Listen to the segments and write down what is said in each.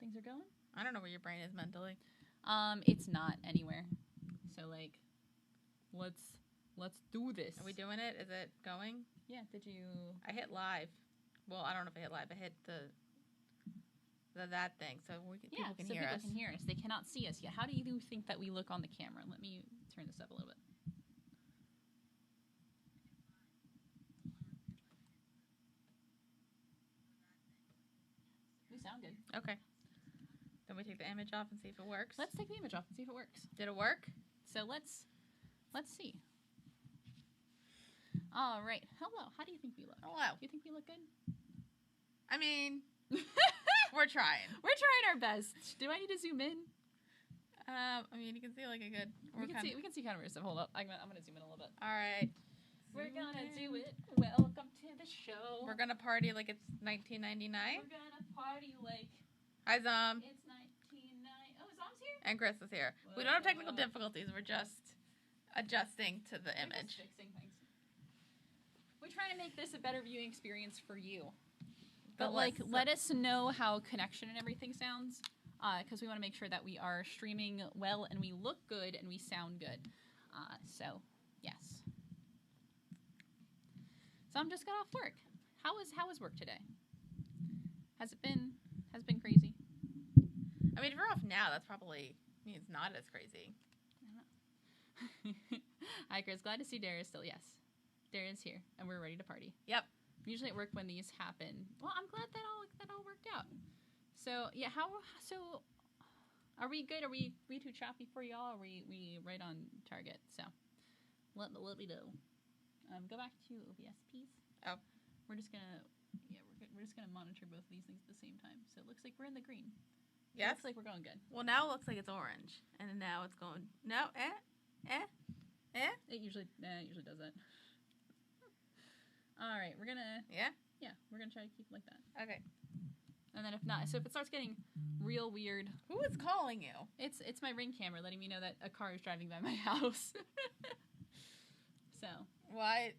things are going. I don't know where your brain is mentally. It's not anywhere. So like, let's do this. Are we doing it? Is it going? Yeah. Did you? I hit live. Well, I don't know if I hit live. I hit that thing, so people can hear us. People can hear us. They cannot see us yet. How do you think that we look on the camera? Let me turn this up a little bit. We sound good. Okay. Then we take the image off and see if it works. Let's take the image off and see if it works. Did it work? So let's see. All right. Hello. How do you think we look? Hello. Do you think we look good? I mean, we're trying. We're trying our best. Do I need to zoom in? I mean, you can see like a good. We can see kind of our stuff. Hold up. I'm gonna zoom in a little bit. All right. We're gonna do it. Welcome to the show. We're gonna party like it's 1999. We're gonna party like. Hi, Zom. It's 1990. Oh, Zom's here. And Chris is here. We don't have technical difficulties. We're just adjusting to the image. Just fixing things. We're trying to make this a better viewing experience for you. But like, let us know how connection and everything sounds, because we want to make sure that we are streaming well and we look good and we sound good. So, yes. Zom just got off work. How was work today? Has it been crazy? I mean, if you're off now, that's probably means not as crazy. Hi, Chris. Glad to see Dara still. Yes, Dara is here, and we're ready to party. Yep. Usually at work when these happen. Well, I'm glad that all worked out. So yeah, so are we good? Are we too choppy for y'all? Are we right on target? So let me know. Go back to OBS, please. Oh, we're just gonna monitor both of these things at the same time. So it looks like we're in the green. Yes. Looks like we're going good. Well, now it looks like it's orange, and now it's going no. It usually does that. All right, we're gonna we're gonna try to keep it like that. Okay. And then if not, so if it starts getting real weird, who is calling you? It's my Ring camera letting me know that a car is driving by my house. So why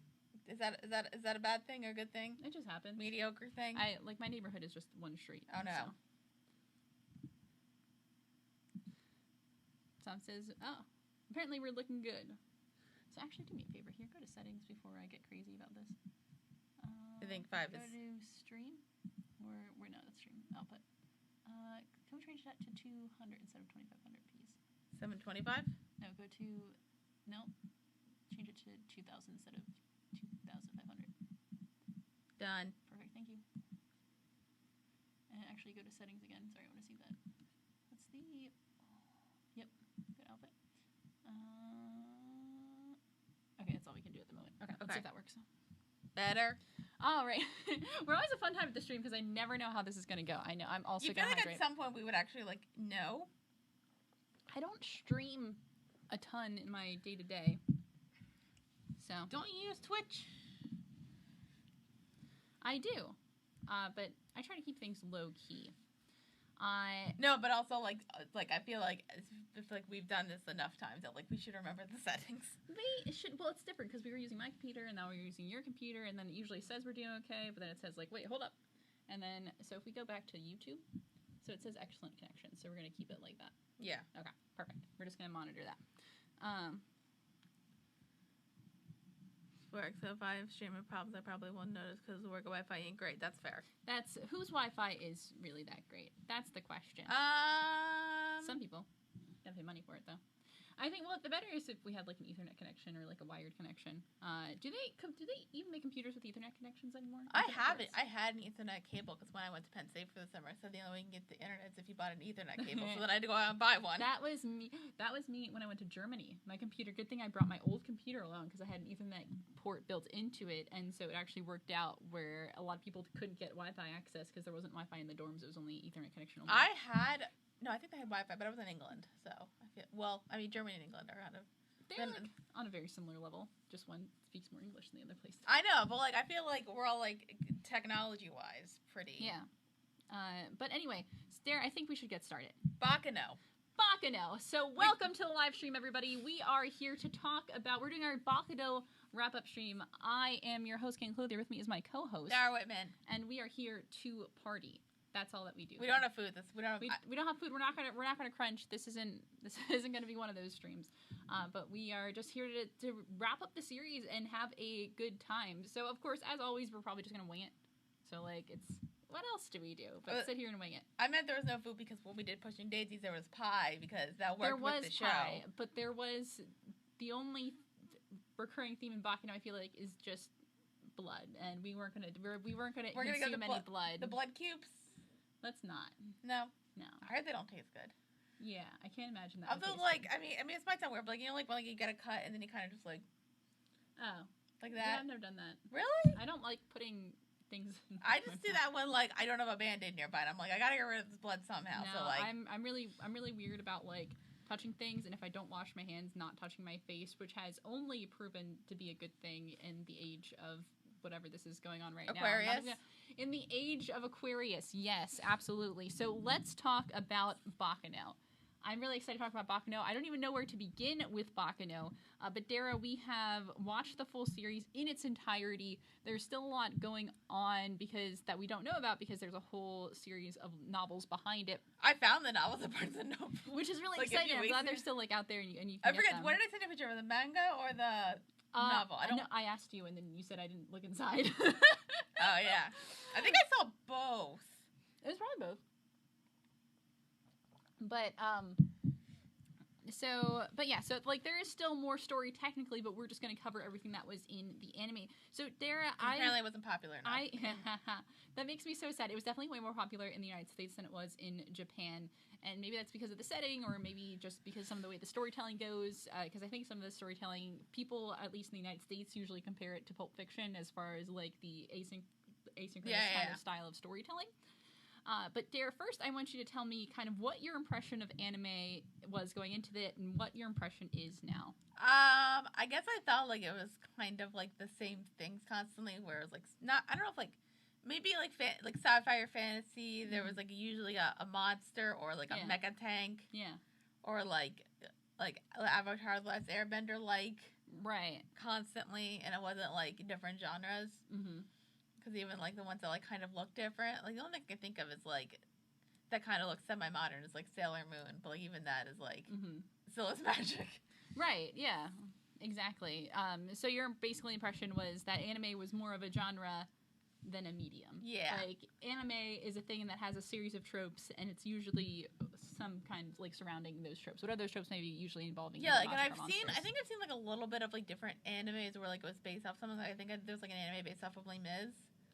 is that a bad thing or a good thing? It just happens. Mediocre thing. My neighborhood is just one street. Oh no. So. Tom says, "Oh, apparently we're looking good." So actually, do me a favor here. Go to settings before I get crazy about this. I think 5 go is. Go to stream. We're not at stream output. Can we change that to 200 instead of 2500, please? 725? No, change it to 2000 instead of 2500. Done. Perfect. Thank you. And actually, go to settings again. Sorry, I want to see that. What's the? Yep. Good output. Okay, that's all we can do at the moment. Okay, let's see if that works. Better. All right. We're always a fun time at the stream because I never know how this is going to go. I know. I'm also going to hydrate. You feel like at some point we would actually, know? I don't stream a ton in my day-to-day. So. Don't you use Twitch? I do. But I try to keep things low-key. No, but also I feel like we've done this enough times that we should remember the settings. We should. Well, it's different because we were using my computer and now we're using your computer, and then it usually says we're doing okay, but then it says wait, hold up, and then so if we go back to YouTube, so it says excellent connection, so we're gonna keep it like that. Yeah. Okay. Perfect. We're just gonna monitor that. Work. So if I have streaming problems, I probably won't notice because the work Wi-Fi ain't great. That's fair. That's whose Wi-Fi is really that great? That's the question. Some people gotta pay money for it though. I think the better is if we had an Ethernet connection or a wired connection. Do they even make computers with Ethernet connections anymore? I have it. I had an Ethernet cable because when I went to Penn State for the summer, I said the only way you can get the internet is if you bought an Ethernet cable. So then I had to go out and buy one. That was me when I went to Germany. My computer. Good thing I brought my old computer along because I had an Ethernet port built into it, and so it actually worked out where a lot of people couldn't get Wi-Fi access because there wasn't Wi-Fi in the dorms. It was only Ethernet connection. Only. I think they had Wi-Fi, but I was in England, so Germany and England are kind of... They're on a very similar level. Just one speaks more English than the other place. I know, but I feel like we're all technology-wise pretty... Yeah. But anyway, I think we should get started. BACCANO. So welcome to the live stream, everybody. We are here to talk about... We're doing our BACCANO wrap-up stream. I am your host, King Clothier. With me is my co-host, Dara Whitman. And we are here to party. That's all that we do. We don't have food. We don't have food. We're not gonna crunch. This isn't gonna be one of those streams. But we are just here to wrap up the series and have a good time. So of course, as always, we're probably just gonna wing it. So like, what else do we do but sit here and wing it? I meant there was no food because when we did Pushing Daisies, there was pie because that worked with the show. There was pie, but there was the only recurring theme in BACCANO, I feel like, is just blood, and we weren't gonna consume any blood. The blood cubes. Let's not. No. I heard they don't taste good. Yeah, I can't imagine that. Although, like, I mean, it might sound weird, but like, you know, like when you get a cut and then you kind of just like, like that. Yeah, I've never done that. Really? I don't like putting things. I just do that when like I don't have a Band-Aid nearby, and I'm like, I gotta get rid of this blood somehow. No, so like, I'm really weird about like touching things, and if I don't wash my hands, not touching my face, which has only proven to be a good thing in the age of whatever this is going on right Aquarius. now. In the age of Aquarius, yes, absolutely. So let's talk about BACCANO. I'm really excited to talk about BACCANO. I don't even know where to begin with BACCANO, but Dara, we have watched the full series in its entirety. There's still a lot going on that we don't know about because there's a whole series of novels behind it. I found the novels of Barnes & Noble. Which is really exciting. I'm glad they're still like out there and you can I forget, what did I send a picture of? The manga or the novel? I asked you and then you said I didn't look inside. Oh, yeah. I think I saw both. It was probably both. But, so like there is still more story technically, but we're just going to cover everything that was in the anime. So Dara, apparently it wasn't popular enough. That makes me so sad. It was definitely way more popular in the United States than it was in Japan. And maybe that's because of the setting, or maybe just because some of the way the storytelling goes. Because I think some of the storytelling, people, at least in the United States, usually compare it to Pulp Fiction as far as like the asynchronous kind of style of storytelling. But Dara, first I want you to tell me kind of what your impression of anime was going into it and what your impression is now. I guess I thought like it was kind of like the same things constantly, where it was like I don't know if like maybe like sci-fi or fantasy. There was like usually a monster or like a mecha tank. Yeah. Or like Avatar: The Last Airbender right constantly, and it wasn't like different genres. Mm-hmm. Because even, like, the ones that, like, kind of look different, like, the only thing I can think of is, like, that kind of looks semi-modern is, like, Sailor Moon. But, like, even that is, like, still is magic. Right, yeah. Exactly. So your basically impression was that anime was more of a genre than a medium. Yeah. Like, anime is a thing that has a series of tropes, and it's usually some kind of, like, surrounding those tropes. What are those tropes maybe usually involving? Yeah, like, and I think I've seen, like, a little bit of, like, different animes where, like, it was based off something. I think there's, like, an anime based off of Les Mis.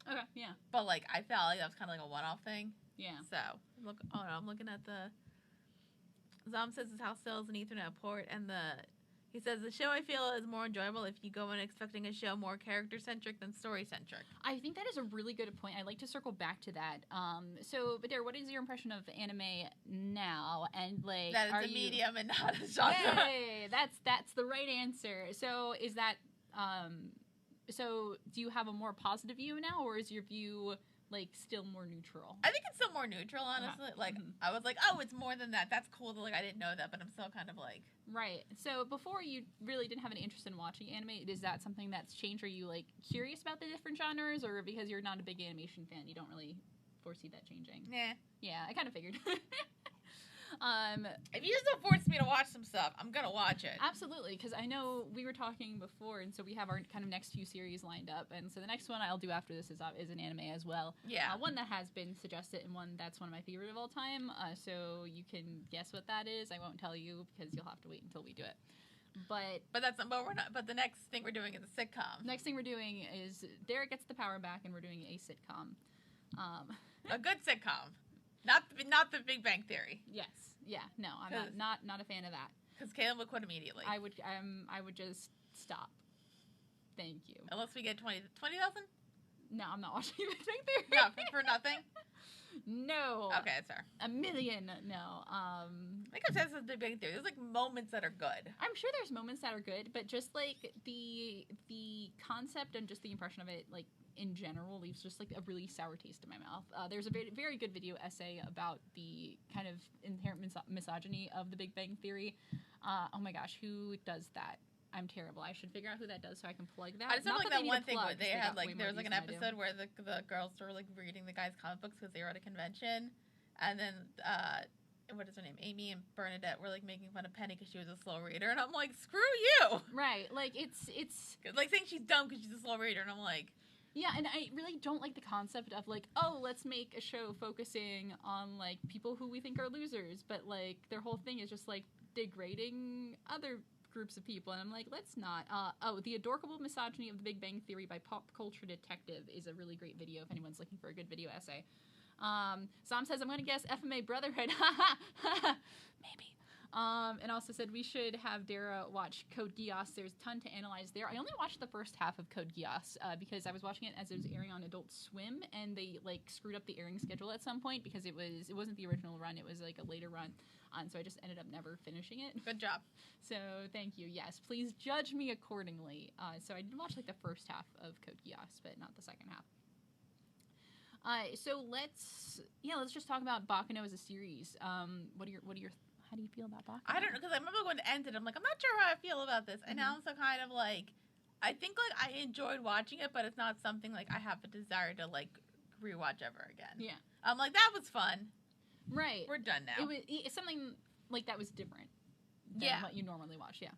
Okay, yeah. But, like, I felt like that was kind of like a one-off thing. Yeah. So, I'm looking at the... Zom says his house still is an Ethernet port, and he says, the show I feel is more enjoyable if you go in expecting a show more character-centric than story-centric. I think that is a really good point. I'd like to circle back to that. But Dara, what is your impression of anime now? And, like... That it's a medium and not a genre. Yay! That's the right answer. So, is that... So, do you have a more positive view now, or is your view, like, still more neutral? I think it's still more neutral, honestly. Like, I was like, oh, it's more than that. That's cool. Like, I didn't know that, but I'm still kind of like... Right. So, before you really didn't have any interest in watching anime, is that something that's changed? Are you, like, curious about the different genres, or because you're not a big animation fan, you don't really foresee that changing? Nah. Yeah, I kind of figured. If you just don't force me to watch some stuff, I'm gonna watch it. Absolutely, because I know we were talking before, and so we have our kind of next few series lined up, and so the next one I'll do after this is an anime as well. Yeah. One that has been suggested, and one that's one of my favorite of all time. So you can guess what that is. I won't tell you because you'll have to wait until we do it. But we're not. But the next thing we're doing is a sitcom. Next thing we're doing is Derek gets the power back, and we're doing a sitcom. A good sitcom. Not the Big Bang Theory. Yes. Yeah. No, I'm not a fan of that. Because Caleb would quit immediately. I would just stop. Thank you. Unless we get 20,000? No, I'm not watching Big Bang Theory. No, for nothing? No. Okay, that's fair. $1 million. No. I think I'm obsessed with Big Bang Theory. There's like moments that are good. I'm sure there's moments that are good, but just like the concept and just the impression of it, like in general, leaves just like a really sour taste in my mouth. There's a very, very good video essay about the kind of inherent misogyny of the Big Bang Theory. Oh my gosh, who does that? I'm terrible. I should figure out who that does so I can plug that. I just remember like that one thing where they had like there was like an views than I do. episode where the girls were like reading the guy's comic books because they were at a convention, and then what is her name? Amy and Bernadette were like making fun of Penny because she was a slow reader, and I'm like, screw you. Right, like it's like saying she's dumb because she's a slow reader, and I'm like. Yeah, and I really don't like the concept of, like, oh, let's make a show focusing on, like, people who we think are losers, but, like, their whole thing is just, like, degrading other groups of people, and I'm like, let's not. The Adorkable Misogyny of the Big Bang Theory by Pop Culture Detective is a really great video if anyone's looking for a good video essay. Sam says, I'm going to guess FMA Brotherhood. Maybe. And also said we should have Dara watch Code Geass. There's a ton to analyze there. I only watched the first half of Code Geass because I was watching it as it was airing on Adult Swim, and they like screwed up the airing schedule at some point because it wasn't the original run. It was like a later run, so I just ended up never finishing it. Good job. So thank you. Yes, please judge me accordingly. So I did watch like the first half of Code Geass, but not the second half. So let's just talk about BACCANO as a series. What are your how do you feel about BACCANO? I don't know, because I remember when it ended, I'm like, I'm not sure how I feel about this. And now I'm so kind of like, I think like I enjoyed watching it, but it's not something like I have a desire to like rewatch ever again. Yeah. I'm like, that was fun. Right. We're done now. It's something like that was different than what you normally watch, yeah.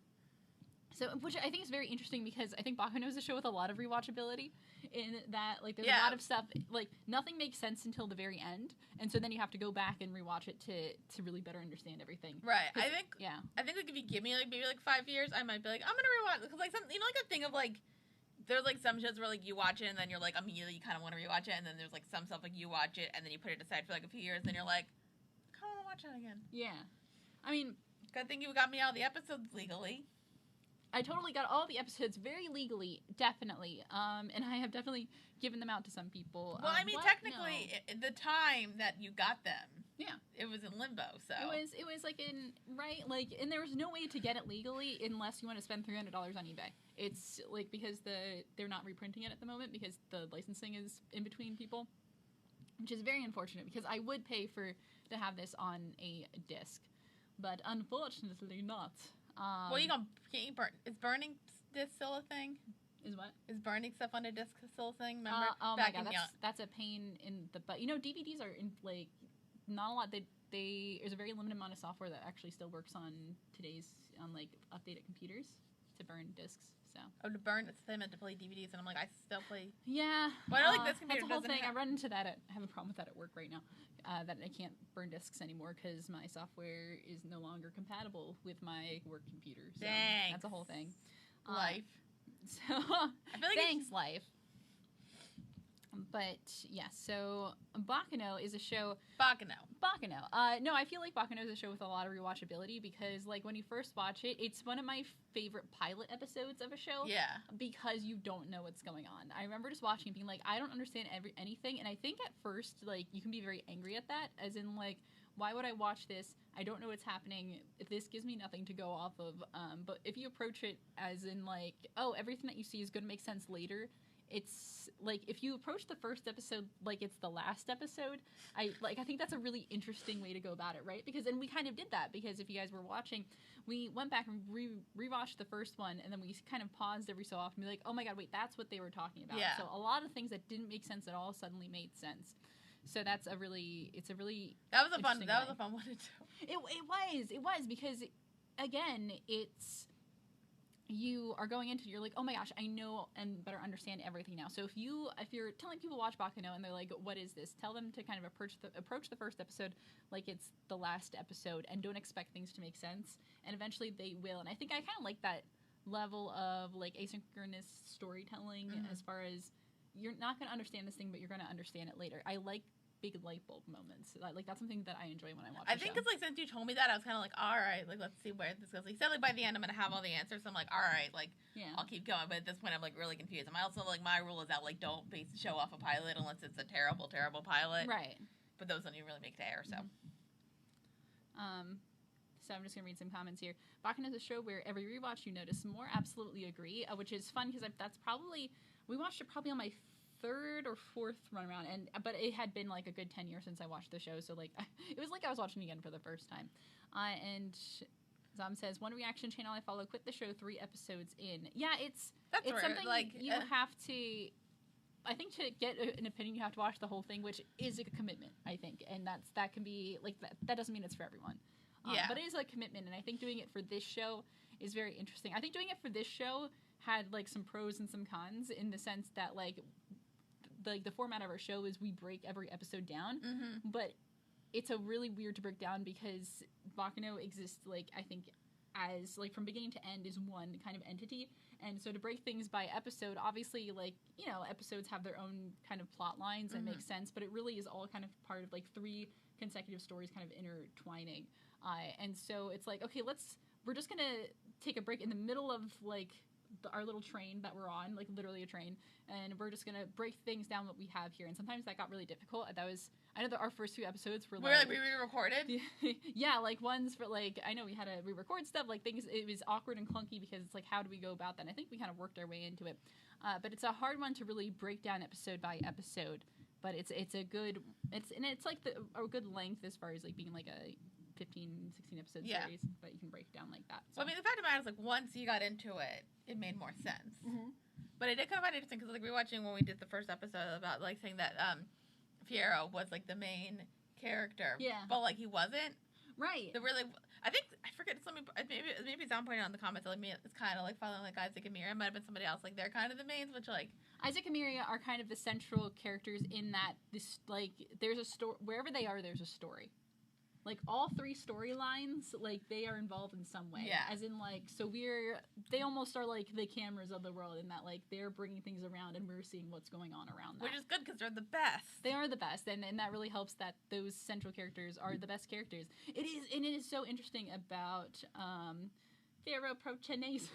So, which I think is very interesting because I think BACCANO is a show with a lot of rewatchability in that, like, there's a lot of stuff, like, nothing makes sense until the very end, and so then you have to go back and rewatch it to really better understand everything. Right. I think, like, if you give me, like, maybe, like, 5 years, I might be like, I'm gonna rewatch, because, like, you know, like, a thing of, like, there's, like, some shows where, like, you watch it, and then you're, like, immediately you kind of want to rewatch it, and then there's, like, some stuff, like, you watch it, and then you put it aside for, like, a few years, and then you're like, I kind of want to watch that again. Yeah. I mean... Good thing you got me all the episodes legally. I totally got all the episodes very legally, definitely. And I have definitely given them out to some people. Well, I mean, technically, the time that you got them, it was in limbo. So it was like and there was no way to get it legally unless you want to spend $300 on eBay. It's like because they're not reprinting it at the moment because the licensing is in between people, which is very unfortunate because I would pay to have this on a disc, but unfortunately not. Well, can't you burn? Is burning disc still a thing? Is what? Is burning stuff on a disc still a thing? Remember? Oh my god, that's a pain in the butt. You know, DVDs are in, like, not a lot. There's a very limited amount of software that actually still works on like updated computers to burn discs. So. Oh, to burn? It's I meant to play DVDs, and I'm like, I still play. Yeah. But I like this computer. That's the whole thing. I run into that. I have a problem with that at work right now. That I can't burn discs anymore because my software is no longer compatible with my work computer. So Thanks. That's a whole thing. Life. So I feel like thanks, life. But yeah, so BACCANO is a show. BACCANO. No, I feel like BACCANO is a show with a lot of rewatchability because, like, when you first watch it, it's one of my favorite pilot episodes of a show. Yeah. Because you don't know what's going on. I remember just watching and being like, I don't understand anything, and I think at first, like, you can be very angry at that, as in, like, why would I watch this? I don't know what's happening. This gives me nothing to go off of. But if you approach it as in, like, oh, everything that you see is going to make sense later. It's like if you approach the first episode like it's the last episode, I think that's a really interesting way to go about it, right? And we kind of did that because if you guys were watching, we went back and rewatched the first one, and then we kind of paused every so often and be like, oh my god, wait, that's what they were talking about. Yeah. So a lot of things that didn't make sense at all suddenly made sense. So that was a fun one to do. It was because again, you are going into it, you're like, oh my gosh, I know and better understand everything now. So if you're telling people watch BACCANO and they're like, what is this? Tell them to kind of approach the first episode like it's the last episode and don't expect things to make sense. And eventually they will. And I think I kind of like that level of like asynchronous storytelling as far as you're not going to understand this thing, but you're going to understand it later. I like big light bulb moments. Like, that's something that I enjoy when I watch I think it's, like, since you told me that, I was kind of like, all right, like, let's see where this goes. He said, like, by the end, I'm going to have all the answers. So I'm like, all right, like, I'll keep going. But at this point, I'm, like, really confused. And I also, like, my rule is that, like, don't base the show off a pilot unless it's a terrible, terrible pilot. Right. But those don't even really make it to air, so. So I'm just going to read some comments here. BACCANO is a show where every rewatch you notice more. Absolutely agree, which is fun because we watched it probably on my third or fourth run around, but it had been like a good 10 years since I watched the show, so like it was like I was watching it again for the first time. And Zom says, one reaction channel I follow quit the show 3 episodes in. Yeah, it's rude. something like you have to... I think to get an opinion, you have to watch the whole thing, which is a commitment, I think. And that can be, like, that doesn't mean it's for everyone. Yeah. But it is a commitment, and I think doing it for this show is very interesting. I think doing it for this show had, like, some pros and some cons in the sense that, like, the format of our show is we break every episode down. Mm-hmm. But it's a really weird to break down because BACCANO exists, like, I think, as, like, from beginning to end is one kind of entity. And so to break things by episode, obviously, like, you know, episodes have their own kind of plot lines and make sense, but it really is all kind of part of, like, 3 consecutive stories kind of intertwining. And so it's like, okay, we're just gonna take a break in the middle of, like, our little train that we're on, like, literally a train, and we're just gonna break things down what we have here. And sometimes that got really difficult. I know that our first 2 episodes were, like... we re-recorded? Yeah, like, ones for, like, I know we had to re-record stuff, like, things, it was awkward and clunky because it's like, how do we go about that? And I think we kind of worked our way into it. But it's a hard one to really break down episode by episode. But it's a good, it's like a good length as far as, like, being, like, a 15, 16 episode series, but you can break it down like that. So. Well, I mean, the fact of the matter is, like, once you got into it, it made more sense. Mm-hmm. But I did kind of find it interesting because, like, we were watching when we did the first episode about, like, saying that Fiero was, like, the main character. Yeah. But, like, he wasn't. Right. I forget, maybe Zom pointed out in the comments, like, it's kind of, like, following, like, Isaac and Mira. It might have been somebody else. Like, they're kind of the mains, which, like... Isaac and Mira are kind of the central characters in that, this, like, there's a story... Wherever they are, there's a story. Like, all 3 storylines, like, they are involved in some way. Yeah. As in, like, so they almost are, like, the cameras of the world in that, like, they're bringing things around and we're seeing what's going on around that. Which is good because they're the best. They are the best, and that really helps that those central characters are the best characters. It is so interesting about Fiero Prochaneso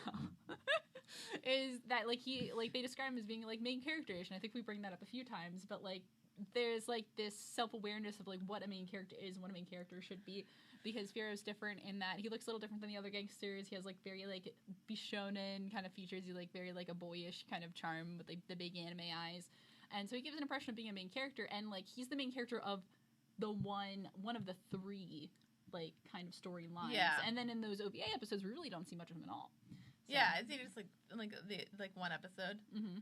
is that, like, they describe him as being, like, main character-ish, and I think we bring that up a few times, but, like, there's, like, this self-awareness of, like, what a main character is and what a main character should be, because Fiero's different in that he looks a little different than the other gangsters. He has, like, very, like, Bishonen kind of features. He's, like, very, like, a boyish kind of charm with, like, the big anime eyes. And so he gives an impression of being a main character, and, like, he's the main character of the one of the 3, like, kind of storylines. Yeah. And then in those OVA episodes, we really don't see much of him at all. So. Yeah, it's just, like one episode. Mm-hmm.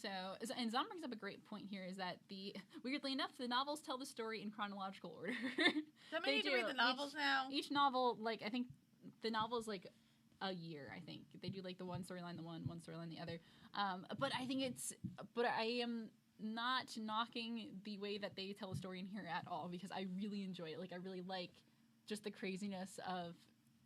So, and Zom brings up a great point here, is that weirdly enough, the novels tell the story in chronological order. Does we need to read the novels now? Each novel, like, I think the novel is, like, a year, I think. They do, like, the one storyline the one storyline the other. But I am not knocking the way that they tell a story in here at all, because I really enjoy it. Like, I really like just the craziness of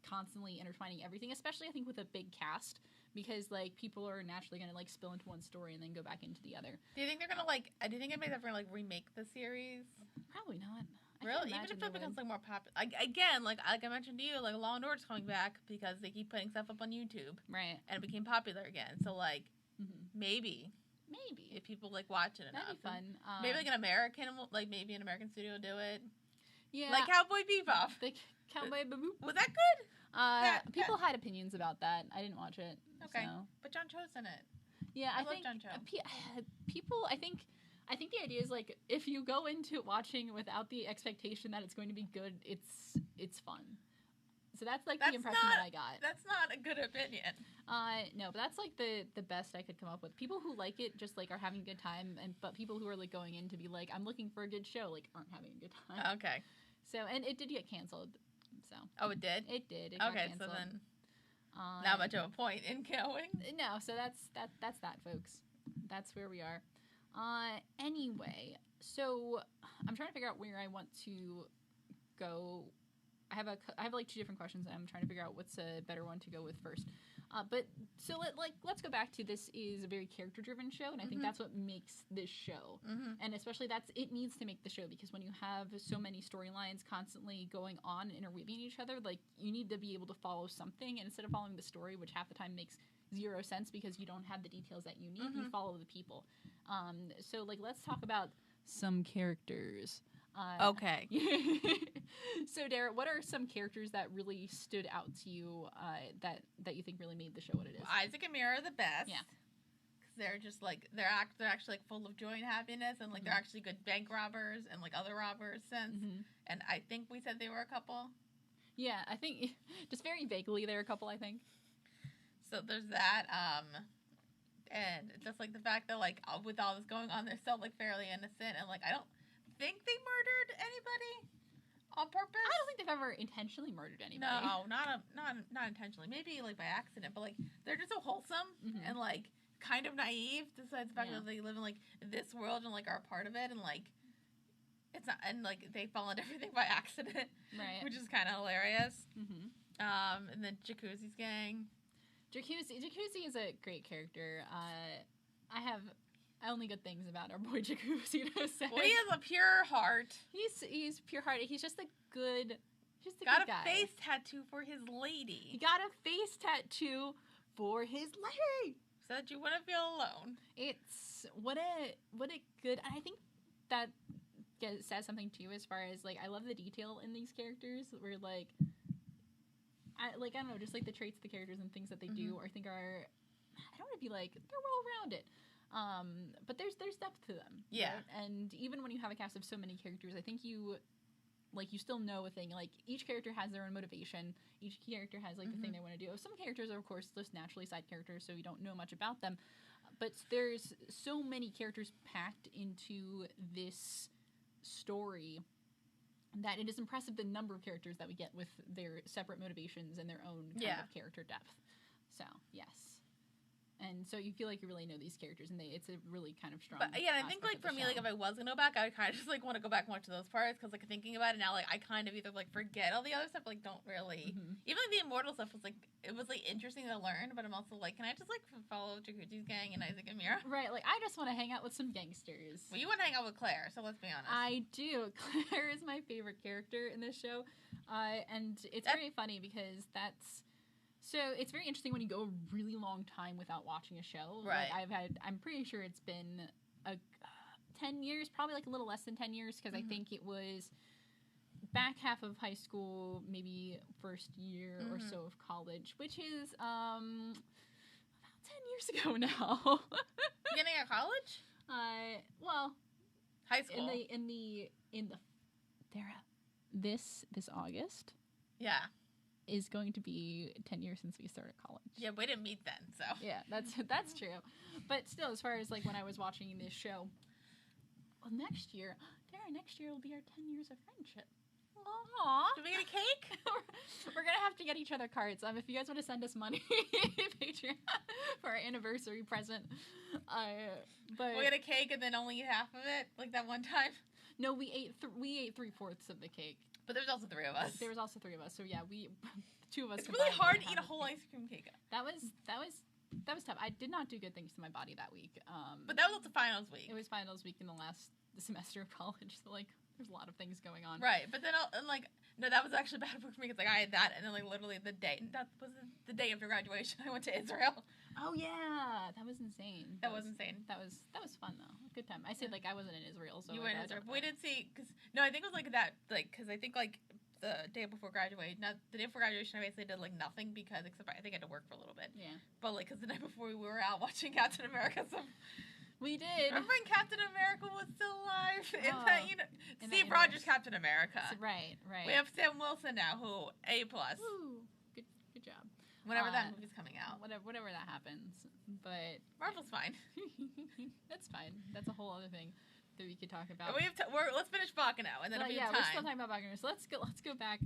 constantly intertwining everything, especially, I think, with a big cast. Because, like, people are naturally going to, like, spill into one story and then go back into the other. Do you think they're going to, like... Do you think anybody's ever going to, like, remake the series? Probably not. Really? Even if it becomes, like, more popular... Again, like I mentioned to you, like, Law & Order's coming back because they keep putting stuff up on YouTube. Right. And it became popular again. So, like, maybe. If people, like, watch it enough. That'd be fun. Maybe, like, maybe an American studio will do it. Yeah. Like Cowboy Bebop. The Cowboy Bebop. Was that good? People had opinions about that. I didn't watch it. Okay. So. But John Cho's in it. Yeah, I think John Cho. People, I think the idea is, like, if you go into it watching without the expectation that it's going to be good, it's fun. So that's, like, the impression that I got. That's not a good opinion. No, but that's, like, the best I could come up with. People who like it just, like, are having a good time, but people who are, like, going in to be like, I'm looking for a good show, like, aren't having a good time. Okay. So, and it did get canceled. So. Oh, it did? It did. It got canceled. So then not much of a point in going. No, so that's that, folks. That's where we are. Anyway, so I'm trying to figure out where I want to go. I have like 2 different questions. I'm trying to figure out what's a better one to go with first. But so let's go back to, this is a very character-driven show, and I think that's what makes this show. And especially it needs to make the show, because when you have so many storylines constantly going on and interweaving each other, like, you need to be able to follow something, and instead of following the story, which half the time makes 0 sense because you don't have the details that you need, you follow the people. So, like, let's talk about some characters. Okay. So, Dara, what are some characters that really stood out to you that you think really made the show what it is? Isaac and Mira are the best. Yeah. Because they're just, like, they're actually, like, full of joy and happiness, and, like, they're actually good bank robbers and, like, other robbers since. And I think we said they were a couple. Yeah, I think just very vaguely there are a couple, I think. So there's that, and just, like, the fact that, like, with all this going on, they're still, like, fairly innocent, and, like, I don't think they murdered anybody on purpose. I don't think they've ever intentionally murdered anybody. No, not intentionally. Maybe, like, by accident, but, like, they're just so wholesome and, like, kind of naive, besides the fact that they live in, like, this world and, like, are a part of it, and, like, it's not, and, like, they fall into everything by accident, right? Which is kind of hilarious. And then Jacuzzi's gang. Jacuzzi is a great character. I have only good things about our boy Jacuzzi to say. Well, he has a pure heart. He's pure-hearted. He's just a good Got guy. A face tattoo for his lady. He got a face tattoo for his lady, so that you wouldn't feel alone. It's what a good. And I think that says something too, as far as, like, I love the detail in these characters. Where, like, I don't know, just, like, the traits of the characters and things that they do, I think are, I don't want to be like, they're well rounded. But there's depth to them. Yeah. Right? And even when you have a cast of so many characters, I think you still know a thing. Like, each character has their own motivation. Each character has, like, the thing they want to do. Some characters are, of course, just naturally side characters, so you don't know much about them. But there's so many characters packed into this story that it is impressive the number of characters that we get with their separate motivations and their own kind of character depth. So, yes. And so you feel like you really know these characters, and it's a really kind of strong. But yeah, I think, like, for me, like, if I was gonna go back, I would kind of just, like, want to go back and watch those parts, because, like, thinking about it now, like, I kind of either, like, forget all the other stuff, like, don't really. Even, like, the Immortal stuff was, like, it was, like, interesting to learn, but I'm also like, can I just, like, follow Jacuzzi's gang and Isaac and Mira? Right, like, I just want to hang out with some gangsters. Well, you want to hang out with Claire, so let's be honest. I do. Claire is my favorite character in this show, and it's very funny because so it's very interesting when you go a really long time without watching a show. Right. Like, I'm pretty sure it's been 10 years, probably, like, a little less than 10 years, because I think it was back half of high school, maybe first year or so of college, which is about 10 years ago now. Beginning of college? Well, high school. This August. Yeah. Is going to be 10 years since we started college. Yeah, we didn't meet then, so. Yeah, that's true. But still, as far as, like, when I was watching this show, well, next year will be our 10 years of friendship. Aww. Do we get a cake? We're going to have to get each other cards. If you guys want to send us money, Patreon, for our anniversary present. But we'll get a cake and then only eat half of it, like that one time? No, we ate 3/4 of the cake. But there was also 3 of us. There was also 3 of us. So, yeah, 2 of us. It's really hard to eat a whole ice cream cake. That was tough. I did not do good things to my body that week. But that was also finals week. It was finals week in the last semester of college. So, like, there's a lot of things going on. Right. But then, no, that was actually bad for me because, like, I had that, and then, like, literally the day after graduation, I went to Israel. Oh yeah, that was insane. That was insane. That was fun though. Good time. I said, like, I wasn't in Israel, so you went in Israel. But we didn't see I think it was like that, like, because I think, like, the day before graduation, the day before graduation, I basically did, like, nothing because except I think I had to work for a little bit. Yeah. But, like, because the night before we were out watching Captain America, so. We did. Remember when Captain America was still alive? Steve Rogers, Captain America. Right. We have Sam Wilson now, who A+. Woo. Good job. Whenever that movie's coming out. Whatever that happens. But Marvel's fine. That's fine. That's a whole other thing that we could talk about. Let's finish BACCANO, and then we have time. We're still talking about BACCANO. So let's go back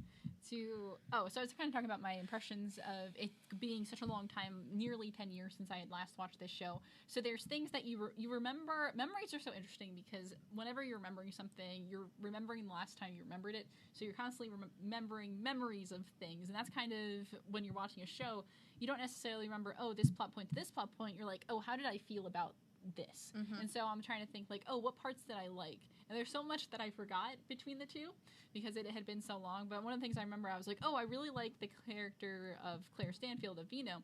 to so I was kind of talking about my impressions of it being such a long time, nearly 10 years since I had last watched this show. So there's things that you remember. Memories are so interesting because whenever you're remembering something, you're remembering the last time you remembered it. So you're constantly remembering memories of things, and that's kind of when you're watching a show. You don't necessarily remember, this plot point to this plot point. You're like, how did I feel about this? And so I'm trying to think, like, what parts did I like? And there's so much that I forgot between the two because it had been so long. But one of the things I remember, I was like, I really like the character of Claire Stanfield of Vino.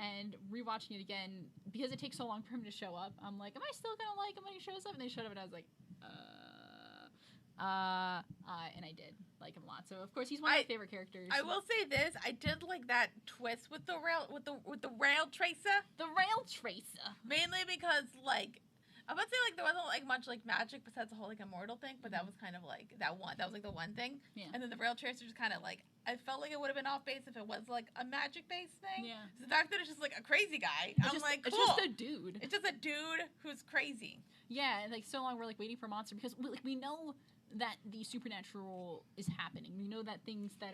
And rewatching it again, because it takes so long for him to show up, I'm like, am I still going to like him when he shows up? And they showed up and I was like, and I did like him a lot. So of course he's one of my favorite characters. I will say this: I did like that twist with the rail tracer. The rail tracer. Mainly because, like, I would say like there wasn't like much like magic besides the whole like immortal thing, but that was kind of like that was like the one thing. Yeah. And then the rail tracer just kind of like I felt like it would have been off base if it was like a magic based thing. Yeah. So the fact that it's just like a crazy guy, I'm like, cool. It's just a dude. It's just a dude who's crazy. Yeah, and like so long we're like waiting for a monster because we know that the supernatural is happening. We know that things that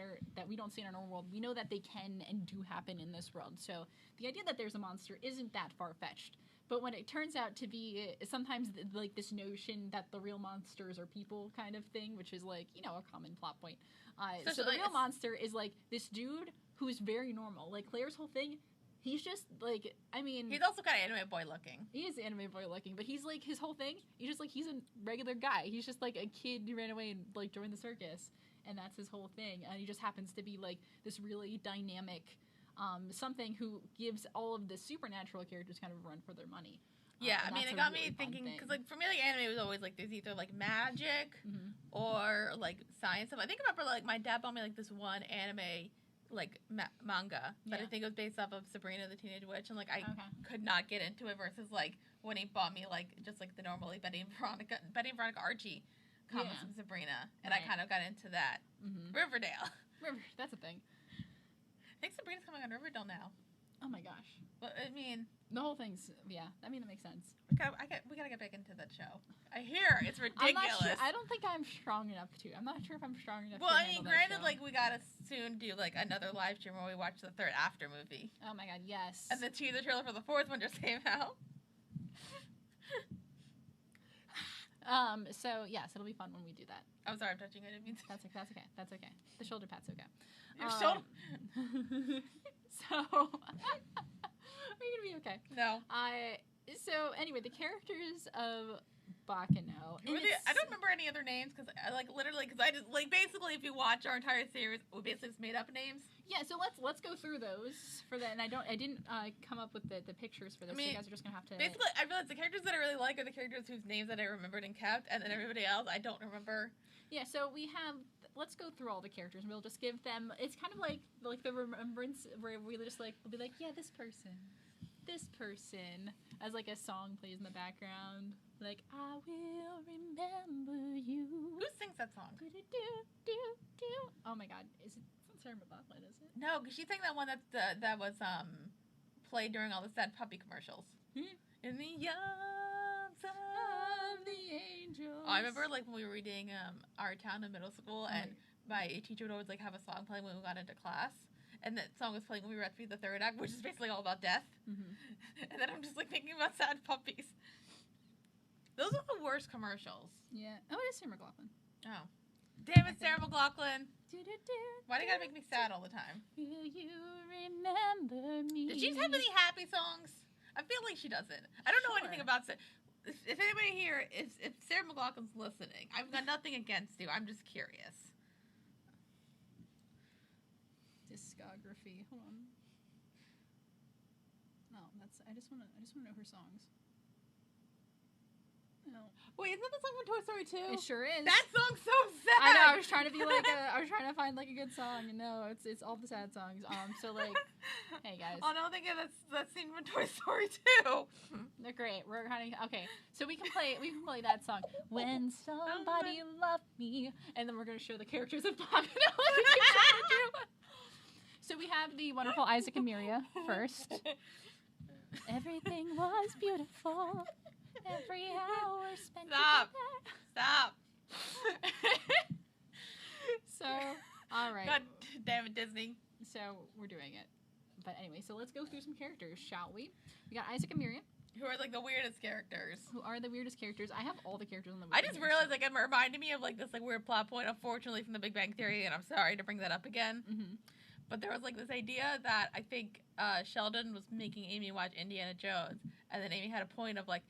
we don't see in our normal world, we know that they can and do happen in this world. So the idea that there's a monster isn't that far-fetched. But when it turns out to be sometimes like this notion that the real monsters are people kind of thing, which is like, you know, a common plot point. So the real monster is like this dude who's very normal. Like Claire's whole thing, he's just like, I mean, he's also kind of anime boy looking. He is anime boy looking, but he's like his whole thing. He's just like he's a regular guy. He's just like a kid who ran away and like joined the circus, and that's his whole thing. And he just happens to be like this really dynamic, something who gives all of the supernatural characters kind of a run for their money. Yeah, I mean, it got me thinking because like for me, like anime was always like there's either like magic or like science stuff. I think I remember like my dad bought me like this one anime like manga that I think was based off of Sabrina the Teenage Witch, and like I could not get into it versus like when he bought me like just like the normal like Betty and Veronica Archie comics of Sabrina, and I kind of got into that. Riverdale, that's a thing. I think Sabrina's coming on Riverdale now. Oh my gosh. But I mean, the whole thing's that makes sense. We gotta get back into that show. I hear it's ridiculous. I'm not sure. I don't think I'm strong enough to. I'm not sure if I'm strong enough. Well, to I mean, granted, like we gotta soon do like another live stream where we watch the third After movie. Oh my god, yes. And the teaser trailer for the fourth one just came out. So yes, it'll be fun when we do that. I'm sorry, I'm touching it. I mean, that's okay. That's okay. The shoulder pat's okay. Your shoulder. So are you gonna be okay? No. So anyway, the characters of BACCANO. I don't remember any other names because I like literally because I just like basically if you watch our entire series, we basically just made up names. Yeah, so let's go through those for that. And I didn't come up with the pictures for this. So you guys are just gonna have to. Basically, I realized the characters that I really like are the characters whose names that I remembered and kept, and then everybody else I don't remember. Yeah, so we have. Let's go through all the characters, and we'll just give them. It's kind of like the remembrance where we just like we'll be like, yeah, this person, as like a song plays in the background, like I will remember you. Who sings that song? Oh my God, is it Sarah McLachlan? Is it? No, because she sang that one that was played during all the sad puppy commercials. In the arms of the angels. Oh, I remember like when we were reading Our Town in middle school, and my teacher would always like have a song playing when we got into class. And that song was playing when we were at the third act, which is basically all about death. And then I'm just like thinking about sad puppies. Those are the worst commercials. Yeah. Oh, it is Sarah McLachlan. Oh. Damn it, Sarah McLachlan. Why do you gotta make me sad all the time? Will you remember me? Does she have any happy songs? I feel like she doesn't. I don't know anything about it. If anybody here, if Sarah McLachlan's listening, I've got nothing against you. I'm just curious. Discography. Hold on. No, I just want to know her songs. No. Wait, isn't that the song from Toy Story 2? It sure is. That song's so sad. I know. I was trying to be like I was trying to find like a good song, and no, it's all the sad songs. So like, hey guys. Oh no, I'm thinking that scene from Toy Story 2. They're great. We're kind of okay. So we can play that song. When somebody loved me, and then we're gonna show the characters of BACCANO. So we have the wonderful Isaac and Miria first. Everything was beautiful. Every hour spent together. Stop. So, all right. God damn it, Disney. So we're doing it. But anyway, so let's go through some characters, shall we? We got Isaac and Miria. Who are like the weirdest characters. Who are the weirdest characters. I have all the characters on the I just realized like it reminded me of like this like weird plot point, unfortunately, from the Big Bang Theory, and I'm sorry to bring that up again. But there was like this idea that I think Sheldon was making Amy watch Indiana Jones, and then Amy had a point of like,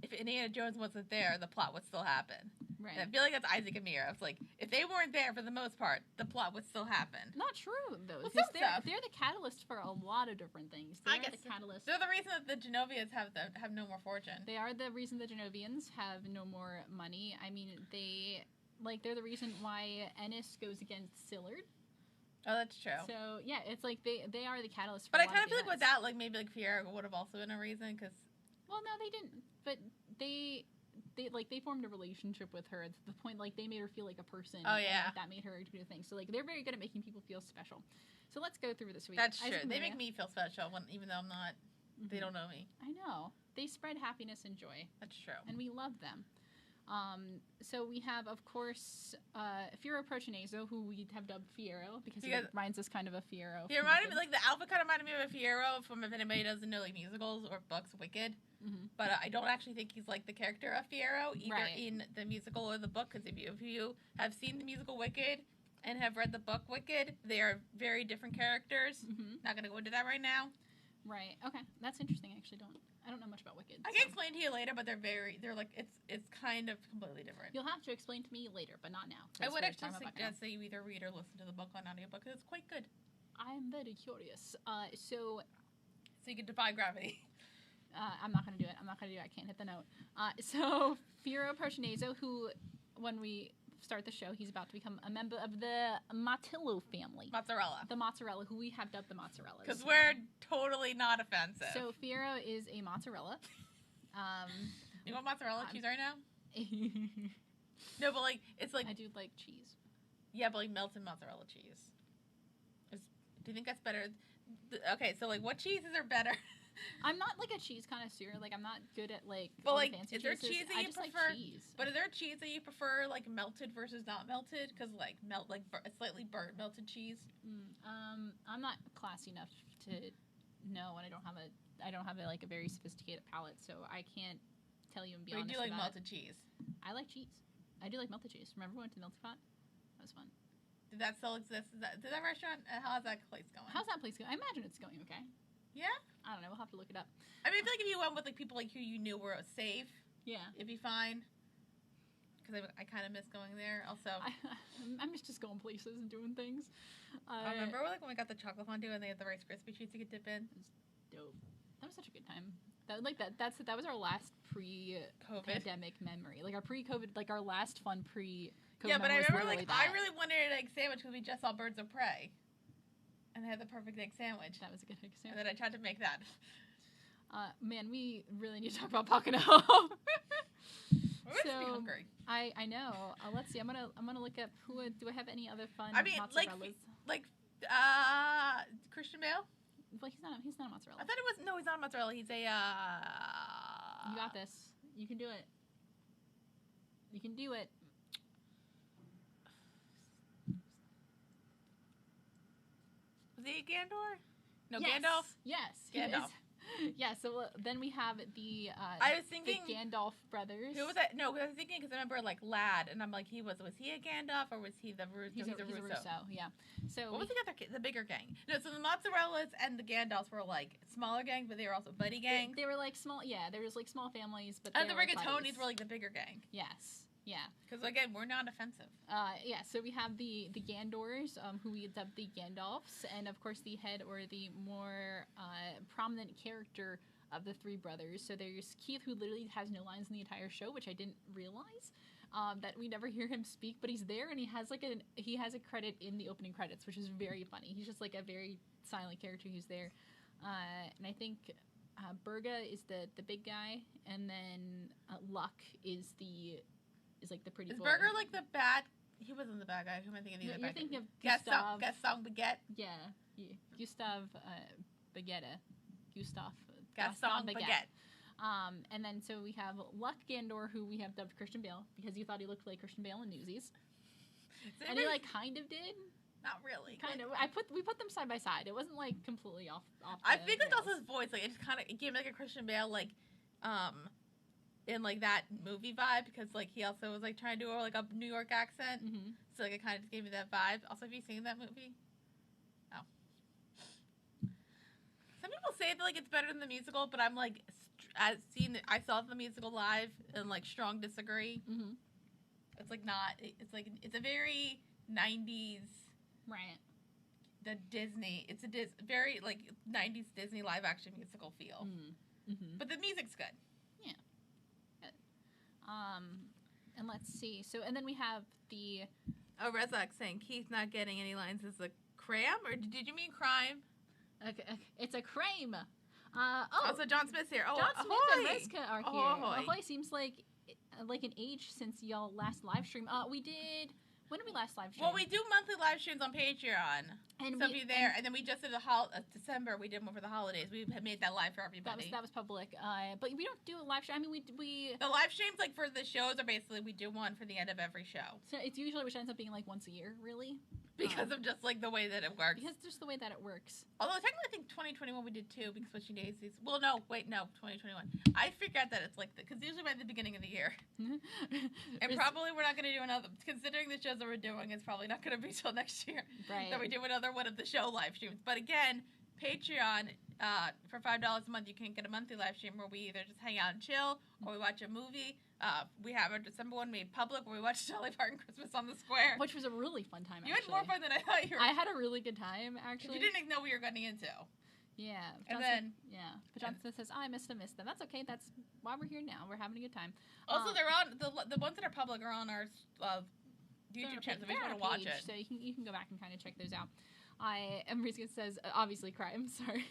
if Indiana Jones wasn't there, the plot would still happen. Right. And I feel like that's Isaac and Mira. It's like, if they weren't there for the most part, the plot would still happen. Not true, though. Well, Because they're the catalyst for a lot of different things. They're the catalyst. They're the reason that the Genovians have no more fortune. They are the reason the Genovians have no more money. I mean, they're the reason why Ennis goes against Sillard. Oh, that's true. So, yeah, it's like they are the catalyst for But a I lot kind of of feel like with that, like maybe like Fiera would have also been a reason, because... Well, no, they didn't. But they formed a relationship with her to the point like they made her feel like a person. Oh yeah, and, like, that made her do things. So like they're very good at making people feel special. So let's go through this week. That's true. They make me feel special even though I'm not. Mm-hmm. They don't know me. I know. They spread happiness and joy. That's true. And we love them. So we have, of course, Fiero Prochinazo, who we have dubbed Fiero because he reminds us kind of a Fiero. He reminded me, like, the outfit kind of reminded me of a Fiero from, if anybody doesn't know, like, musicals or books, Wicked. Mm-hmm. But I don't actually think he's like the character of Fiero, either in the musical or the book, because if you have seen the musical Wicked and have read the book Wicked, they are very different characters. Mm-hmm. Not going to go into that right now. Right. Okay. That's interesting. I actually I don't know much about Wicked. I can explain to you later, but they're like, it's kind of completely different. You'll have to explain to me later, but not now. I would actually suggest that you either read or listen to the book on audiobook, because it's quite good. I'm very curious. So you can defy gravity. I'm not going to do it. I can't hit the note. So Fiero Prochinazo, who, when we start the show, he's about to become a member of the Matillo family. Mozzarella. The mozzarella, who we have dubbed the mozzarellas. Because we're totally not offensive. So Fiero is a mozzarella. You want mozzarella cheese right now? No, but like, it's like... I do like cheese. Yeah, but like melted mozzarella cheese. Do you think that's better? Okay, so like, what cheeses are better? I'm not like a cheese connoisseur. Like, I'm not good at like. But like, fancy is there cheeses. cheese that you prefer? Like cheese. But is there cheese that you prefer, like melted versus not melted? Because like slightly burnt melted cheese. I'm not classy enough to know, and I don't have a like a very sophisticated palate, so I can't tell you and be honest. But you do like melted cheese. I like cheese. I do like melted cheese. Remember we went to Melted Pot? That was fun. Did that still exist? Did that restaurant? How's that place going? How's that place going? I imagine it's going okay. Yeah? I don't know. We'll have to look it up. I mean, I feel like if you went with like people like who you knew were safe, it'd be fine. Because I kind of miss going there. Also, I miss just going places and doing things. I remember like when we got the chocolate fondue and they had the Rice Krispie treats you could dip in. It was dope. That was such a good time. That was our last pre-pandemic memory. Like our pre-COVID, like our last fun pre-COVID. Yeah, but I remember like I really wanted an egg sandwich because we just saw Birds of Prey. And they had the perfect egg sandwich. That was a good egg sandwich. And then I tried to make that. Man, we really need to talk about BACCANO. We're so hungry. I know. Let's see. I'm gonna look up who do I have any other fun. I mean, mozzarellas? like Christian Bale. Well, he's not a mozzarella. I thought it was no. He's not a mozzarella. He's a. You got this. You can do it. You can do it. Was he Gandor? No, yes. Gandalf? Yes. Gandalf. Yeah, so then we have the I was thinking the Gandalf brothers. Who was that? No, I was thinking because I remember like Lad, and I'm like, was he a Gandalf or was he the Russo? He's a Russo, yeah. So what was the bigger gang? No, so the Mozzarellas and the Gandalfs were like smaller gangs, but they were also buddy gangs. They were like small, yeah. There was like small families, but and the Rigatonis were like the bigger gang. Yes. Yeah. Because, again, we're not offensive. Yeah, so we have the Gandors, who we dubbed the Gandalfs, and, of course, the head or the more prominent character of the three brothers. So there's Keith, who literally has no lines in the entire show, which I didn't realize, that we never hear him speak, but he's there, and he has a credit in the opening credits, which is very funny. He's just, like, a very silent character who's there. And I think Berga is the big guy, and then Luck is like the pretty boy. Is Berger like the bad? He wasn't the bad guy. Who am I thinking of? You're thinking of Gustav. Gaston Baguette. Yeah. Gustav Baguette. Gaston Baguette. And then so we have Luck Gandor, who we have dubbed Christian Bale because you thought he looked like Christian Bale in Newsies. And he like kind of did. Not really. Kind of. We put them side by side. It wasn't like completely off. I think like also his voice, like it just kind of gave me like a Christian Bale like in like that movie vibe because like he also was like trying to do like a New York accent, so like it kind of just gave me that vibe. Also, have you seen that movie? Oh, some people say that like it's better than the musical, but I'm like, I saw the musical live and like strong disagree. It's like not. It's like it's a very 90s, right? The Disney. It's a very like 90s Disney live action musical feel, but the music's good. And let's see. So, and then we have the... Oh, Rezak saying Keith not getting any lines is a cram? Or did you mean crime? Okay, it's a crime. Also, John Smith's here. Oh, John Smith ahoy! and Riska are here. Ahoy seems like an age since y'all last live stream. We did. When did we last live stream? Well, we do monthly live streams on Patreon. And so be there. And then we just did December. We did one for the holidays. We had made that live for everybody. That was public. But we don't do a live stream. I mean, we the live streams like for the shows are basically we do one for the end of every show. So it's usually which ends up being like once a year, really. Because of just like the way that it works. Because just the way that it works. Although technically I think 2021 we did 2 because switching daisies. Well, no, 2021. I forget that it's like because usually by the beginning of the year. And probably we're not going to do another. Considering the shows that we're doing, it's probably not going to be till next year. Right. That we do another one of the show live streams. But again, Patreon, for $5 a month, you can get a monthly live stream where we either just hang out and chill or we watch a movie. We have our December one made public where we watched Dolly Parton Christmas on the Square. Which was a really fun time, actually. You had more fun than I thought you were. I had a really good time, actually. You didn't know what you were getting into. Yeah. But John Smith says, I missed them. That's okay. That's why we're here now. We're having a good time. Also, they're on, the ones that are public are on our YouTube channel, so if you want to watch it. So you can go back and kind of check those out. Mariska says, obviously crime. Sorry.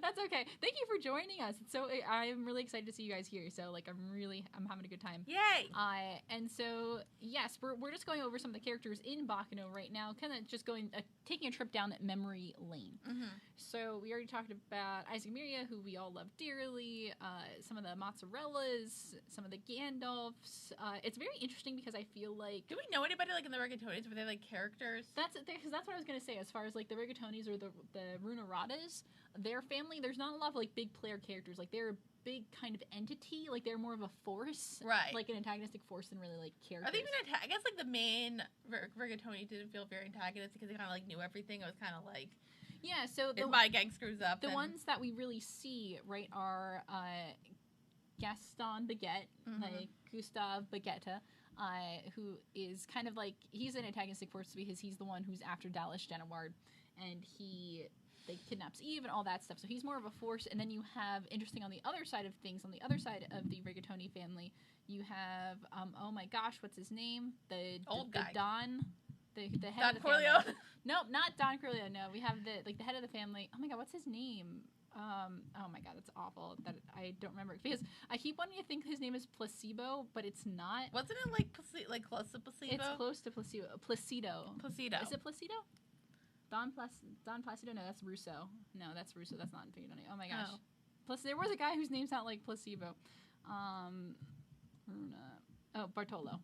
That's okay. Thank you for joining us. I'm really excited to see you guys here. So, like, I'm having a good time. Yay! And so, yes, we're just going over some of the characters in BACCANO right now, kind of just taking a trip down memory lane. Mm-hmm. So, we already talked about Isaac Miria, who we all love dearly, some of the mozzarellas, some of the Gandalfs. It's very interesting because I feel like... Do we know anybody, like, in the Rigatonis? Were they, like, characters? That's what I was going to say, as far as like the Rigatonis or the Runaradas, their family, there's not a lot of like big player characters. Like they're a big kind of entity. Like they're more of a force, right? Like an antagonistic force than really like characters. Are they even I guess like the main Rigatoni didn't feel very antagonistic because they kind of like knew everything. It was kind of like so if my gang screws up, the ones that we really see right are Gaston Baguette, like Gustave Baguette. Who is kind of like, he's an antagonistic force because he's the one who's after Dalish Denaward, and he kidnaps Eve and all that stuff. So he's more of a force. And then you have, interesting on the other side of things, on the other side of the Rigatoni family, you have oh my gosh, what's his name? The old guy. Don. The head Don of the Corleone. Family. Nope, not Don Corleone. No, we have the head of the family. Oh my god, what's his name? Oh my god, that's awful that I don't remember it because I keep wanting to think his name is Placebo, but it's not. Wasn't it like close to Placebo? It's close to Placebo. Placido. Is it Placido? Don Placido? No, that's Russo. No, that's Russo. That's not Rigatoni. Oh my gosh. Oh. Plus, there was a guy whose name's not like Placebo. Bartolo.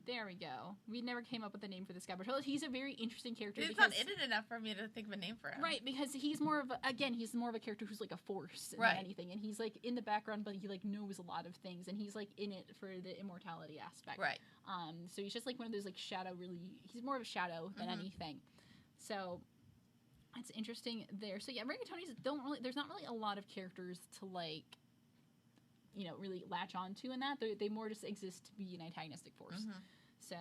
There we go. We never came up with a name for this guy. Bartolo, he's a very interesting character. It's not in it enough for me to think of a name for him. Right, because he's more of a character who's like a force than anything. And he's like in the background, but he like knows a lot of things. And he's like in it for the immortality aspect. Right. So he's just like one of those like shadow, he's more of a shadow than anything. So it's interesting there. So yeah, Rigatonis there's not really a lot of characters to like, really latch on to in that. They more just exist to be an antagonistic force. So,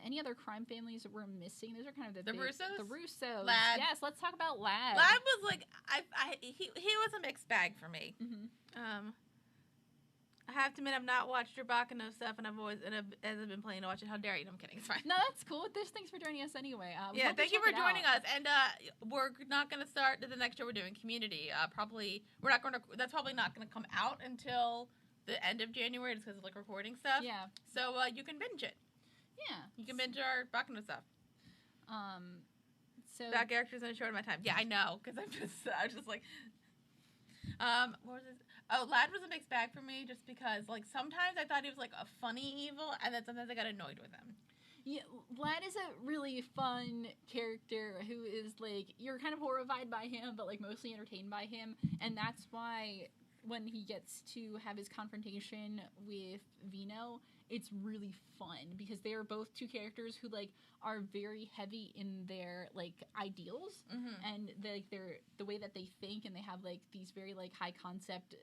any other crime families that we're missing? Those are kind of the Russos? The Russos. Lad. Yes, let's talk about Lad. Lad was like, he was a mixed bag for me. I have to admit, I've not watched your BACCANO stuff, and as I've been planning to watch it. How dare you? No, I'm kidding. It's fine. No, that's cool. Thanks for joining us anyway. Thank you for joining us. And we're not going to start the next show we're doing, Community. That's probably not going to come out until the end of January, just because of like recording stuff. Yeah. So you can binge it. Yeah. You can binge our BACCANO stuff. So that character's in a short amount of time. Yeah, I know, because I was just like, what was this? Oh, Lad was a mixed bag for me, just because like sometimes I thought he was like a funny evil, and then sometimes I got annoyed with him. Yeah, Lad is a really fun character who is like, you're kind of horrified by him, but like mostly entertained by him, and that's why when he gets to have his confrontation with Vino, it's really fun because they are both two characters who like are very heavy in their like ideals and the way that they think, and they have like these very like high concept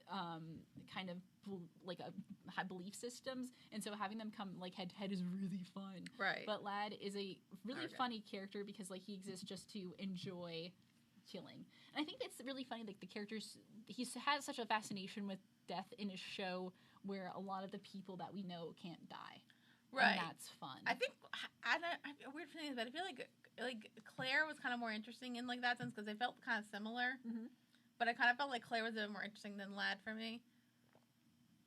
kind of like a high belief systems, and so having them come like head to head is really fun. Right. But Lad is a really funny character because like he exists just to enjoy killing, and I think it's really funny like the characters, he has such a fascination with death in his show where a lot of the people that we know can't die. Right. And that's fun. I think, a weird thing is that I feel like Claire was kind of more interesting in like that sense because they felt kind of similar. but I kind of felt like Claire was a bit more interesting than Lad for me.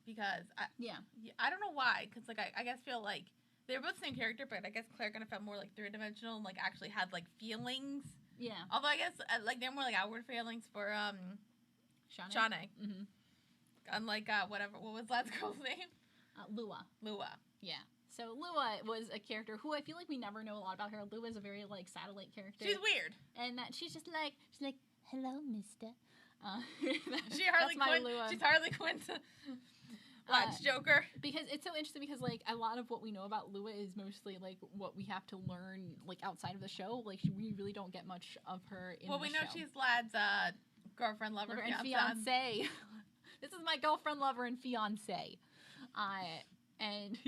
Because, I don't know why, because, like, I guess feel like they were both the same character, but I guess Claire kind of felt more, like, three-dimensional and, like, actually had, like, feelings. Yeah. Although I guess, like, they're more, like, outward feelings for, Shawnee. Mm-hmm. Unlike, what was Lad's girl's name? Lua. Yeah. So Lua was a character who I feel like we never know a lot about her. Lua is a very, like, satellite character. She's weird. And that she's like, hello, mister. She's Harley Quinn's Joker. Because it's so interesting because, like, a lot of what we know about Lua is mostly, like, what we have to learn, like, outside of the show. Like, we really don't get much of her in the show. Well, we know she's Lad's girlfriend, lover, and fiancé. This is my girlfriend, lover, and fiancé. And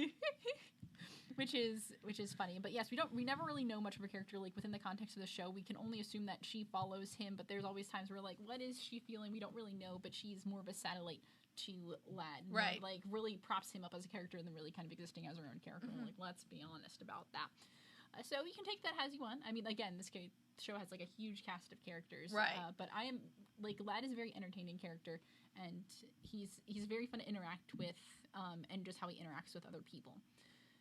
which is funny. But yes, we never really know much of her character, like, within the context of the show. We can only assume that she follows him, but there's always times where, like, what is she feeling? We don't really know, but she's more of a satellite to Lad. Right. More, like, really props him up as a character than really kind of existing as her own character. Mm-hmm. Like, let's be honest about that. So you can take that as you want. I mean, again, this show has, like, a huge cast of characters. Right. But I am, like, Lad is a very entertaining character, and he's very fun to interact with, and just how he interacts with other people.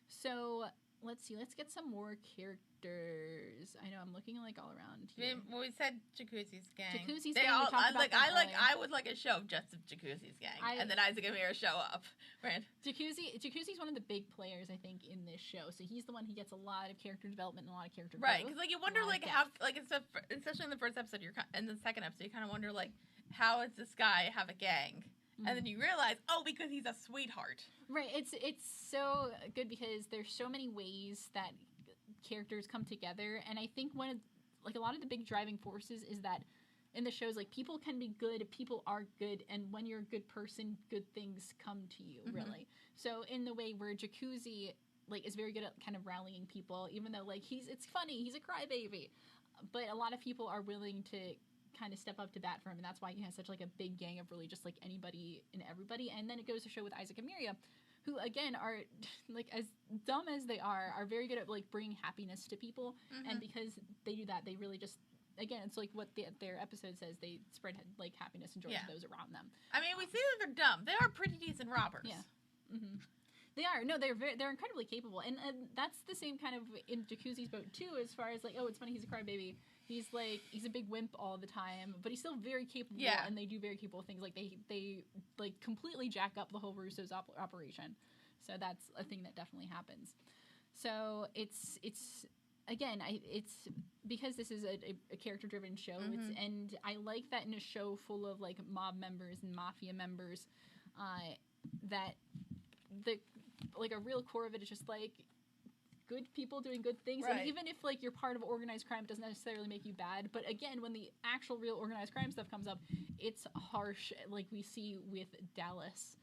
So let's see. Let's get some more characters. I know I'm looking, like, all around here. Well, we said Jacuzzi's gang. Jacuzzi's gang. I would like a show of just of Jacuzzi's gang, and then Isaac and Mira show up. Right. Jacuzzi's one of the big players, I think, in this show. So he's the one who gets a lot of character development and a lot of character growth. Right, because, like, you wonder, like, how, like, especially in the first episode, in the second episode, you kind of wonder, like, how does this guy have a gang? Mm-hmm. And then you realize, because he's a sweetheart. Right. It's so good because there's so many ways that characters come together, and I think a lot of the big driving forces is that in the shows, like, people can be good, people are good, and when you're a good person, good things come to you, mm-hmm. really. So in the way where Jacuzzi, like, is very good at kind of rallying people, even though, like, it's funny, he's a crybaby, but a lot of people are willing to kind of step up to bat for him, and that's why he has such, like, a big gang of really just, like, anybody and everybody. And then it goes to show with Isaac and Miria, who, again, are, like, as dumb as they are very good at, like, bringing happiness to people, mm-hmm. and because they do that, they really just, again, it's like what their episode says, they spread, like, happiness and joy to those around them. I mean, we see that they're dumb. They are pretty decent robbers. Yeah. Mm-hmm. They are. No, they're incredibly capable, and that's the same kind of in Jacuzzi's boat too. As far as, like, it's funny, he's a crybaby. He's a big wimp all the time, but he's still very capable, and they do very capable things. Like, they like, completely jack up the whole Russo's operation. So that's a thing that definitely happens. So it's again, it's because this is a character-driven show, mm-hmm. and I like that in a show full of, like, mob members and mafia members, that a real core of it is just, like, good people doing good things. Right. And even if, like, you're part of organized crime, it doesn't necessarily make you bad. But again, when the actual real organized crime stuff comes up, it's harsh, like we see with Dallas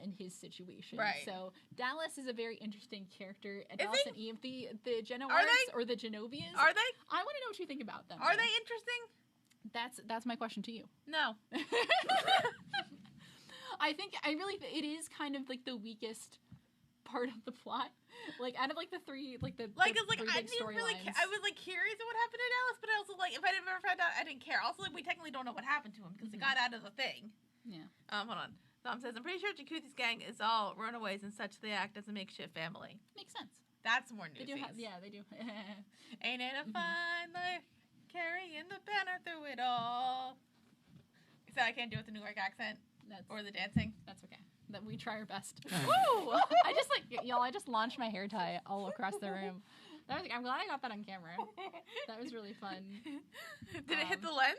in his situation. Right. So Dallas is a very interesting character. Dallas and Eve, the Genoides or the Genovias. Are they? I want to know what you think about them. Are they interesting? That's my question to you. No. I think it is kind of, like, the weakest part of the plot. Like, out of, like, the three, like, the three big storylines. I was, like, curious of what happened to Dallas, but also, like, if I never found out, I didn't care. Also, like, we technically don't know what happened to him because mm-hmm. he got out of the thing. Yeah. Hold on. Tom says, I'm pretty sure Jacuzzi's gang is all runaways and such they act as a makeshift family. Makes sense. That's more news. They do they do. Ain't it a fine life carrying the banner through it all? So I can't do it with the New York accent or the dancing. That's okay. That we try our best. Woo! I just launched my hair tie all across the room. I'm glad I got that on camera. That was really fun. Did it hit the lens?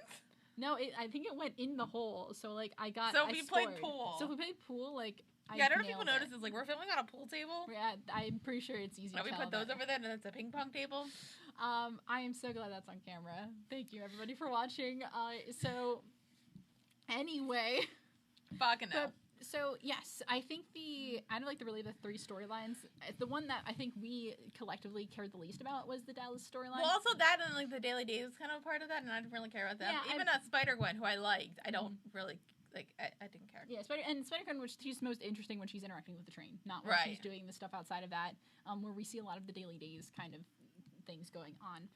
No, I think it went in the hole. So, like, I played pool. So if we played pool, like, I don't know if people notice this. Like, we're filming on a pool table. Yeah, I'm pretty sure it's easy to tell. We put those over there, and it's a ping pong table. I am so glad that's on camera. Thank you, everybody, for watching. So, anyway. BACCANO. So, yes, I think out of, like, the three storylines, the one that I think we collectively cared the least about was the Dallas storyline. Well, also that and, like, the Daily Days was kind of a part of that, and I didn't really care about them. Yeah, even Spider-Gwen, who I liked, I don't really, like, I didn't care. Yeah, Spider-Gwen, which she's most interesting when she's interacting with the train, not when she's doing the stuff outside of that, where we see a lot of the Daily Days kind of things going on.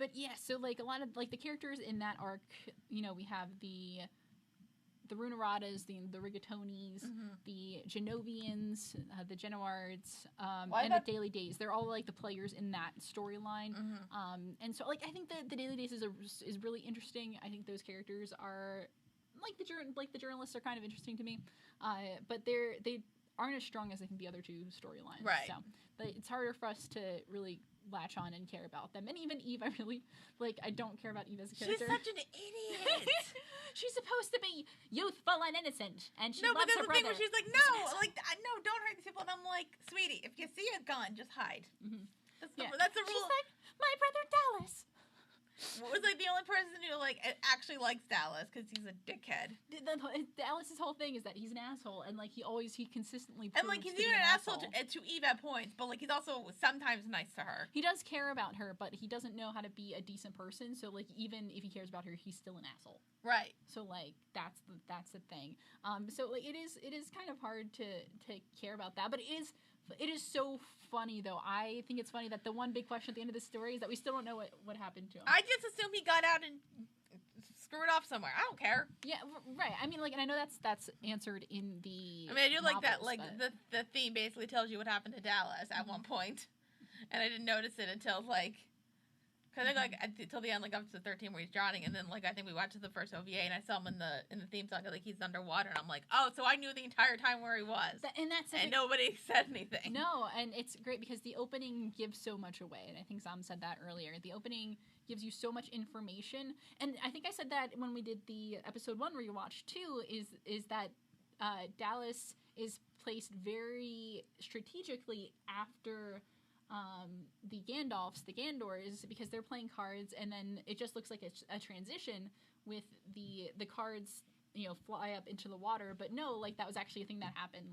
But yeah, so like a lot of like the characters in that arc, we have the Runeratas, the Rigatonis, the Genovians, the Genoards, and the Daily Days. They're all like the players in that storyline. And so like I think that the Daily Days is really interesting. I think those characters are like the journalists are kind of interesting to me, but they aren't as strong as I think the other two storylines. Right. So it's harder for us to really latch on and care about them. And even Eve, I really I don't care about Eve as a character. She's such an idiot. She's supposed to be youthful and innocent, and she loves her brother. No, but there's a thing where she's like, no, no, don't hurt these people. And I'm like, sweetie, if you see a gun, just hide. That's the rule. She's like, my brother Dallas. Was like the only person who actually likes Dallas because he's a dickhead. Dallas's whole thing is that he's an asshole, and he consistently proves and he's even an asshole to Eve at points, but he's also sometimes nice to her. He does care about her, but he doesn't know how to be a decent person. So even if he cares about her, he's still an asshole. Right. So that's the thing. So it is kind of hard to care about that, but it is so funny, though. I think it's funny that the one big question at the end of the story is that we still don't know what happened to him. I just assume he got out and screwed off somewhere. I don't care. Yeah, right. I mean, and I know that's answered in the I do like novels, that, the theme basically tells you what happened to Dallas at one point. And I didn't notice it until, because I think, until the end, up to 13 where he's drowning, and then, I think we watched the first OVA, and I saw him in the theme song, he's underwater, and I'm like, oh, so I knew the entire time where he was. And nobody said anything. No, and it's great because the opening gives so much away, and I think Zom said that earlier. The opening gives you so much information, and I think I said that when we did the episode 1 rewatch, too, is that Dallas is placed very strategically after the Gandors, because they're playing cards, and then it just looks like a transition with the cards, fly up into the water. But no, that was actually a thing that happened.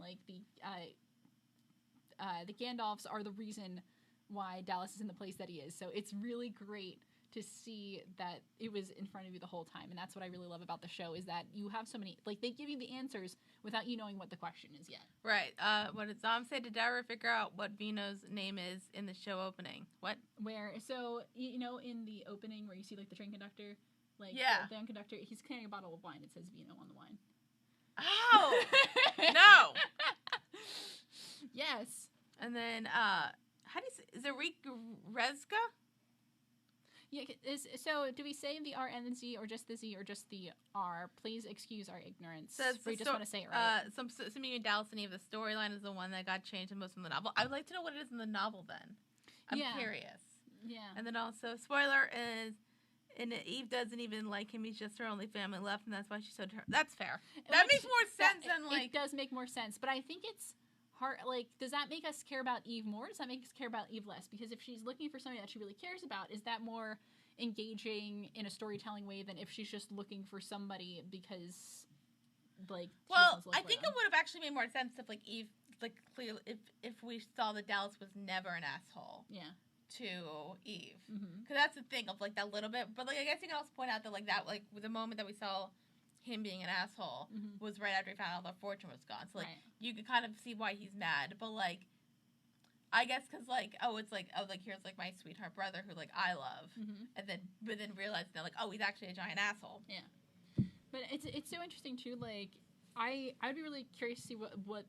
The Gandalfs are the reason why Dallas is in the place that he is. So it's really great to see that it was in front of you the whole time. And that's what I really love about the show, is that you have so many, they give you the answers without you knowing what the question is yet. Right. What did Zom say? Did Dara figure out what Vino's name is in the show opening? What? Where? So, in the opening where you see, the train conductor, the train conductor, he's carrying a bottle of wine. It says Vino on the wine. Oh! No! Yes. And then, how do you say, Zarik Rezga? Yeah, so do we say the R and the Z, or just the Z, or just the R? Please excuse our ignorance. We just want to say it right. Assuming in Dallas and Eve, the storyline is the one that got changed the most from the novel. I would like to know what it is in the novel then. I'm curious. Yeah. And then also, spoiler is, and Eve doesn't even like him. He's just her only family left, and that's why she's so... That's fair. That makes more sense than, It does make more sense, but I think it's hard. Does that make us care about Eve more? Does that make us care about Eve less? Because if she's looking for something that she really cares about, is that more engaging in a storytelling way than if she's just looking for somebody because, well, I think it would have actually made more sense if, Eve, clearly, if we saw that Dallas was never an asshole. Yeah. To Eve. Because that's the thing of, that little bit. But, I guess you can also point out that, with the moment that we saw him being an asshole was right after he found out their fortune was gone. So, you could kind of see why he's mad. But, I guess because, here's, my sweetheart brother who, I love. And then, but then realizing that, he's actually a giant asshole. Yeah. But it's so interesting, too. I'd be really curious to see what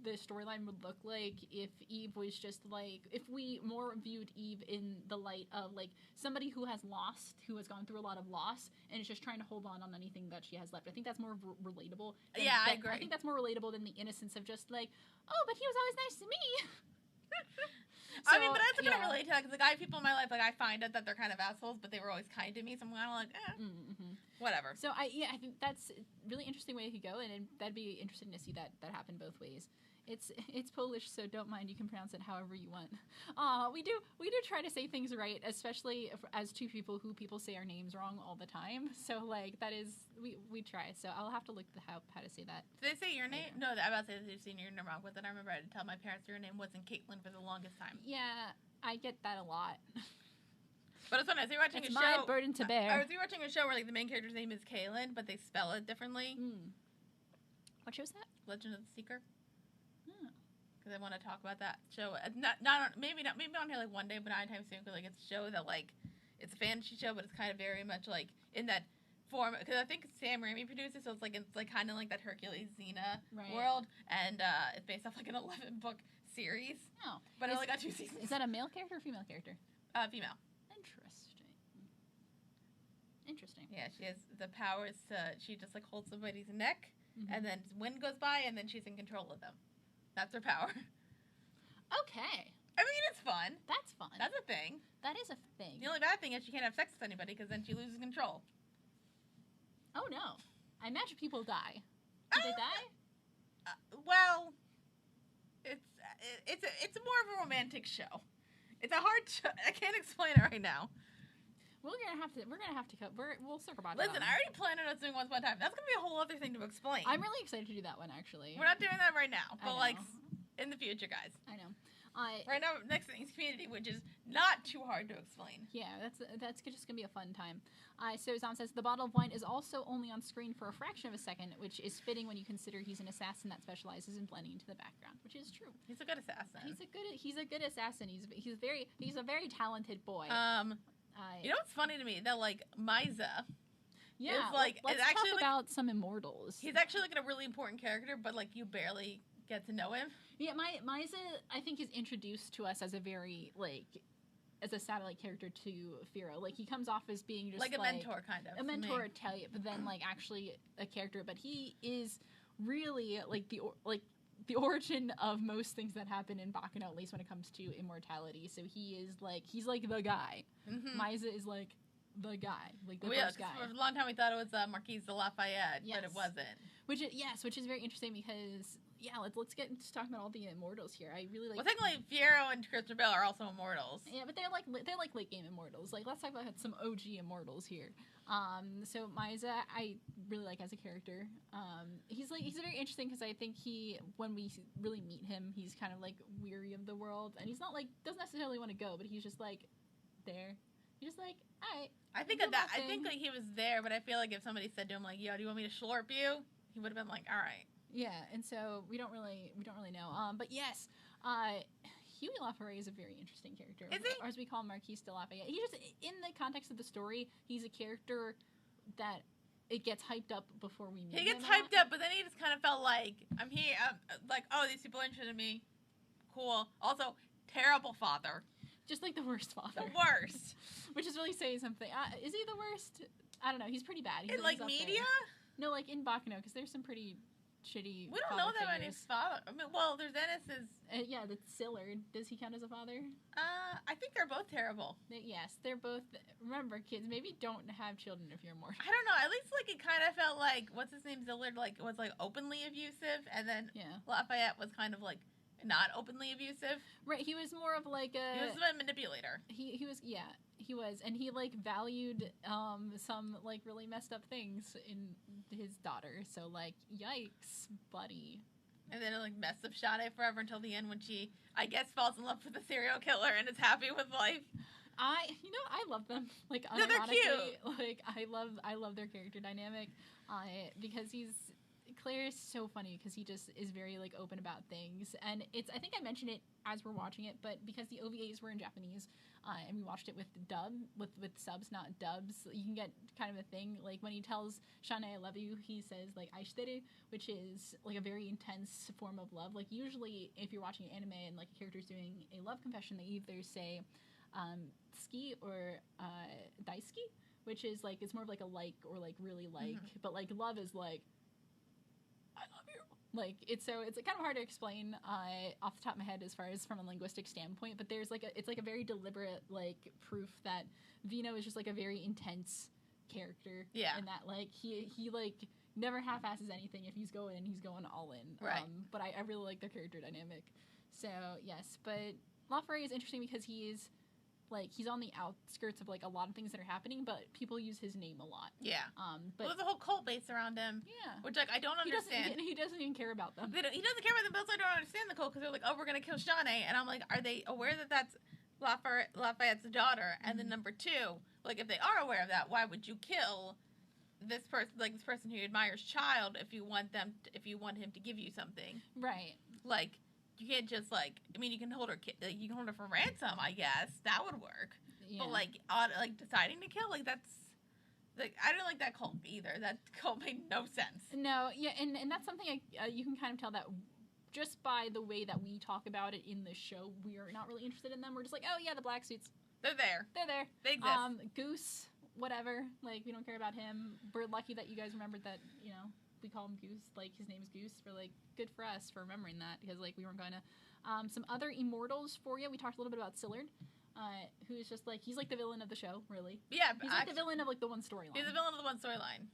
the storyline would look like if Eve was just, if we more viewed Eve in the light of, somebody who has lost, who has gone through a lot of loss, and is just trying to hold on anything that she has left. I think that's more relatable. I agree. I think that's more relatable than the innocence of just, oh, but he was always nice to me. So, I mean, but I also kind of relate to that, because, people in my life, I find out that they're kind of assholes, but they were always kind to me, so I'm kind of whatever. So, I think that's a really interesting way to go, and that'd be interesting to see that happen both ways. It's Polish, so don't mind. You can pronounce it however you want. We do try to say things right, especially as two people who people say our names wrong all the time. So that is we try. So I'll have to look how to say that. Did they say your name? No, I'm about to say they've seen your name wrong with it. I remember I had to tell my parents your name wasn't Caitlin for the longest time. Yeah, I get that a lot. But it's funny. I was watching a show. It's my burden to bear. I was watching a show where the main character's name is Kaylin, but they spell it differently. What show is that? Legend of the Seeker. Because I want to talk about that show. Not maybe on here one day, but not anytime soon. Because it's a show that it's a fantasy show, but it's kind of very much like in that form, because I think Sam Raimi produced it, so it's like kind of like that Hercules Xena world, and it's based off like an 11-book series. Oh, but it only got 2 seasons. Is that a male character or female character? Female. Interesting. Yeah, she has the powers to. She just like holds somebody's neck, and then wind goes by, and then she's in control of them. That's her power. Okay. I mean, it's fun. That's fun. That's a thing. That is a thing. The only bad thing is she can't have sex with anybody because then she loses control. Oh no! I imagine people die. Do they die? Well, it's more of a romantic show. It's a hard show. I can't explain it right now. We're gonna have to cut. We'll circle back. Listen, I already planned on us doing Once Upon a Time. That's gonna be a whole other thing to explain. I'm really excited to do that one, actually. We're not doing that right now, but like in the future, guys. I know. Right now, next thing's Community, which is not too hard to explain. Yeah, that's just gonna be a fun time. So Zom says the bottle of wine is also only on screen for a fraction of a second, which is fitting when you consider he's an assassin that specializes in blending into the background, which is true. He's a good assassin. He's a good assassin. He's a very talented boy. You know what's funny to me? That like Misa. Yeah, let's talk about some immortals. He's actually like a really important character, but like you barely get to know him. Yeah, Misa, I think, is introduced to us as a very as a satellite character to Firo. Like he comes off as being just like a mentor, kind of a mentor, but then like actually a character. But he is really like the origin of most things that happen in BACCANO, at least when it comes to immortality. So he's like the guy. Misa is like the guy, like the first guy. For a long time we thought it was Marquise de Lafayette, but it wasn't. Which is very interesting because let's get into talking about all the immortals here. I really like. Well, technically, Firo and Christopher Bale are also immortals. Yeah, but they're like late game immortals. Like let's talk about some OG immortals here. So Misa, I really like as a character. He's very interesting because I think when we really meet him, he's kind of like weary of the world, and he's not like doesn't necessarily want to go, but he's just like there. He's just like, all right. I think like he was there, but I feel like if somebody said to him like, "Yo, do you want me to slurp you?" He would have been like, "All right." Yeah, and so we don't really know. But yes, Huey Laforet is a very interesting character. Is he? Or as we call him, Marquise de Lafayette. He just, in the context of the story, he's a character that it gets hyped up before we meet him. He gets hyped up, but then he just kind of felt like, I'm here, like, oh, these people are interested in me. Cool. Also, terrible father. Just like the worst father. The worst. Which is really saying something. Is he the worst? I don't know. He's pretty bad. In like media? No, like in BACCANO, because there's some pretty shitty. We don't know that many father. I mean, well, there's Ennis's. Yeah, that's Sillard. Does he count as a father? I think they're both terrible. Yes, they're both. Remember, kids, maybe don't have children if you're more. I don't know. At least like it kind of felt like what's his name, Sillard, like was like openly abusive, and then Lafayette was kind of like not openly abusive. Right. He was more of like a. He was a manipulator. He was. Yeah. He was, and he like valued some like really messed up things in his daughter. So like, yikes, buddy. And then it like messed up Sade forever until the end when she, I guess, falls in love with the serial killer and is happy with life. I love them. Like they're cute. Like I love their character dynamic. Because Claire is so funny because he just is very like open about things, and I think I mentioned it as we're watching it, but because the OVAs were in Japanese, and we watched it with subs, not dubs, you can get kind of a thing like when he tells Shanae I love you, he says like aishiteru, which is like a very intense form of love. Like usually if you're watching anime and like a character's doing a love confession, they either say ski or daisuki, which is like it's more of like a like or like really like, but like love is like I love you. Like it's kind of hard to explain off the top of my head as far as from a linguistic standpoint, but there's it's like a very deliberate like proof that Vino is just like a very intense character. Yeah. And that like he like never half-asses anything. If he's going in, he's going all in. Right. But I really like their character dynamic. So yes, but Laforet is interesting because he's on the outskirts of like a lot of things that are happening, but people use his name a lot. Yeah. But there's a whole cult base around him. Yeah. Which like I don't understand. He doesn't even care about them. He doesn't care about them, but also I don't understand the cult because they're like, oh, we're gonna kill Shanae, and I'm like, are they aware that that's Lafayette's daughter? And then number two, like if they are aware of that, why would you kill this person who admires child if you want him to give you something? Right. Like. You can't just you can hold her for ransom, I guess. That would work. but like deciding to kill, like that's like I didn't like that cult either. That cult made no sense. No, yeah, and that's something you can kind of tell that just by the way that we talk about it in the show. We're not really interested in them. We're just like, oh yeah, the black suits. They're there. They exist. Goose, whatever. Like, we don't care about him. We're lucky that you guys remembered that, you know, we call him Goose. Like, his name is Goose. We're like, good for us for remembering that because, like, we weren't going to. Some other immortals for you. We talked a little bit about Sillard, who is just like, he's like the villain of the show, really. Yeah. He's like the villain of, like, the one storyline. He's the villain of the one storyline.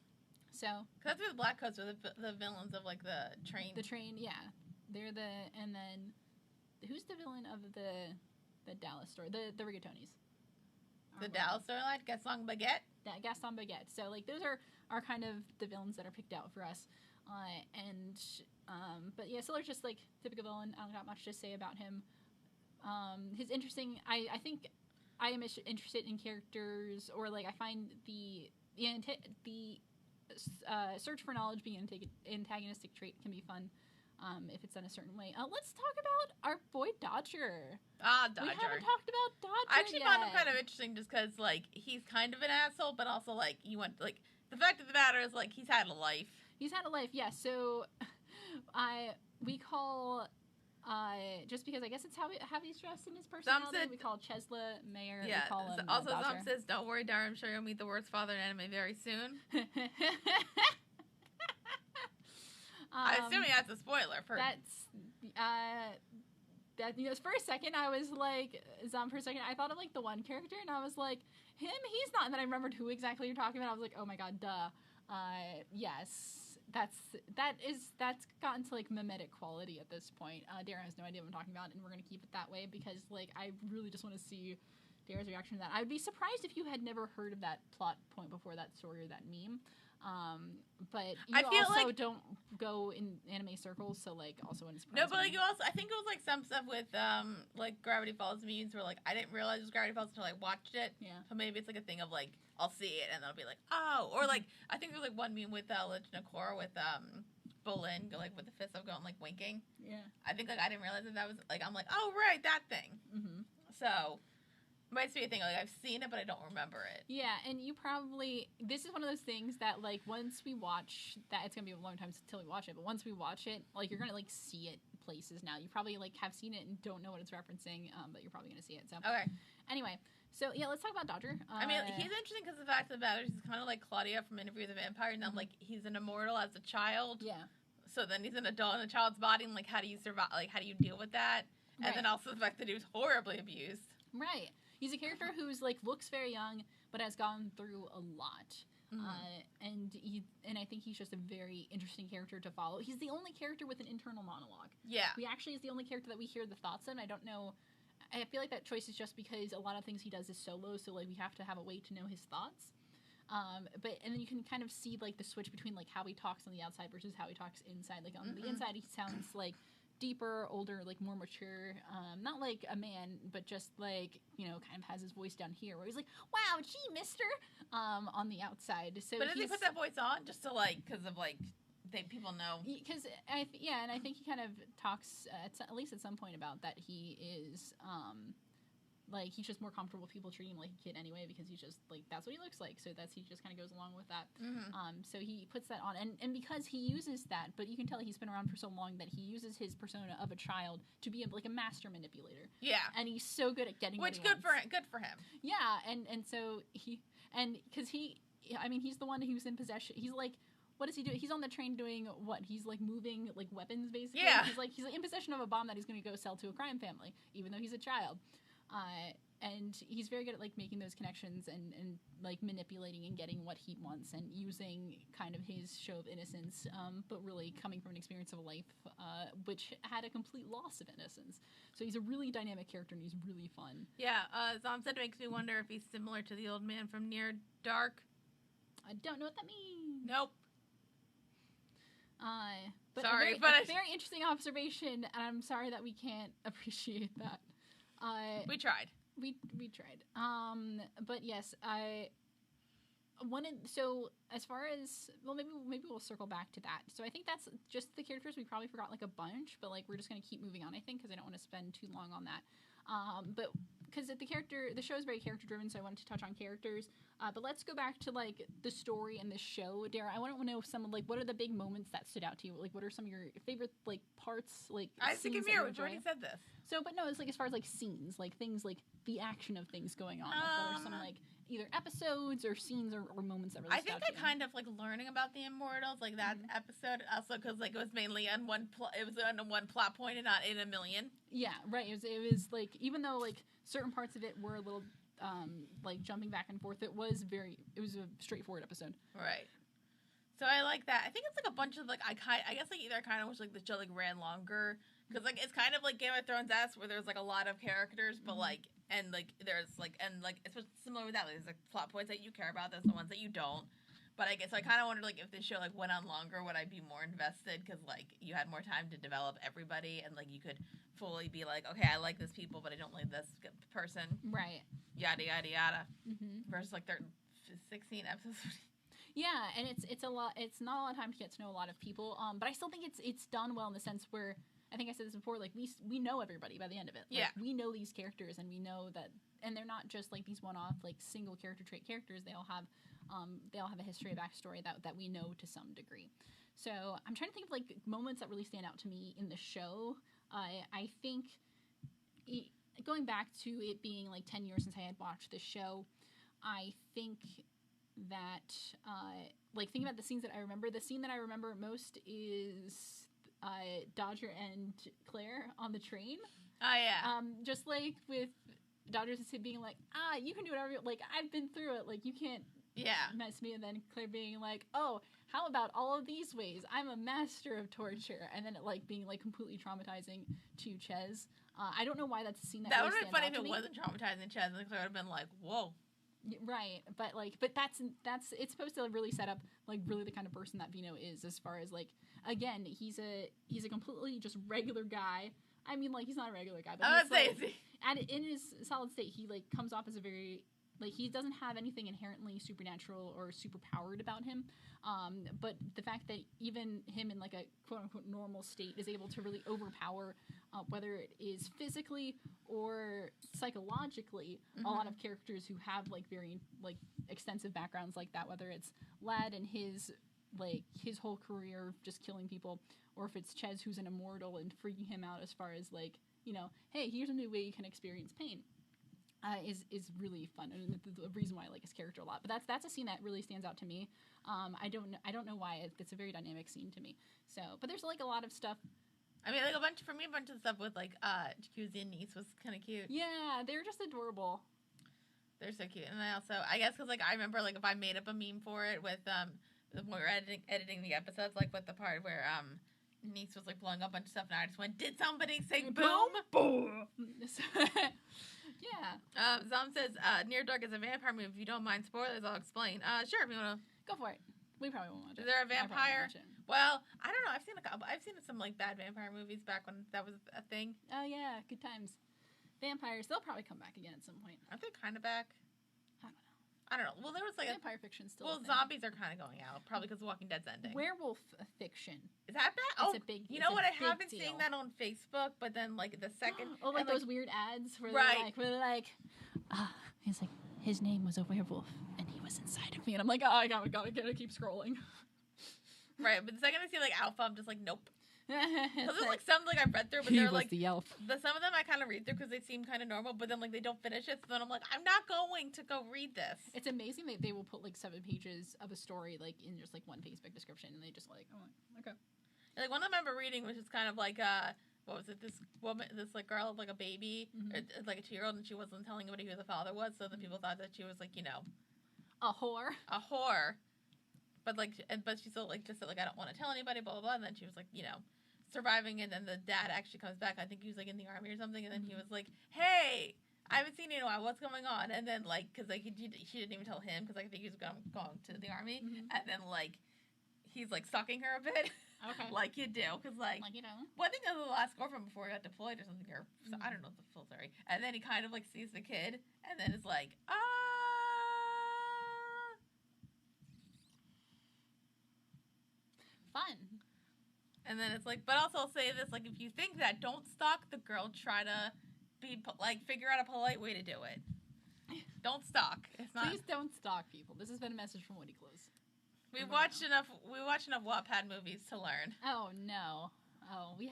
So. Because that's where the Black Coats are the villains of, like, the train. The train, yeah. They're and then, who's the villain of the Dallas story? The Rigatonis. The Dallas storyline? Gaston Baguette? Gaston Baguette. So, like, those are kind of the villains that are picked out for us. But yeah, Siller's just, like, typical villain. I don't got much to say about him. His interesting, I think I am interested in characters, or, like, I find the search for knowledge being an antagonistic trait can be fun. If it's done a certain way. Let's talk about our boy Dodger. Dodger. We haven't talked about Dodger I actually yet. found him kind of interesting just because, like, he's kind of an asshole, but also, like, the fact of the matter is, like, he's had a life. He's had a life, yeah. So, we call, just because I guess it's how he's dressed in his personality, we call Chesla Mayor. Yeah. We call him also, Dodger. Zom says, don't worry, Dar, I'm sure you'll meet the worst father in anime very soon. I'm assuming that's a spoiler. For a second, I was like, for a second, I thought of, like, the one character, and I was like, him? He's not. And then I remembered who exactly you're talking about. I was like, oh my god, duh. Yes. That's gotten to, like, mimetic quality at this point. Darren has no idea what I'm talking about, and we're going to keep it that way, because, like, I really just want to see Darren's reaction to that. I would be surprised if you had never heard of that plot point before that story or that meme. But you also don't go in anime circles, so, like, also in surprise. No, but, like, you also, I think it was, like, some stuff with, like, Gravity Falls memes where, like, I didn't realize it was Gravity Falls until I watched it. Yeah. So maybe it's, like, a thing of, like, I'll see it, and I'll be like, oh. Or, like, I think there was, like, one meme with, Legend of Korra with, Bolin, like, with the fist up going, like, winking. Yeah. I think, like, I didn't realize that was, like, I'm like, oh, right, that thing. Mm-hmm. So, might be a thing, like, I've seen it, but I don't remember it. Yeah, and you probably, this is one of those things that, like, once we watch that, it's gonna be a long time until we watch it, but once we watch it, like, you're gonna, like, see it places now. You probably, like, have seen it and don't know what it's referencing, but you're probably gonna see it, so. Okay. Anyway, so, yeah, let's talk about Dodger. I mean, he's interesting because the fact of the matter is he's kind of like Claudia from Interview with the Vampire, and I'm like, he's an immortal as a child. Yeah. So then he's an adult in a child's body, and, like, how do you survive, like, how do you deal with that? And Right. then also the fact that he was horribly abused. Right. He's a character who's, like, looks very young, but has gone through a lot. Mm-hmm. And I think he's just a very interesting character to follow. He's the only character with an internal monologue. Yeah. He actually is the only character that we hear the thoughts in. I don't know. I feel like that choice is just because a lot of things he does is solo, so, like, we have to have a way to know his thoughts. And then you can kind of see, like, the switch between, like, how he talks on the outside versus how he talks inside. Like, on the inside, he sounds, like, deeper, older, like, more mature. Not like a man, but just, like, you know, kind of has his voice down here where he's like, wow, gee, mister, on the outside. So but does he put that voice on just to, like, because of, like, people know? Because, and I think he kind of talks, at least at some point, about that he is, like, he's just more comfortable with people treating him like a kid anyway, because he's just, like, that's what he looks like, so he just kind of goes along with that. Mm-hmm. So he puts that on, and because he uses that, but you can tell he's been around for so long that he uses his persona of a child to be, like, a master manipulator. Yeah. And he's so good at getting Which, what he wants. good for him. Yeah, and so because he's the one who's in possession, he's, like, what does he do? He's on the train doing what? He's, like, moving, like, weapons, basically. Yeah. He's in possession of a bomb that he's going to go sell to a crime family, even though he's a child. And he's very good at, like, making those connections and like, manipulating and getting what he wants and using kind of his show of innocence, but really coming from an experience of a life which had a complete loss of innocence. So he's a really dynamic character, and he's really fun. Yeah, Zom said it makes me wonder if he's similar to the old man from Near Dark. I don't know what that means. Nope. But sorry, a very interesting observation, and I'm sorry that we can't appreciate that. We tried. We tried. But yes, I wanted. So as far as, well, maybe we'll circle back to that. So I think that's just the characters. We probably forgot, like, a bunch, but, like, we're just gonna keep moving on, I think, because I don't want to spend too long on that. But because the show is very character driven, so I wanted to touch on characters. But let's go back to like the story and the show, Dara. I want to know some like what are the big moments that stood out to you? Like, what are some of your favorite like parts? Like, I think we've already said this. So, but no, it's like as far as like scenes, like things like the action of things going on. Like, what are some like either episodes or scenes or moments that really? I think I kind of like learning about the Immortals, like that episode, also because like it was mainly on one it was on one plot point and not in a million. Yeah, right. It was like even though like certain parts of it were a little like jumping back and forth, it was a straightforward episode. Right. So I like that. I think it's like a bunch of like I guess like either I kind of wish like the show like ran longer because like it's kind of like Game of Thrones-esque where there's like a lot of characters, but like and like there's like and like it's similar with that. Like, there's like plot points that you care about. There's the ones that you don't. But I guess I kind of wondered like if this show like went on longer, would I be more invested? Because like you had more time to develop everybody, and like you could fully be like, okay, I like this people, but I don't like this person. Right. Yada yada yada. Versus like 16 episodes. Yeah, and it's a lot. It's not a lot of time to get to know a lot of people. But I still think it's done well in the sense where I think I said this before. Like we know everybody by the end of it. Like, yeah, we know these characters, and we know that, and they're not just like these one-off like single character trait characters. They all have a history, a backstory that we know to some degree. So I'm trying to think of like moments that really stand out to me in the show. I think going back to it being like 10 years since I had watched the show, I think that like thinking about the scenes that I remember, the scene that I remember most is Dodger and Claire on the train. Oh yeah. Just like with Dodger being like, you can do whatever. Like I've been through it. Like you can't. Yeah. Mess me, and then Claire being like, oh, how about all of these ways? I'm a master of torture. And then it like being like completely traumatizing to Ches. I don't know why that's a scene that would have been funny if it wasn't traumatizing Ches, and Claire would have been like, whoa. Right. But that's it's supposed to really set up like really the kind of person that Vino is, as far as like, again, he's a completely just regular guy. I mean, like, he's not a regular guy, but and in his solid state, he like comes off as a very like he doesn't have anything inherently supernatural or superpowered about him, but the fact that even him in like a quote-unquote normal state is able to really overpower whether it is physically or psychologically a lot of characters who have like very like extensive backgrounds like that, whether it's Lad and his whole career of just killing people, or if it's Ches who's an immortal and freaking him out as far as like, you know, hey, here's a new way you can experience pain. Is really fun, and the reason why I like his character a lot. But that's a scene that really stands out to me. I don't know why it's a very dynamic scene to me. So, but there's like a lot of stuff. I mean, like a bunch of stuff with like Jacuzzi and Niece was kind of cute. Yeah, they're just adorable. They're so cute, and I guess because like I remember like if I made up a meme for it with when we were editing the episodes, like with the part where Niece was like blowing up a bunch of stuff, and I just went, "Did somebody say boom?" Boom. Yeah. Zom says, Near Dark is a vampire movie. If you don't mind spoilers, I'll explain. Sure, if you want to. Go for it. We probably won't watch it. Is there a vampire? Well, I don't know. I've seen some, like, bad vampire movies back when that was a thing. Oh, yeah. Good times. Vampires, they'll probably come back again at some point. Aren't they kind of back? I don't know. Well, there was like vampire fiction still. Well, zombies are kind of going out, probably because Walking Dead's ending. Werewolf fiction. Is that bad? It's a big. You know what? I have been seeing that on Facebook, but then like the second. Like those weird ads where they're like, he's like, his name was a werewolf and he was inside of me, and I'm like, oh, I gotta keep scrolling. Right, but the second I see like Alpha, I'm just like, nope. Those are like some like I've read through, but they're like the elf. Some of them I kind of read through because they seem kind of normal, but then like they don't finish it. So then I'm like, I'm not going to go read this. It's amazing that they will put like 7 pages of a story like in just like one Facebook description, and they just like, oh, okay. Like one of them I remember reading, which is kind of like what was it? This woman, this like girl, like a baby, or, like a 2-year-old, and she wasn't telling anybody who the father was. So then people thought that she was like, you know, a whore. But like, but she still like just said like I don't want to tell anybody, blah blah blah. And then she was like, you know, surviving, and then the dad actually comes back. I think he was like in the army or something, and then he was like, "Hey, I haven't seen you in a while. What's going on?" And then like, because like she didn't even tell him because I think he was going to the army, and then like he's like stalking her a bit, like you do, because like you know, well, I think that was the last girlfriend before he got deployed or something, or I don't know the full story. And then he kind of like sees the kid, and then it's like, fun. And then it's like, but also I'll say this, like, if you think that, don't stalk the girl, try to figure out a polite way to do it. Don't stalk. It's not. Please don't stalk people. This has been a message from WittyClothes. We watched enough Wattpad movies to learn. Oh no. Oh, we've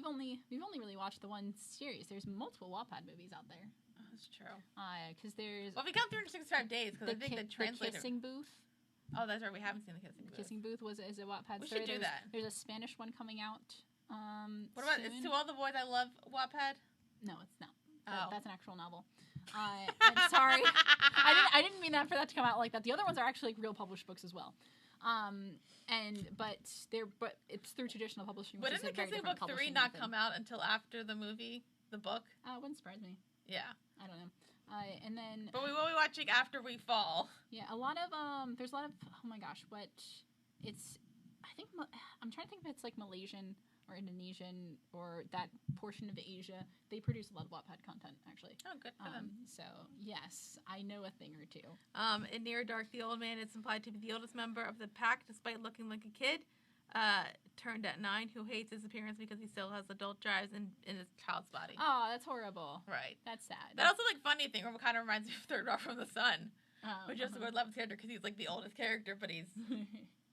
only really watched the one series. There's multiple Wattpad movies out there. Oh, that's true. Because there's. Well, we count 365 days because I think the translator. The Kissing Booth. Oh, that's right. We haven't seen the Kissing Booth. Kissing Booth is a Wattpad story. We should do that. There's a Spanish one coming out. What about It's To All the Boys I Love Wattpad? No, it's not. Oh. That's an actual novel. I'm sorry. I didn't mean that for that to come out like that. The other ones are actually like real published books as well. But it's through traditional publishing. Wouldn't the Kissing Book 3 not come out until after the movie, the book? Wouldn't surprise me. Yeah. I don't know. And then. But we will be watching After We Fall. Yeah, a lot of there's a lot of oh my gosh, what it's. I think I'm trying to think if it's like Malaysian or Indonesian or that portion of Asia. They produce a lot of Wattpad content, actually. Oh, good for them. So, yes, I know a thing or two. In Near Dark, the old man is implied to be the oldest member of the pack, despite looking like a kid, turned at 9, who hates his appearance because he still has adult drives in his child's body. Oh, that's horrible. Right. That's sad. That also, funny thing, kind of reminds me of Third Rock from the Sun, which is Joseph Gordon-Levitt's character, because he's, the oldest character, but he's...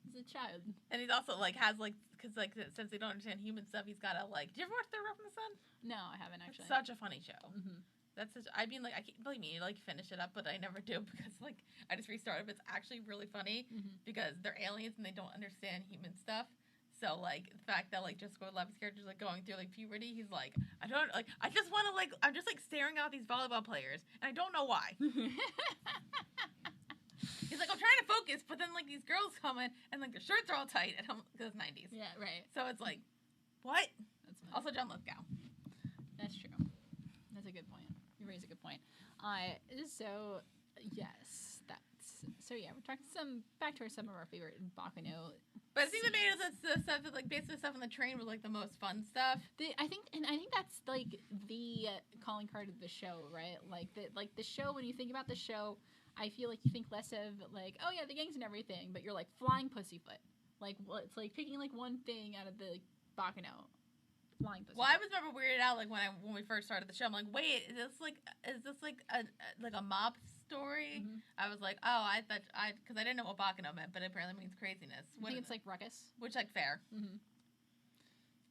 He's a child. And he's also, has, because, since they don't understand human stuff, he's got to, did you ever watch Third Rock from the Sun? No, I haven't, actually. It's such a funny show. Mm-hmm. That's such, I mean, I can't believe me, finish it up, but I never do, because, I just restarted, but it's actually really funny, because they're aliens and they don't understand human stuff. So, the fact that, Jessica Gordon-Levitt's character is, going through, puberty, he's I don't, I just want to, I'm just, staring out these volleyball players, and I don't know why. He's I'm trying to focus, but then, these girls come in, and, their shirts are all tight, and because it's 90s. Yeah, right. So it's what? That's funny. Also, John Lithgow. That's true. That's a good point. You raise a good point. So, yes, so yeah, we're talking back to some of our favorite BACCANO. But it seems to me the stuff that basically the stuff on the train was the most fun stuff. I think that's the calling card of the show, right? The show. When you think about the show, I feel you think less of oh yeah, the gangs and everything, but you're flying pussyfoot. It's picking one thing out of the BACCANO. Flying pussyfoot. Well, I was never weirded out when we first started the show. I'm wait, is this a mob story? Mm-hmm. I was oh, I thought because I didn't know what BACCANO meant, but it apparently means craziness. I think it's ruckus, which fair. Mm-hmm.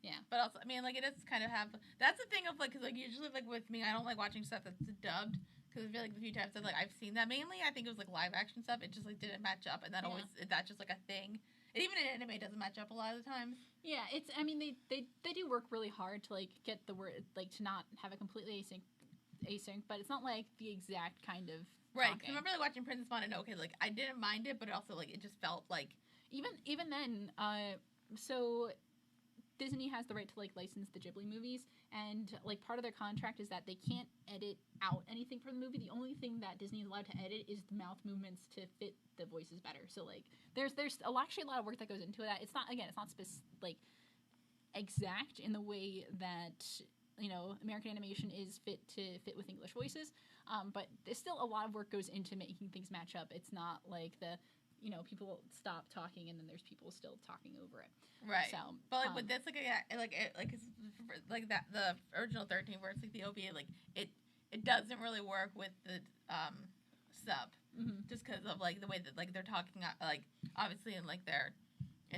Yeah, but also I mean it is kind of that's the thing of because usually with me I don't like watching stuff that's dubbed. Because I feel the few times that I've seen that, mainly I think it was live action stuff. It just didn't match up, and that always that's just a thing. And even in anime, doesn't match up a lot of the times. Yeah, it's. I mean, they do work really hard to get the word to not have it completely async, but it's not the exact kind of right. Cause I remember watching Princess Mononoke. I didn't mind it, but also it just felt even then. So Disney has the right to license the Ghibli movies, and part of their contract is that they can't edit out anything from the movie. The only thing that Disney is allowed to edit is the mouth movements to fit the voices better. So there's actually a lot of work that goes into that. It's not exact in the way that American animation is fit with English voices, but there's still a lot of work goes into making things match up. It's not the people stop talking and then there's people still talking over it. Right. So, but with this, that the original 13 where it's the OVA, it doesn't really work with the sub, just because of the way that they're talking, obviously in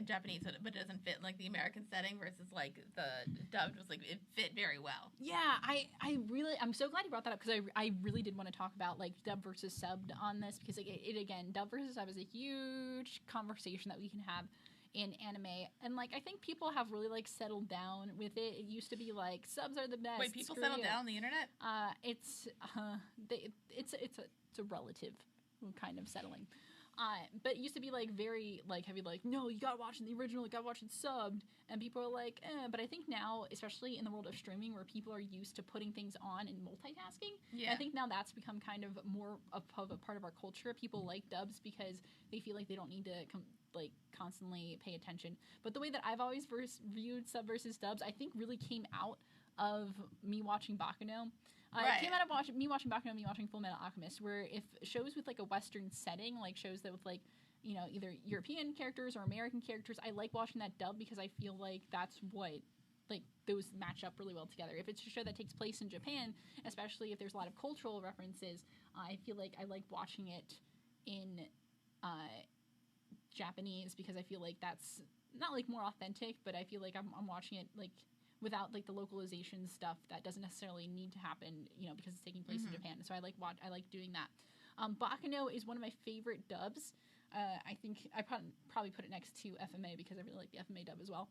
Japanese, but it doesn't fit the American setting versus the dubbed was it fit very well. Yeah, I'm so glad you brought that up because I really did want to talk about dub versus subbed on this because it again, dub versus sub is a huge conversation that we can have in anime, and I think people have really settled down with it. It used to be subs are the best. Wait, people settled down on the internet? It's a relative kind of settling. But it used to be very heavy, no, you gotta watch the original, you gotta watch it subbed, and people are but I think now, especially in the world of streaming where people are used to putting things on and multitasking, I think now that's become kind of more of a part of our culture. People like dubs because they feel they don't need to constantly pay attention. But the way that I've always viewed sub versus dubs, I think really came out of me watching BACCANO. It came out of me watching BACCANO and me watching Full Metal Alchemist, where if shows with a Western setting, shows that with either European characters or American characters, I like watching that dub because I feel that's what like those match up really well together. If it's a show that takes place in Japan, especially if there's a lot of cultural references, I feel like I like watching it in Japanese, because I feel like that's not like more authentic, but I feel like I'm watching it like without like the localization stuff that doesn't necessarily need to happen, because it's taking place in Japan. So I like doing that. BACCANO is one of my favorite dubs. I think I probably put it next to FMA because I really like the FMA dub as well.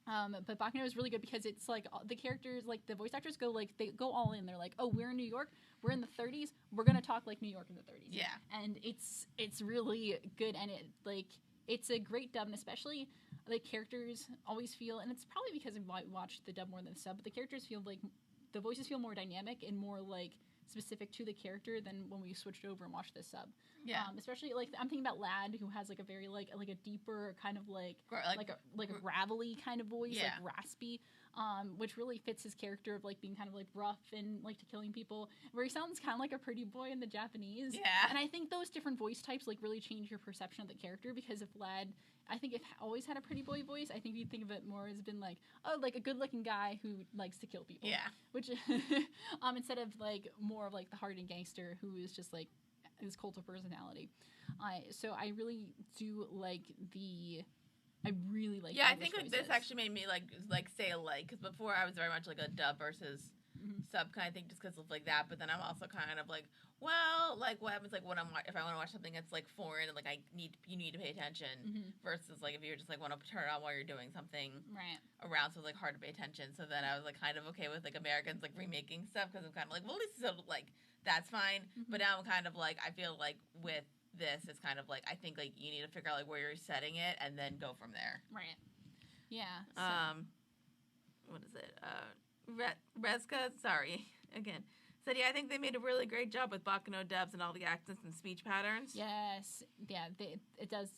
But BACCANO is really good because it's like the characters, like the voice actors they go all in. They're like, oh, we're in New York, we're in the 30s, we're gonna talk like New York in the 30s. Yeah, and it's really good, and it's a great dub, and especially the characters always feel, and it's probably because I watched the dub more than the sub, but the characters feel like the voices feel more dynamic and more like specific to the character than when we switched over and watched the sub. Yeah. Especially like I'm thinking about Lad, who has like a very like a deeper kind of like a gravelly kind of voice, like raspy, which really fits his character of like being kind of like rough and like to killing people, where he sounds kind of like a pretty boy in the Japanese. Yeah. And I think those different voice types like really change your perception of the character, because if Lad, I think if always had a pretty boy voice, I think you'd think of it more as been like, oh, like a good looking guy who likes to kill people. Yeah. Which instead of like more of like the hardened gangster who is just like his cult of personality. So I really do like I I think like this actually made me like say because before I was very much like a dub versus sub kind of thing, just because of like that. But then I'm also kind of like, well, like what happens like when if I want to watch something that's like foreign and like you need to pay attention versus like if you're just like want to turn it on while you're doing something around, so it's like hard to pay attention. So then I was like kind of okay with like Americans like remaking stuff, because I'm kind of like, well, at least it's like that's fine. But now I'm kind of like, I feel like with this, it's kind of like, I think like you need to figure out like where you're setting it and then go from there. Right. Yeah. So. What is it? Rezka, sorry, again, said, I think they made a really great job with BACCANO dubs and all the accents and speech patterns. Yes. Yeah, it does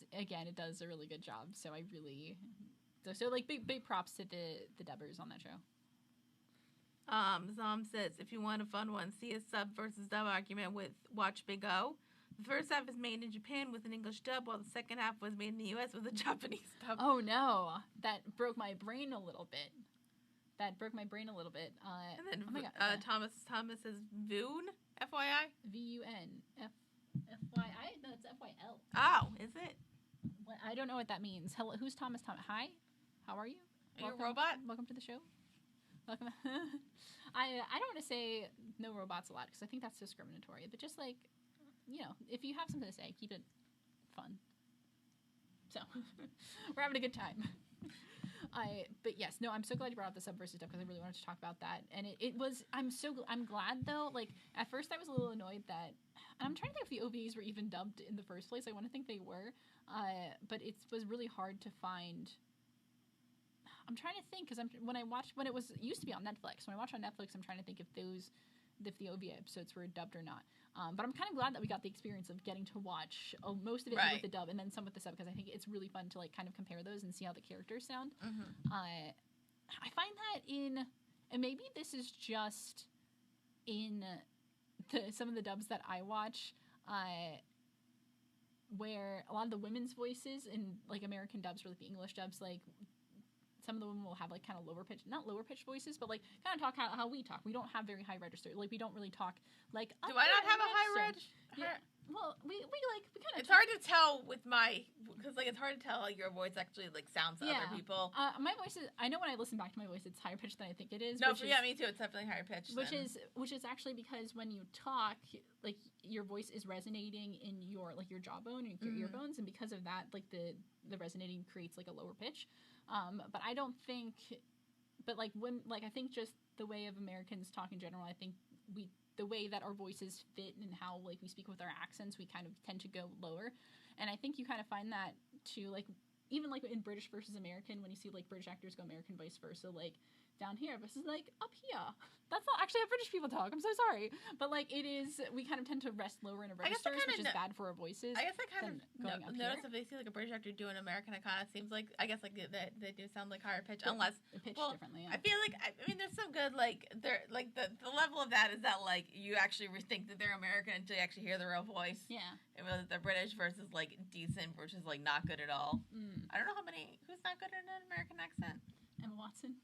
a really good job. So I really, so like big props to the dubbers on that show. Zom says, if you want a fun one, see a sub versus dub argument with Watch Big O. The first half is made in Japan with an English dub, while the second half was made in the U.S. with a Japanese dub. Oh, no. That broke my brain a little bit. And then, oh my God, Thomas says, Voon, FYI? V-U-N. F-Y-I? No, it's F-Y-L. Oh, is it? Well, I don't know what that means. Hello, who's Thomas? Hi? How are you? Are you a robot? Welcome to the show. Welcome. I don't want to say no robots a lot, because I think that's discriminatory. But just like, if you have something to say, keep it fun. So, we're having a good time. But yes, no, I'm so glad you brought up the sub versus dub, because I really wanted to talk about that. And I'm glad though. Like at first I was a little annoyed that, and I'm trying to think if the OVAs were even dubbed in the first place. I want to think they were, but it was really hard to find. I'm trying to think, because when it used to be on Netflix. When I watch on Netflix, I'm trying to think if the OVA episodes were dubbed or not. But I'm kind of glad that we got the experience of getting to watch most of it with the dub and then some with the sub, because I think it's really fun to like kind of compare those and see how the characters sound. I find that and maybe this is just in some of the dubs that I watch, where a lot of the women's voices in like American dubs or like the English dubs, like some of the women will have like kind of not lower pitched voices, but like kind of talk how we talk. We don't have very high register. Like we don't really talk like. Do I not have a high register? Yeah. Well, we kind of. It's hard to tell with because like it's hard to tell like your voice actually like sounds to other people. My voice is. I know when I listen back to my voice, it's higher pitched than I think it is. No, me too. It's definitely higher pitched. Which is actually because when you talk, like your voice is resonating in your jawbone and your ear bones, and because of that, like the resonating creates like a lower pitch. But I don't think, I think just the way of Americans talk in general, I think the way that our voices fit and how like we speak with our accents, we kind of tend to go lower. And I think you kind of find that too, like even like in British versus American, when you see like British actors go American, vice versa, like down here versus like up here. That's not actually how British people talk. I'm so sorry. But like it is, we kind of tend to rest lower in our registers, which is bad for our voices. I guess I kind of notice if they see like a British actor do an American, it kind of seems like, I guess like they do sound like higher pitch, unless pitch differently. Yeah. I feel like, I mean, there's some good like they're like the level of that is that like you actually think that they're American until you actually hear the real voice. Yeah. And whether they're British versus like decent versus like not good at all. I don't know who's not good at an American accent. Emma Watson.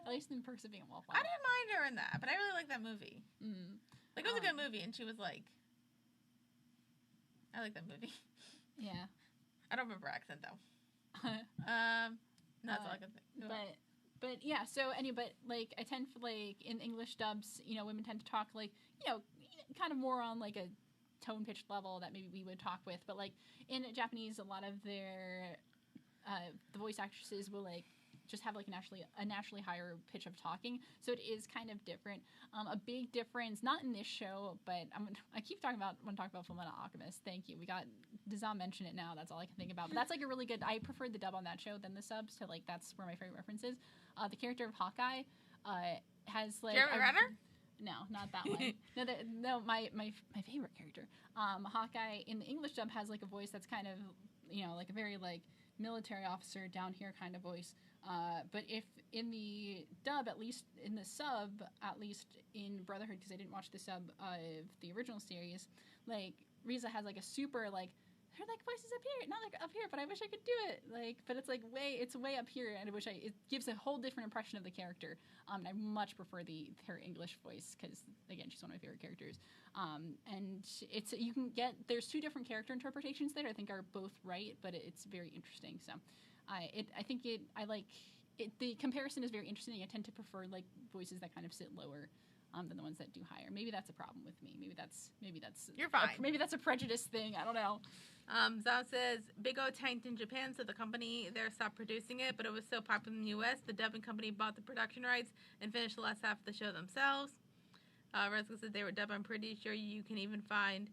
At least in Perks of Being a Wallflower. I didn't mind her in that, but I really liked that movie. Like, it was a good movie, and she was like... I like that movie. Yeah. I don't remember her accent, though. No, that's all I can think. But yeah, so but like, I tend for, like, in English dubs, you know, women tend to talk, like, you know, kind of more on, like, a tone-pitched level that maybe we would talk with. But, like, in Japanese, a lot of their... the voice actresses will, like, just have like a naturally higher pitch of talking, so it is kind of different. A big difference, not in this show, but I keep talking about when I talk about Fullmetal Alchemist. Thank you. We got Dazam mention it now. That's all I can think about. But that's like a really good. I preferred the dub on that show than the subs. So like that's where my favorite reference is. The character of Hawkeye has like Jeremy Renner. No, not that one. No, my favorite character. Hawkeye in the English dub has like a voice that's kind of, you know, like a very like military officer down here kind of voice. But if in the dub, at least in the sub, at least in Brotherhood, because I didn't watch the sub of the original series, like Riza has like a super like her like voice is up here, not like up here, but I wish I could do it. Like, but it's like it's way up here, and it gives a whole different impression of the character. And I much prefer her English voice because again, she's one of my favorite characters. And there's two different character interpretations that I think are both right, but it's very interesting. So. The comparison is very interesting. I tend to prefer like voices that kind of sit lower than the ones that do higher. Maybe that's a problem with me. Maybe that's you're fine. Maybe that's a prejudice thing. I don't know. Zao says Big O tanked in Japan, so the company there stopped producing it, but it was so popular in the U.S. The dubbing company bought the production rights and finished the last half of the show themselves. Reska said they were dubbed. I'm pretty sure you can even find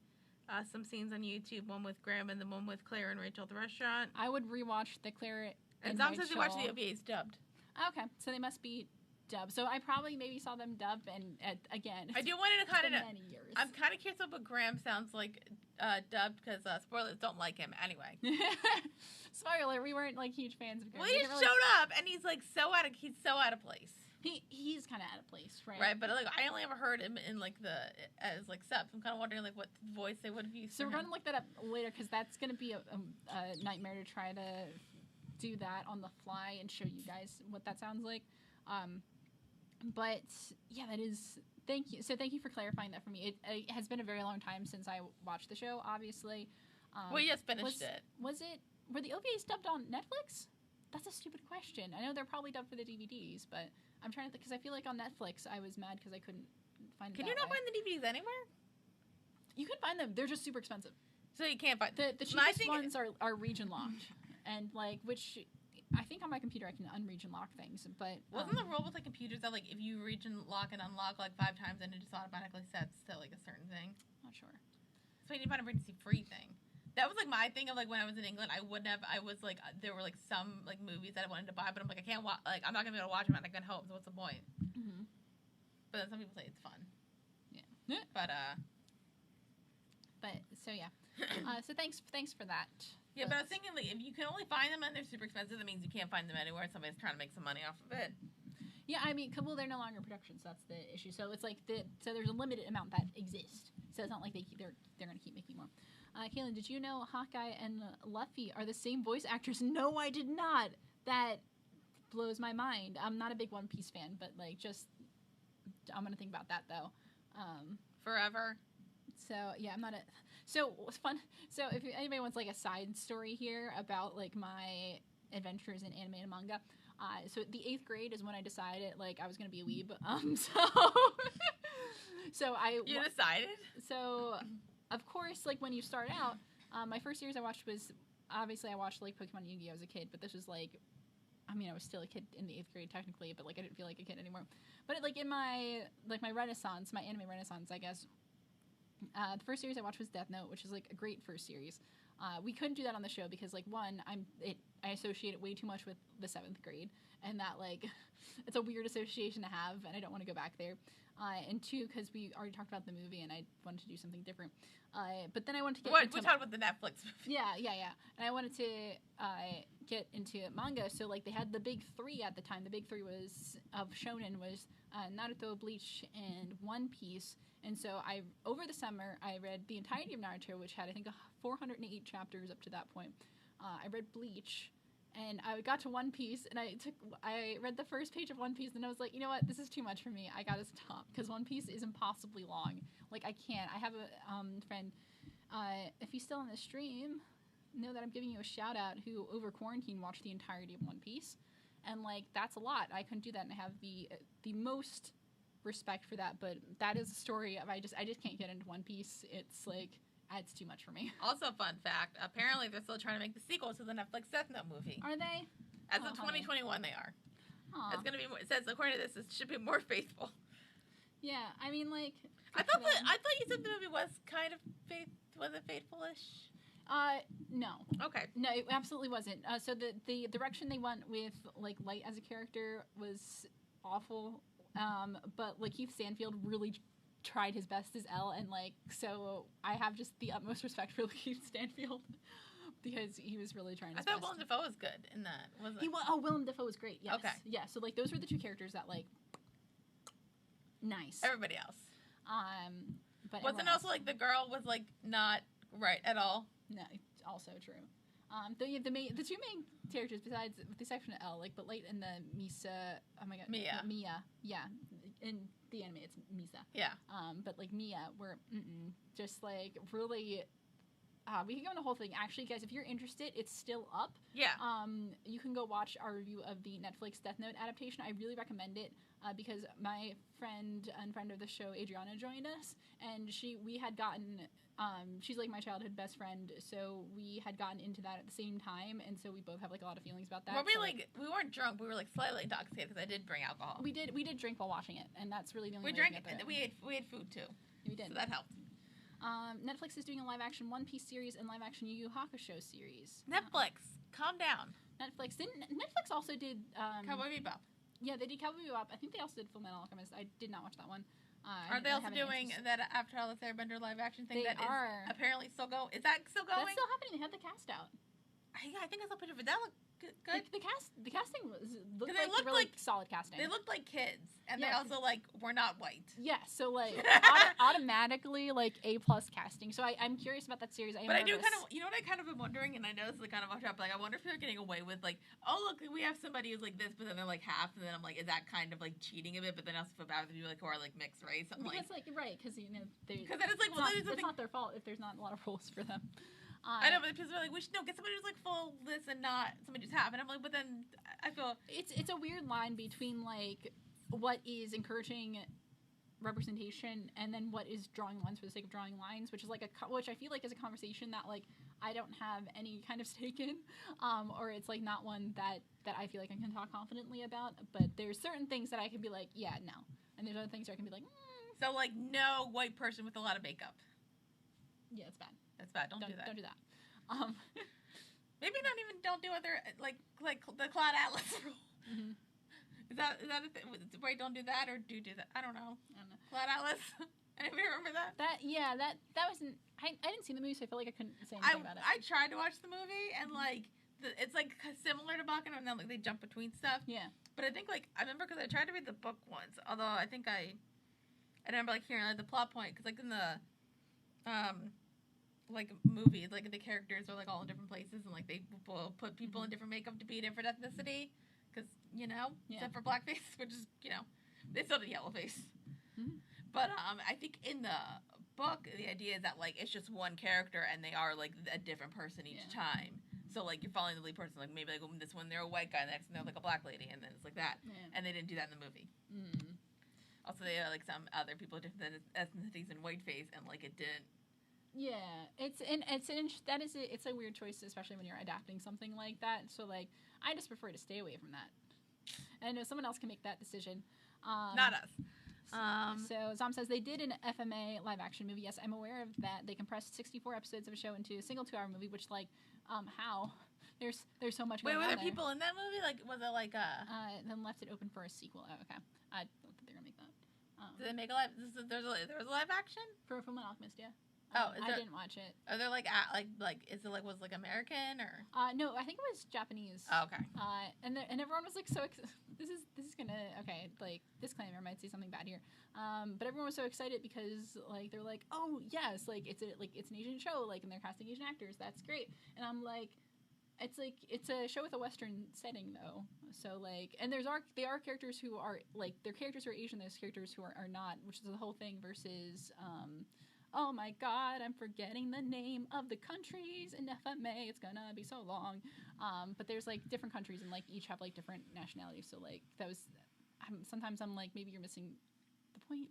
some scenes on YouTube, one with Graham and the one with Claire and Rachel at the restaurant. I would rewatch the Claire and Zom says he watched the OVAs dubbed. Okay, so they must be dubbed. So I probably maybe saw them dubbed, and again, I do want to kind of. Many years. I'm kind of curious what Graham sounds like dubbed because spoilers, don't like him anyway. Spoiler: we weren't like huge fans of Graham. Well, he showed up and he's like so out of place. He's kind of out of place, right? Right, but like I only ever heard him in like as like subs. I'm kind of wondering like what voice they would have used. So we're gonna look that up later because that's gonna be a nightmare to try to do that on the fly and show you guys what that sounds like. But yeah, that is. Thank you. So thank you for clarifying that for me. It has been a very long time since I watched the show. Obviously, we just finished it. Were the OVAs dubbed on Netflix? That's a stupid question. I know they're probably dubbed for the DVDs, but I'm trying to think because I feel like on Netflix I was mad because I couldn't find. Can you not find the DVDs anywhere? You can find them. They're just super expensive. So you can't find the cheapest ones are region locked, and like which I think on my computer I can unregion lock things. But wasn't the rule with like computers that like if you region lock and unlock like 5 times, then it just automatically sets to like a certain thing? Not sure. So you need to find a emergency free thing. That was like my thing of like when I was in England, I was like there were like some like movies that I wanted to buy, but I'm like I can't watch, like I'm not gonna be able to watch them at like good home. So what's the point? Mm-hmm. But then some people say it's fun. Yeah. But so yeah. So thanks for that. Yeah, but I was thinking like if you can only find them and they're super expensive, that means you can't find them anywhere. Somebody's trying to make some money off of it. Yeah, I mean, well, they're no longer in production, so that's the issue. So it's like so there's a limited amount that exist. So it's not like they're gonna keep making more. Kaylin, did you know Hawkeye and Luffy are the same voice actors? No, I did not. That blows my mind. I'm not a big One Piece fan, but like I'm gonna think about that though. Forever. So yeah, I'm not a. So what's fun? So if anybody wants like a side story here about like my adventures in anime and manga, so the 8th grade is when I decided like I was gonna be a weeb. You decided. So of course, like when you start out, my first series I watched was obviously I watched like Pokemon and Yu-Gi-Oh as a kid, but this was like. I mean, I was still a kid in the 8th grade technically, but like I didn't feel like a kid anymore. But like in my renaissance, my anime renaissance, I guess. The first series I watched was Death Note, which is like a great first series. We couldn't do that on the show because like one, I associate it way too much with the 7th grade, and that like it's a weird association to have, and I don't want to go back there. And 2, because we already talked about the movie, and I wanted to do something different. But then I wanted to get we talked about the Netflix movie. Yeah. And I wanted to get into manga, so like they had the big 3 at the time. The big 3 was of shonen was Naruto, Bleach, and One Piece. And so over the summer I read the entirety of Naruto, which had I think 408 chapters up to that point. I read Bleach, and I got to One Piece, and I read the first page of One Piece, and I was like, you know what, this is too much for me. I gotta stop, because One Piece is impossibly long. Like, I can't. I have a friend, if he's still on the stream, know that I'm giving you a shout out, who over quarantine watched the entirety of One Piece, and like, that's a lot. I couldn't do that, and I have the most respect for that, but that is a story of I just can't get into One Piece. It's like, it's too much for me. Also, fun fact, apparently they're still trying to make the sequel to the Netflix Death Note movie. Are they? As of 2021 they are. Aww. It's gonna be more, it says according to this it should be more faithful. Yeah, I mean, like, I thought you said the movie was kind of was it faithful-ish? No. Okay. No, it absolutely wasn't. So the direction they went with, like, Light as a character was awful. But, like, Keith Stanfield really tried his best as L, and, like, so I have just the utmost respect for Keith Stanfield because he was really trying his best. I thought Willem Dafoe was good in that, wasn't he? Willem Dafoe was great, yes. Okay. Yeah, so, like, those were the two characters that, like, nice. Everybody else. But wasn't also, like, the girl was, like, not right at all? No, also true. The two main characters, besides with the exception of L, like, but Light and the Misa, oh my god, Mia, yeah, in the anime it's Misa, yeah. But like Mia were just like really. We can go on the whole thing. Actually, guys, if you're interested, it's still up. Yeah. You can go watch our review of the Netflix Death Note adaptation. I really recommend it because my friend and friend of the show, Adriana, joined us, and we had gotten. She's like my childhood best friend, so we had gotten into that at the same time, and so we both have like a lot of feelings about that. Were we so, like we weren't drunk, we were like slightly intoxicated because I did bring alcohol. We did drink while watching it, and that's really the only. We had food too. We did. So that helped. Netflix is doing a live-action One Piece series and live-action Yu Yu Hakusho series. Netflix, calm down. Netflix also did Cowboy Bebop. Yeah, they did Cowboy Bebop. I think they also did Fullmetal Alchemist. I did not watch that one. Are they also doing that Avatar: The Airbender live action thing? They that are. Is apparently still going. Is that still going? That's still happening. They had the cast out. I think I saw a picture of it. That looked good. The casting looked looked really like solid casting. They looked like kids, and Yeah. they also like were not white. Yeah, so like automatically like A+ casting. So I'm curious about that series. But I do kind of, you know what I kind of been wondering, and I know this is like kind of off track, but like I wonder if they're getting away with like, oh look, we have somebody who's like this, but then they're like half, and then I'm like, is that kind of like cheating a bit? But then I also feel bad with people like who are like mixed race. I'm because like right, because you know because then it's like it's not their fault if there's not a lot of roles for them. I know, but people are like, we should get somebody who's like full this and not somebody who's half, and I'm like, but then I feel it's a weird line between like what is encouraging representation and then what is drawing lines for the sake of drawing lines, which is like which I feel like is a conversation that like I don't have any kind of stake in, or it's like not one that I feel like I can talk confidently about. But there's certain things that I can be like, yeah, no, and there's other things where I can be like, so like no white person with a lot of makeup. Yeah, it's bad. That's bad. Don't do that. Don't do that. Maybe don't do other like the Cloud Atlas rule. Mm-hmm. Is that a thing? Wait, don't do that or do that? I don't know. Cloud Atlas. Anybody remember that? That wasn't. I didn't see the movie, so I felt like I couldn't say anything about it. I tried to watch the movie and like it's like similar to BACCANO, and then like they jump between stuff. Yeah. But I think like I remember because I tried to read the book once, although I think I remember like hearing like the plot point because like in the like movies, like the characters are like all in different places, and like they will put people in different makeup to be a different ethnicity, because except for blackface, which is they still did yellowface. Mm-hmm. But I think in the book the idea is that like it's just one character and they are like a different person each time. So like you're following the lead person, like maybe like this one they're a white guy, the next one they're like a black lady, and then it's like that. Yeah. And they didn't do that in the movie. Mm. Also, they are like some other people different ethnicities in whiteface, and like it didn't. Yeah, it's a weird choice, especially when you're adapting something like that. So like, I just prefer to stay away from that. And I know someone else can make that decision. Not us. So Zom says they did an FMA live action movie. Yes, I'm aware of that. They compressed 64 episodes of a show into a single 2-hour movie, which like, how? There's so much going on. Wait, were there people in that movie? Like, was it like then left it open for a sequel. Oh, okay. I don't think they're gonna make that. Did they make a live? There was a live action for Fullmetal Alchemist, yeah. I didn't watch it. Are there like is it like was it like American or? No, I think it was Japanese. Oh, okay. And everyone was like so this is gonna like disclaimer, might say something bad here. But everyone was so excited because like they're like, oh yes, like it's an Asian show, like, and they're casting Asian actors. That's great. And I'm like, it's a show with a Western setting though. So like, and they are characters who are like, their characters who are Asian, there's characters who are not, which is the whole thing versus, oh my god, I'm forgetting the name of the countries in FMA. It's gonna be so long. But there's like different countries and like each have like different nationalities. So like that was, sometimes I'm like, maybe you're missing the point.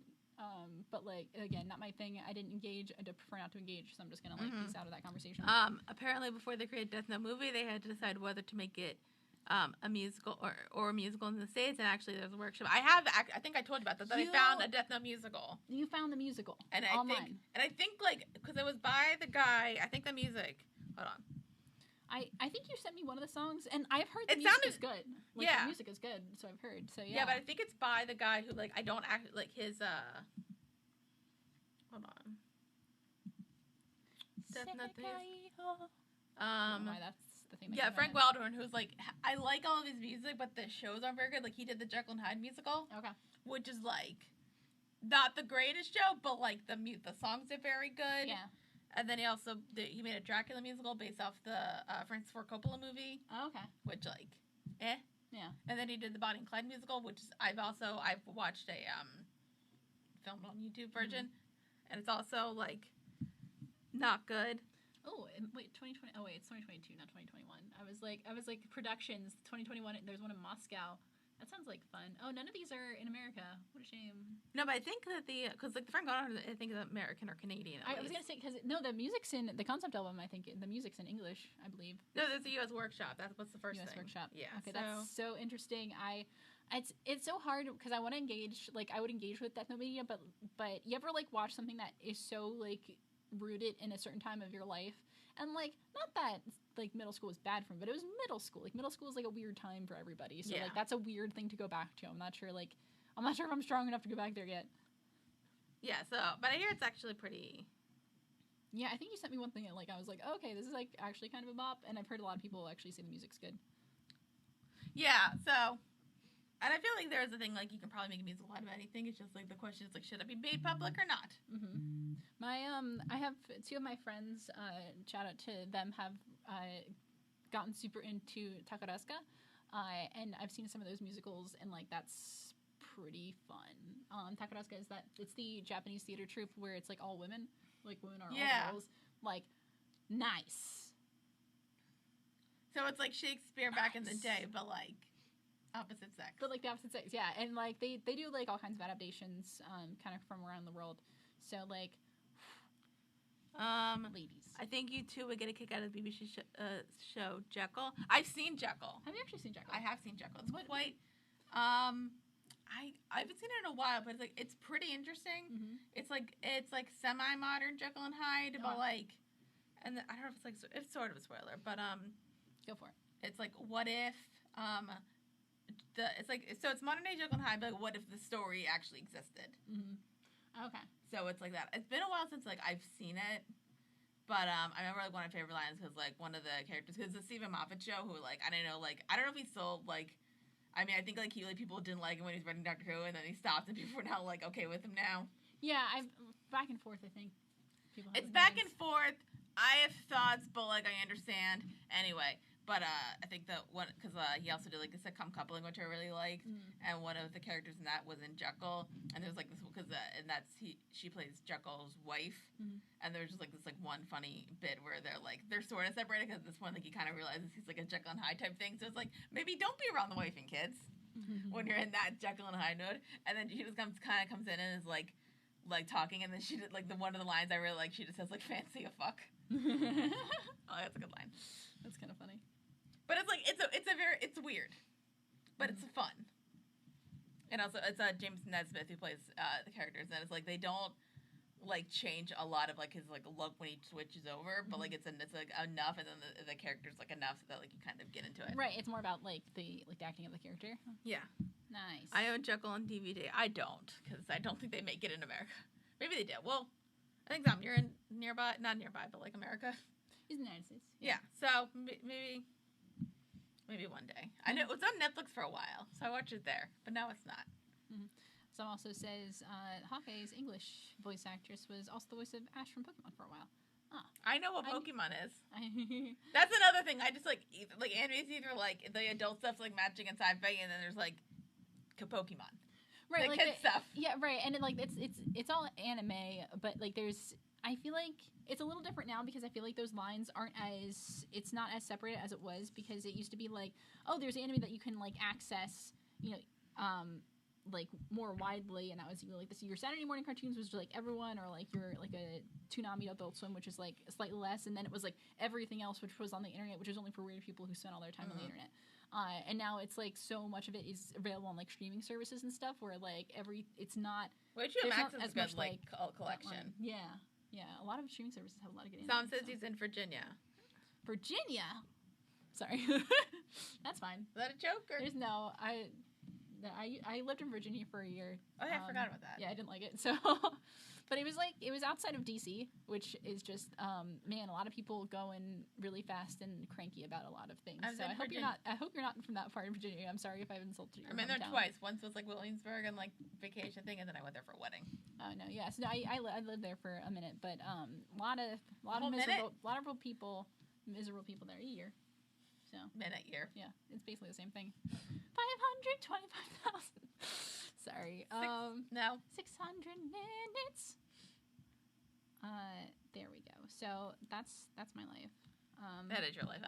But like, again, not my thing. I didn't engage. I prefer not to engage, so I'm just gonna like piece out of that conversation. Apparently, before they created Death Note movie, they had to decide whether to make it a musical or a musical in the States. And actually, there's a workshop. I think I told you about that. That I found a Death Note musical. You found the musical and online. I think like because it was by the guy. I think the music. Hold on. I think you sent me one of the songs, and I've heard the music is good. Like, the music is good, so I've heard. So yeah, but I think it's by the guy who like I don't act like his hold on. Why that's the thing. Yeah, Frank Wildhorn, who's like I like all of his music, but the shows aren't very good. Like he did the Jekyll and Hyde musical, okay, which is like not the greatest show, but like the songs are very good. Yeah. And then he made a Dracula musical based off the Francis Ford Coppola movie. Oh, okay. Which like, Yeah. And then he did the Bonnie and Clyde musical, which is, I've watched a filmed on YouTube version, and it's also like not good. Oh wait, 2020. Oh wait, it's 2022, not 2021. I was like productions 2021. There's one in Moscow. That sounds like fun. Oh, none of these are in America. What a shame. No, but I think that because like the Frank Wildhorn, I think is American or Canadian. I was gonna say because the music's in the concept album. I think the music's in English. I believe. No, there's a U.S. workshop. That's what's the first U.S. thing. workshop. Yeah. Okay, that's so interesting. It's so hard because I want to engage. Like I would engage with Death Note media, but you ever like watch something that is so like rooted in a certain time of your life, and like not that like middle school was bad for me, but it was middle school. Like middle school is like a weird time for everybody. So like that's a weird thing to go back to. I'm not sure if I'm strong enough to go back there yet. Yeah. So, but I hear it's actually pretty. Yeah, I think you sent me one thing and like I was like, okay, this is like actually kind of a bop, and I've heard a lot of people actually say the music's good. Yeah. So. And I feel like there's a thing, like, you can probably make a musical out of anything. It's just, like, the question is, like, should it be made public or not? Mm-hmm. I have two of my friends, shout out to them, have gotten super into Takarazuka. And I've seen some of those musicals, and, like, that's pretty fun. Takarazuka it's the Japanese theater troupe where it's, like, all women. Like, women are all girls. Like, nice. So it's like Shakespeare back in the day, but, like... opposite sex. But, like, the opposite sex, yeah. And, like, they do, like, all kinds of adaptations, kind of from around the world. So, like, ladies. I think you, too, would get a kick out of the BBC show Jekyll. I've seen Jekyll. Have you actually seen Jekyll? I have seen Jekyll. It's quite... I haven't seen it in a while, but, like, it's pretty interesting. Mm-hmm. It's, like, semi-modern Jekyll and Hyde, but, like... And I don't know if it's, like... It's sort of a spoiler, but, Go for it. It's, like, what if, it's modern day Jekyll and Hyde, but what if the story actually existed? Mm-hmm. Okay. So it's like that. It's been a while since like I've seen it, but I remember like one of my favorite lines because like one of the characters, because the Stephen Moffat show, who like I don't know if he still like. I mean, I think like people didn't like him when he was writing Doctor Who, and then he stopped, and people are now like okay with him now. Yeah, I'm back and forth. I think it's back and forth. I have thoughts, but like I understand anyway. But I think that one, because he also did like a sitcom Coupling, which I really liked, and one of the characters in that was in Jekyll, and there was like this because she plays Jekyll's wife, and there's just like this like one funny bit where they're sort of separated because at this point like he kind of realizes he's like a Jekyll and Hyde type thing, so it's like maybe don't be around the wife and kids when you're in that Jekyll and Hyde mode, and then she just comes in and is like talking, and then she did like one of the lines I really like, she just says like fancy a fuck. Oh, that's a good line. That's kind of funny. But it's like it's weird, but it's fun. And also it's James Nesbitt who plays the characters, and it's like they don't like change a lot of like his like look when he switches over, but like it's like enough, and then the character's like enough so that like you kind of get into it. Right, it's more about like the acting of the character. Yeah. Nice. I own Jekyll on DVD. I don't, because I don't think they make it in America. Maybe they did. Well, I think Tom, you're in not nearby, but like America. He's in the United States. Yeah. So maybe one day. I know it was on Netflix for a while, so I watched it there, but now it's not. Mm-hmm. So also says Hawkeye's English voice actress was also the voice of Ash from Pokemon for a while. Oh. I know what Pokemon is. That's another thing. I just like anime's either like the adult stuff's like magic and sci-fi, and then there's like Pokemon. Right, like kid stuff. Yeah, right, and like it's all anime, but like I feel like it's a little different now because I feel like those lines it's not as separated as it was, because it used to be like, oh, there's anime that you can like access, like more widely, and that was like your Saturday morning cartoons was like everyone, or like your like a Toonami Adult Swim, which is like slightly less, and then it was like everything else which was on the internet, which is only for weird people who spend all their time on the internet. And now it's like so much of it is available on like streaming services and stuff, where like it's not. HBO Max is a good like collection. Yeah, a lot of streaming services have a lot of good. Sam says he's in Virginia. Virginia. Sorry, that's fine. Is that a joke or? There's no I lived in Virginia for a year. Oh yeah, I forgot about that. Yeah, I didn't like it. So, but it was outside of DC, which is just man, a lot of people going really fast and cranky about a lot of things. So I hope you're not from that part of Virginia. I'm sorry if I've insulted you. I've been there twice. Once was like Williamsburg and like vacation thing, and then I went there for a wedding. Oh no, yes, no, I lived there for a minute, but a lot of miserable people there a year. So minute year. Yeah, it's basically the same thing. 525,000. Sorry. No. 600 minutes. There we go. So that's my life. That is your life.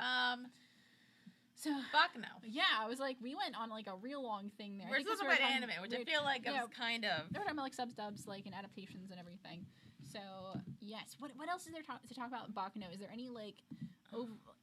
So BACCANO. Yeah, I was like, we went on like a real long thing there. We're supposed to talk about anime, which I feel like it was kind of. They were talking about like subs, like and adaptations and everything. So yes, what else is there to talk about BACCANO? Is there any like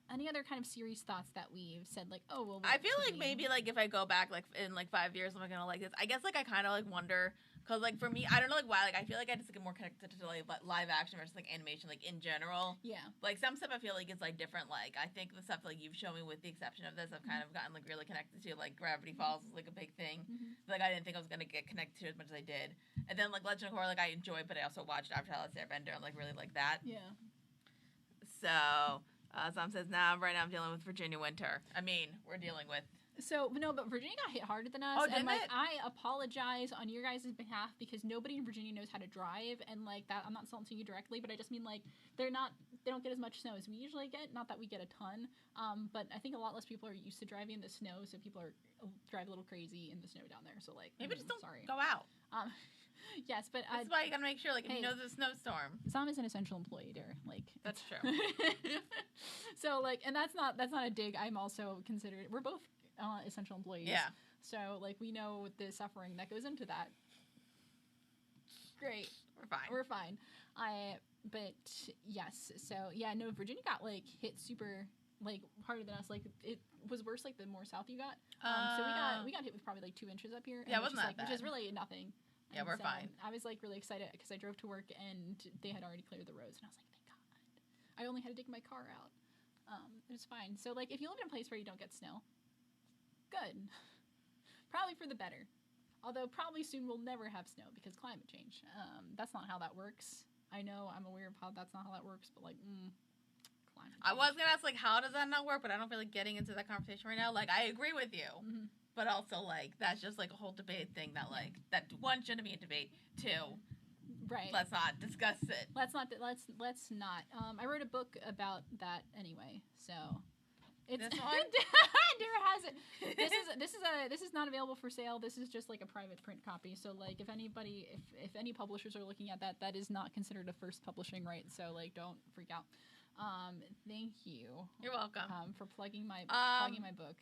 any other kind of serious thoughts that we've said, like, oh well? I feel like maybe like if I go back like in like 5 years, am I gonna like this? I guess like I kind of like wonder. Because, like, for me, I don't know, like, why. Like, I feel like I just get more connected to, like, live action versus, like, animation, like, in general. Yeah. Like, some stuff I feel like is, like, different. Like, I think the stuff, like, you've shown me with the exception of this, I've kind of gotten, like, really connected to. Like, Gravity Falls is, like, a big thing. Like, I didn't think I was going to get connected to it as much as I did. And then, like, Legend of Korra, like, I enjoyed, but I also watched Avatar: The Last Airbender and, like, really like that. Yeah. So, Sam says, right now I'm dealing with Virginia winter. I mean, we're dealing with... So, no, but Virginia got hit harder than us. Oh, didn't and, like, it? I apologize on your guys' behalf because nobody in Virginia knows how to drive. And, like, that, I'm not insulting you directly, but I just mean, like, they don't get as much snow as we usually get. Not that we get a ton. But I think a lot less people are used to driving in the snow. So people drive a little crazy in the snow down there. So, like, maybe just don't go out. Yes, but that's why you gotta make sure, like, if you know there's a snowstorm. Sam is an essential employee, dear. Like, that's true. So, like, and that's not a dig. I'm also considered. We're both essential employees. Yeah. So, like, we know the suffering that goes into that. Great. We're fine. But yes. So yeah, no. Virginia got like hit super like harder than us. Like it was worse like the more south you got. So we got hit with probably like 2 inches up here. Yeah, it wasn't that bad. Which is really nothing. Yeah, we're fine. I was like really excited because I drove to work and they had already cleared the roads, and I was like, thank God. I only had to dig my car out. It was fine. So like, if you live in a place where you don't get snow, good. Probably for the better. Although probably soon we'll never have snow because climate change. That's not how that works. I know, I'm aware of how that's not how that works, but like, climate change. I was gonna ask like, how does that not work? But I don't feel like getting into that conversation right now. Like, I agree with you. Mm-hmm. But also, like, that's just, like, a whole debate thing that, like, that one shouldn't be a debate. 2, right. Let's not discuss it. Let's not. I wrote a book about that anyway, so it's this one. Dara has it. This is not available for sale. This is just like a private print copy. So like, if any publishers are looking at that is not considered a first publishing right. So like, don't freak out. Thank you. You're welcome. For plugging my book.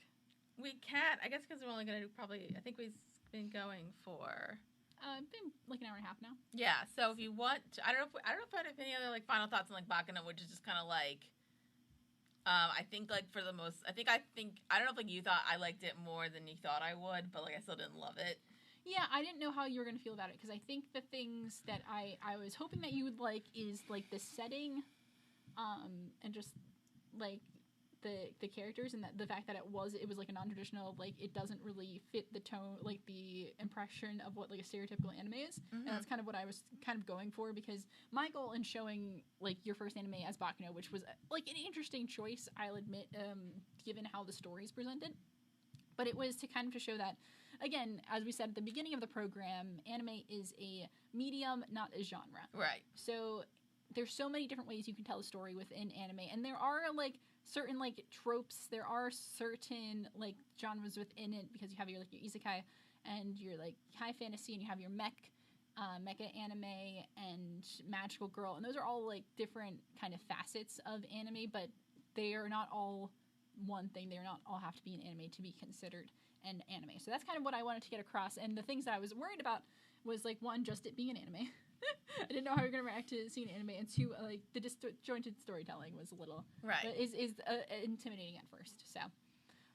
We can't. I guess because we're only going to do probably. I think we've been going for. Been like an hour and a half now. Yeah. So if you want, I don't know if I have any other like final thoughts on like BACCANO, which is just kind of like. I think like for the most, I don't know if like you thought I liked it more than you thought I would, but like I still didn't love it. Yeah, I didn't know how you were going to feel about it because I think the things that I was hoping that you would like is like the setting, and just like. The characters and the fact that it was like a non-traditional, like it doesn't really fit the tone, like the impression of what like a stereotypical anime is. Mm-hmm. And that's kind of what I was kind of going for because my goal in showing like your first anime as BACCANO, which was like an interesting choice, I'll admit, given how the story is presented, but it was to kind of to show that, again, as we said at the beginning of the program, anime is a medium, not a genre. Right. So there's so many different ways you can tell a story within anime, and there are like certain like tropes. There are certain like genres within it because you have your like your isekai and your like high fantasy, and you have your mecha anime and magical girl, and those are all like different kind of facets of anime, but they are not all one thing. They are not all have to be an anime to be considered an anime. So that's kind of what I wanted to get across, and the things that I was worried about was like, one, just it being an anime. I didn't know how you were going to react to seeing an anime, and two, like the disjointed storytelling was a little is intimidating at first. So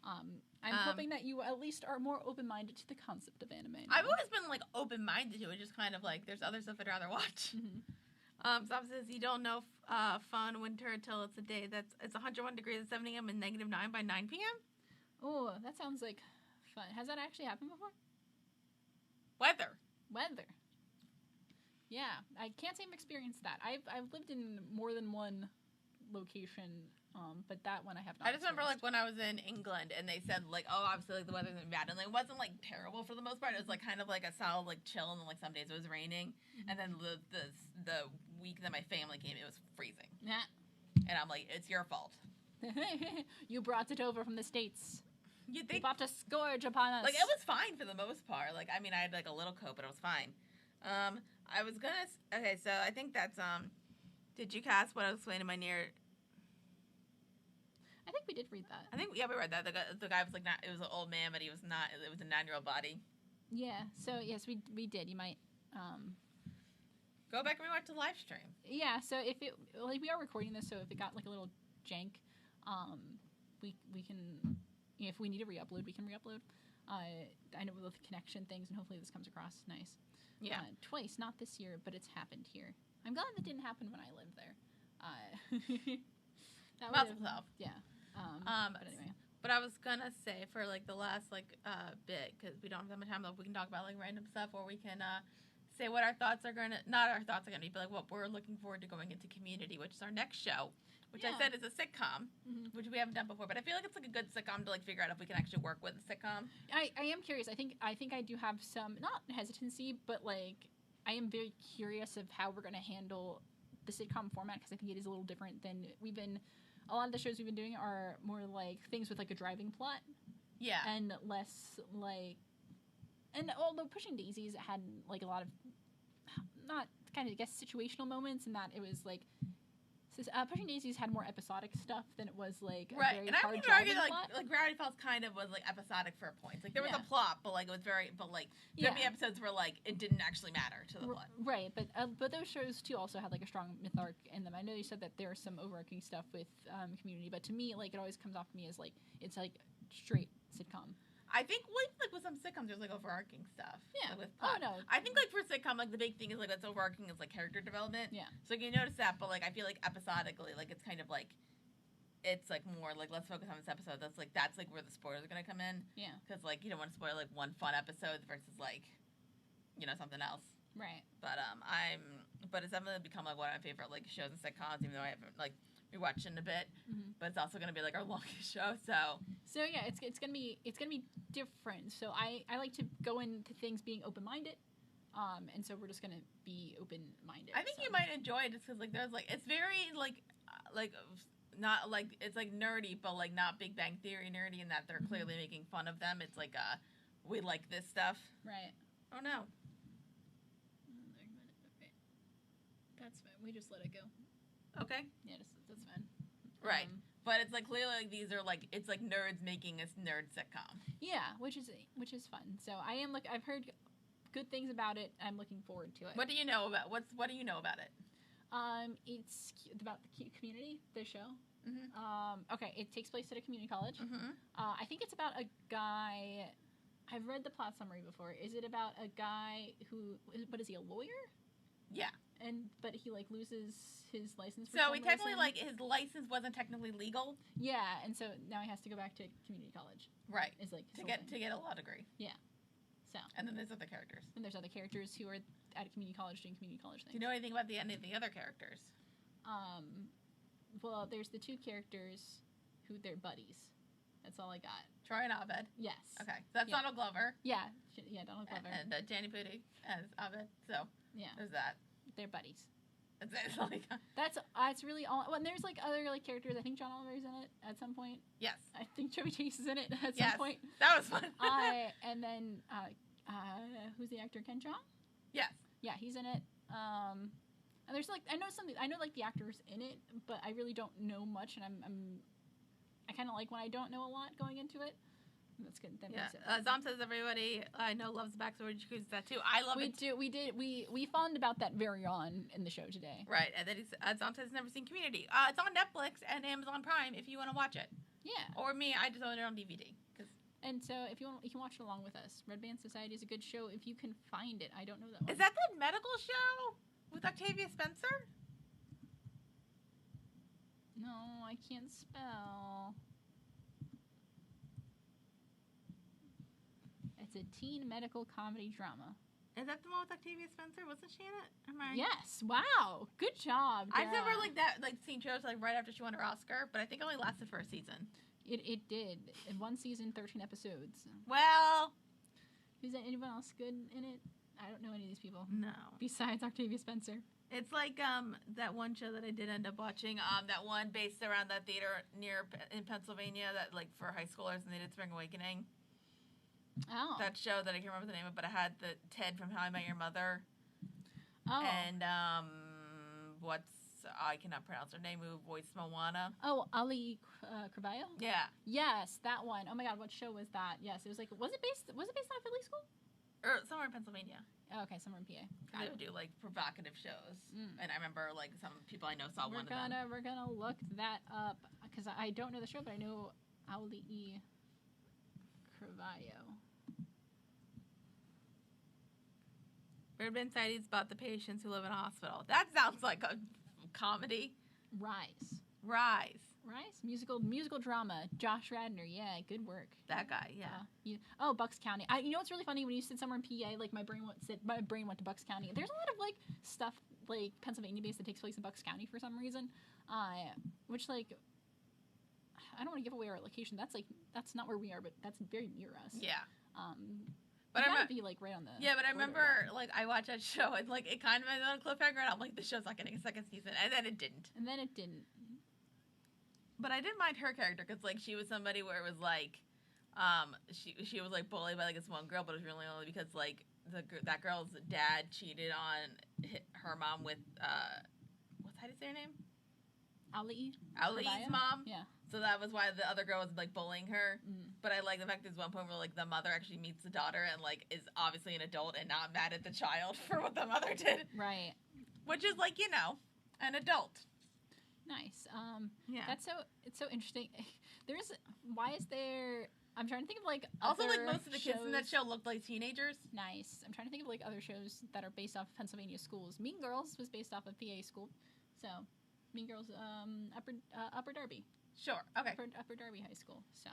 I'm hoping that you at least are more open-minded to the concept of anime now. I've always been like open-minded to it, just kind of like there's other stuff I'd rather watch. So says you don't know fun winter until it's a day it's 101 degrees at 7 a.m. and -9 by 9 p.m. Oh, that sounds like fun. Has that actually happened before? Weather. Yeah, I can't say I've experienced that. I've lived in more than one location, but that one I have not. I just remember like when I was in England and they said like, oh, obviously like the weather isn't bad, and like, it wasn't like terrible for the most part. It was like kind of like a solid like chill, and then like some days it was raining, and then the week that my family came, it was freezing. Yeah, and I'm like, it's your fault. You brought it over from the States. You think? You brought a scourge upon us. Like it was fine for the most part. Like I mean, I had like a little coat, but it was fine. I was gonna. Okay, so I think that's Did you cast what I was explaining my near? I think we did read that. I think we read that. The guy was like not. It was an old man, but he was not. It was a 9-year-old body. Yeah. So yes, we did. You might go back and rewatch the live stream. Yeah. So if it like we are recording this, so if it got like a little jank, we can. If we need to re-upload, we can re-upload. I know with the connection things, and hopefully this comes across nice. Yeah. Twice, not this year, but it's happened here. I'm glad that didn't happen when I lived there. That yeah. But anyway. But I was gonna say for like the last like bit, because we don't have that much time left, we can talk about like random stuff, or we can say what our thoughts are gonna be, but like what we're looking forward to going into Community, which is our next show. Which I said is a sitcom, which we haven't done before. But I feel like it's like a good sitcom to like figure out if we can actually work with a sitcom. I am curious. I think I do have some, not hesitancy, but like I am very curious of how we're going to handle the sitcom format, because I think it is a little different than a lot of the shows we've been doing are more like things with like a driving plot. Yeah. And less like, and although Pushing Daisies had like a lot of, not kind of, I guess, situational moments, in that it was like, Pushing Daisies had more episodic stuff than it was like a very and I hard would even argue that plot. like Gravity Falls kind of was like episodic for points. Like there was a plot, but like it was very, but like there'd be episodes where like it didn't actually matter to the plot. Right, but those shows too also had like a strong myth arc in them. I know you said that there's some overarching stuff with Community, but to me, like it always comes off to me as like it's like straight sitcom. I think like with some sitcoms, there's like overarching stuff. Yeah. Like, with plot. Oh no. I think like for sitcom, like the big thing is like what's overarching is like character development. Yeah. So you notice that, but like I feel like episodically, like it's kind of like, it's like more like let's focus on this episode. That's like where the spoilers are gonna come in. Yeah. Because like you don't want to spoil like one fun episode versus like, something else. Right. But but it's definitely become like one of my favorite like shows and sitcoms, even though I haven't like rewatched it in a bit. But it's also gonna be like our longest show, So yeah, it's gonna be different. So I like to go into things being open-minded, and so we're just gonna be open-minded. I think you might enjoy it just because like there's like it's very like not like it's like nerdy, but like not Big Bang Theory nerdy in that they're clearly making fun of them. It's like we like this stuff. Right. Oh no. Okay. That's fine. We just let it go. Okay. Yeah, that's fine. Right. But it's like clearly like these are like it's like nerds making a nerd sitcom. Yeah, which is fun. So I've heard good things about it. I'm looking forward to it. What do you know about what do you know about it? It's about the community, the show. Okay, it takes place at a community college. I think it's about a guy. I've read the plot summary before. Is it about a guy who? What is he? A lawyer? Yeah. But he like loses his license. So he technically like his license wasn't technically legal. Yeah, and so now he has to go back to community college. Right. Is like to get a law degree. Yeah. So. And then there's other characters. And there's other characters who are at a community college doing community college things. Do you know anything about any of the other characters? Well, there's the two characters who they're buddies. That's all I got. Troy and Abed. Yes. Okay, so that's Donald Glover. Yeah, Donald Glover. And Danny Pudi as Abed. So yeah, there's that. They're buddies. That's really all. Well, and there's like other like characters. I think John Oliver's in it at some point. Yes. I think Chevy Chase is in it at some point. That was fun. And then who's the actor? Ken Jeong? Yes. Yeah, he's in it. And there's like I know like the actors in it, but I really don't know much, and I kind of like when I don't know a lot going into it. That's good. That Zom says everybody I know loves Backstory Jacuzzi tattoo. I love it. We found about that very on in the show today. Right, and then Zom says he's never seen Community. It's on Netflix and Amazon Prime if you want to watch it. Yeah. Or me, I just own it on DVD. And so if you want, you can watch it along with us. Red Band Society is a good show if you can find it. I don't know that one. Is that the medical show with Octavia Spencer? No, I can't spell. It's a teen medical comedy drama. Is that the one with Octavia Spencer? Wasn't she in it? Am I? Yes. Wow. Good job. I've never seen shows like right after she won her Oscar, but I think it only lasted for a season. It did. In one season, 13 episodes. Well, is there anyone else good in it? I don't know any of these people. No. Besides Octavia Spencer. It's like that one show that I did end up watching. That one based around that theater in Pennsylvania that like for high schoolers, and they did Spring Awakening. Oh. That show that I can't remember the name of, but it had the Ted from How I Met Your Mother. Oh. And I cannot pronounce her name, who voiced Moana. Oh, Ali Carvalho? Yeah. Yes, that one. Oh my God, what show was that? Yes, it was like was it based on a Philly school? Or somewhere in Pennsylvania. Oh, okay, somewhere in PA. I would do like provocative shows, and I remember like some people I know saw one of them. We're gonna look that up because I don't know the show, but I know Ali Carvalho. Urban Societies about the patients who live in a hospital. That sounds like a comedy. Rise. Musical drama. Josh Radnor. Yeah, good work. That guy. Yeah. Bucks County. You know what's really funny when you said somewhere in PA, like my brain went to Bucks County. There's a lot of like stuff like Pennsylvania based that takes place in Bucks County for some reason, which like I don't want to give away our location. That's not where we are, but that's very near us. Yeah. But I might be like right on the. Yeah, but I remember like I watched that show and like it kind of ended on a cliffhanger, and I'm like, the show's not getting a second season, and then it didn't. But I didn't mind her character because like she was somebody where it was like, she was like bullied by like this one girl, but it was really only because like that girl's dad cheated on her mom with how do you say her name? Ali's mom. Yeah. So that was why the other girl was like bullying her. But I like the fact there's one point where like the mother actually meets the daughter and like is obviously an adult and not mad at the child for what the mother did. Right. Which is like, an adult. Nice. Yeah. It's so interesting. Why is there? I'm trying to think of like also other like most of the kids in that show looked like teenagers. Nice. I'm trying to think of like other shows that are based off of Pennsylvania schools. Mean Girls was based off of PA school, so Mean Girls Upper Darby. Sure. Okay. Upper Darby High School. So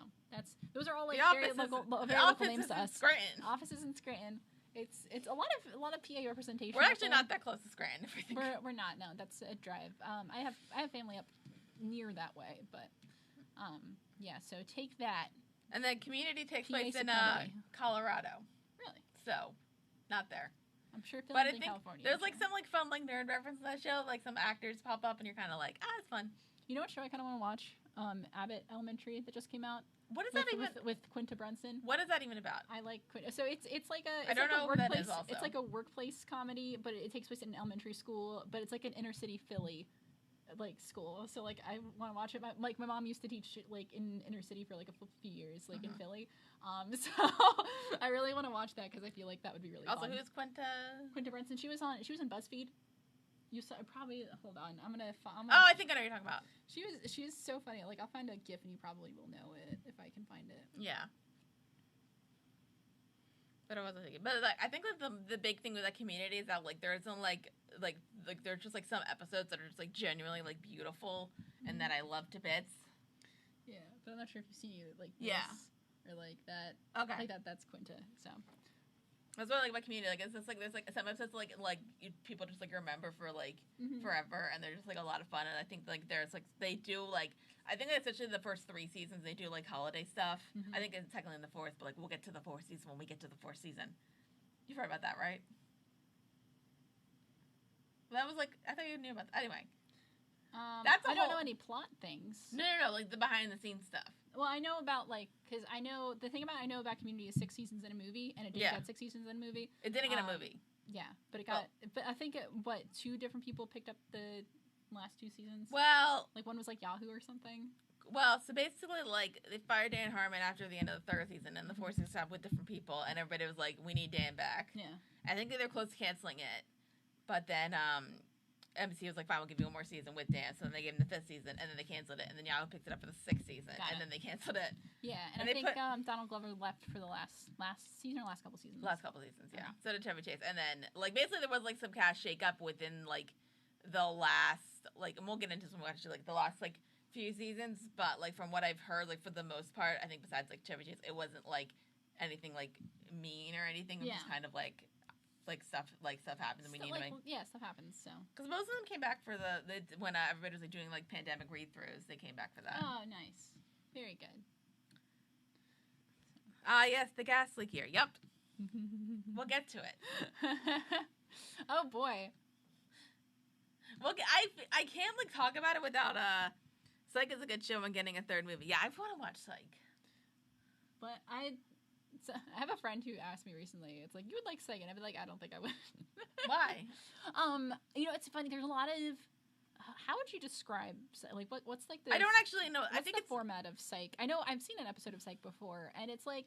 those are all like very local names to us. Scranton. Offices in Scranton. It's a lot of PA representation. We're actually not that close to Scranton. If we think we're not. No, that's a drive. I have family up near that way, but yeah. So take that. And then Community takes PA place in Colorado. Really? So, not there. I'm sure. But I think California, there's like some like fun like nerd reference in that show. Like some actors pop up, and you're kind of like, it's fun. You know what show I kind of want to watch? Abbott Elementary that just came out. What is that even? With Quinta Brunson. What is that even about? I like Quinta. So it's like a. I don't know what that is also. It's like a workplace comedy, but it takes place in an elementary school. But it's like an inner city Philly, like school. So like I want to watch it. My mom used to teach like in inner city for like a few years, like in Philly. So I really want to watch that because I feel like that would be really. Also, fun. Who's Quinta? Quinta Brunson. She was in BuzzFeed. You saw probably. Hold on, I'm gonna. I think I know what you're talking about. She's so funny. Like I'll find a GIF and you probably will know it if I can find it. Yeah. But I wasn't thinking. But like I think that the big thing with that Community is that like there isn't like there's just like some episodes that are just like genuinely like beautiful and that I love to bits. Yeah, but I'm not sure if you've seen it like this or like that. Okay. Like that's Quinta. So. That's what I like about Community. Like it's just like there's like some episodes like people just like remember for like forever, and they're just like a lot of fun. And I think like there's like they do like I think especially the first 3 seasons they do like holiday stuff. I think it's technically in the 4th, but like we'll get to the 4th season when we get to the 4th season. You've heard about that, right? That was like, I thought you knew about that. Anyway. I don't know any plot things. No, like the behind the scenes stuff. Well, I know about because I know about Community is 6 seasons in a movie, and it did get 6 seasons in a movie. It didn't get a movie. Yeah, but it got. But I think 2 different people picked up the last 2 seasons. Well, like one was like Yahoo or something. Well, so basically, like they fired Dan Harmon after the end of the 3rd season, and the 4th season stopped with different people, and everybody was like, "We need Dan back." Yeah, I think they're close to canceling it, but then NBC was like, "Fine, we'll give you one more season with Dan." So then they gave him the 5th season, and then they canceled it, and then Yahoo picked it up for the 6th season, and then they canceled it. Yeah, and I think Donald Glover left for the last season or last couple seasons. Last couple seasons, yeah. So did Chevy Chase, and then like basically there was like some cast shakeup within like the last and we'll get into some actually like the last like few seasons, but like from what I've heard, like for the most part, I think besides like Chevy Chase, it wasn't like anything like mean or anything. It was just kind of like stuff happens and we need to make stuff happens. So because most of them came back for the when everybody was like doing like pandemic read throughs, they came back for that. Oh, nice, very good. Yes, the gas leak here. Yep, we'll get to it. Oh boy. Well, I can't like talk about it without Psych is a good show and getting a 3rd movie. Yeah, I want to watch Psych. But I have a friend who asked me recently, it's like, you would like Psych? And I'd be like, I don't think I would. Why? It's funny. There's a lot of, how would you describe, like, what's like the... I don't actually know. I think it's the format of Psych. I know I've seen an episode of Psych before, and it's like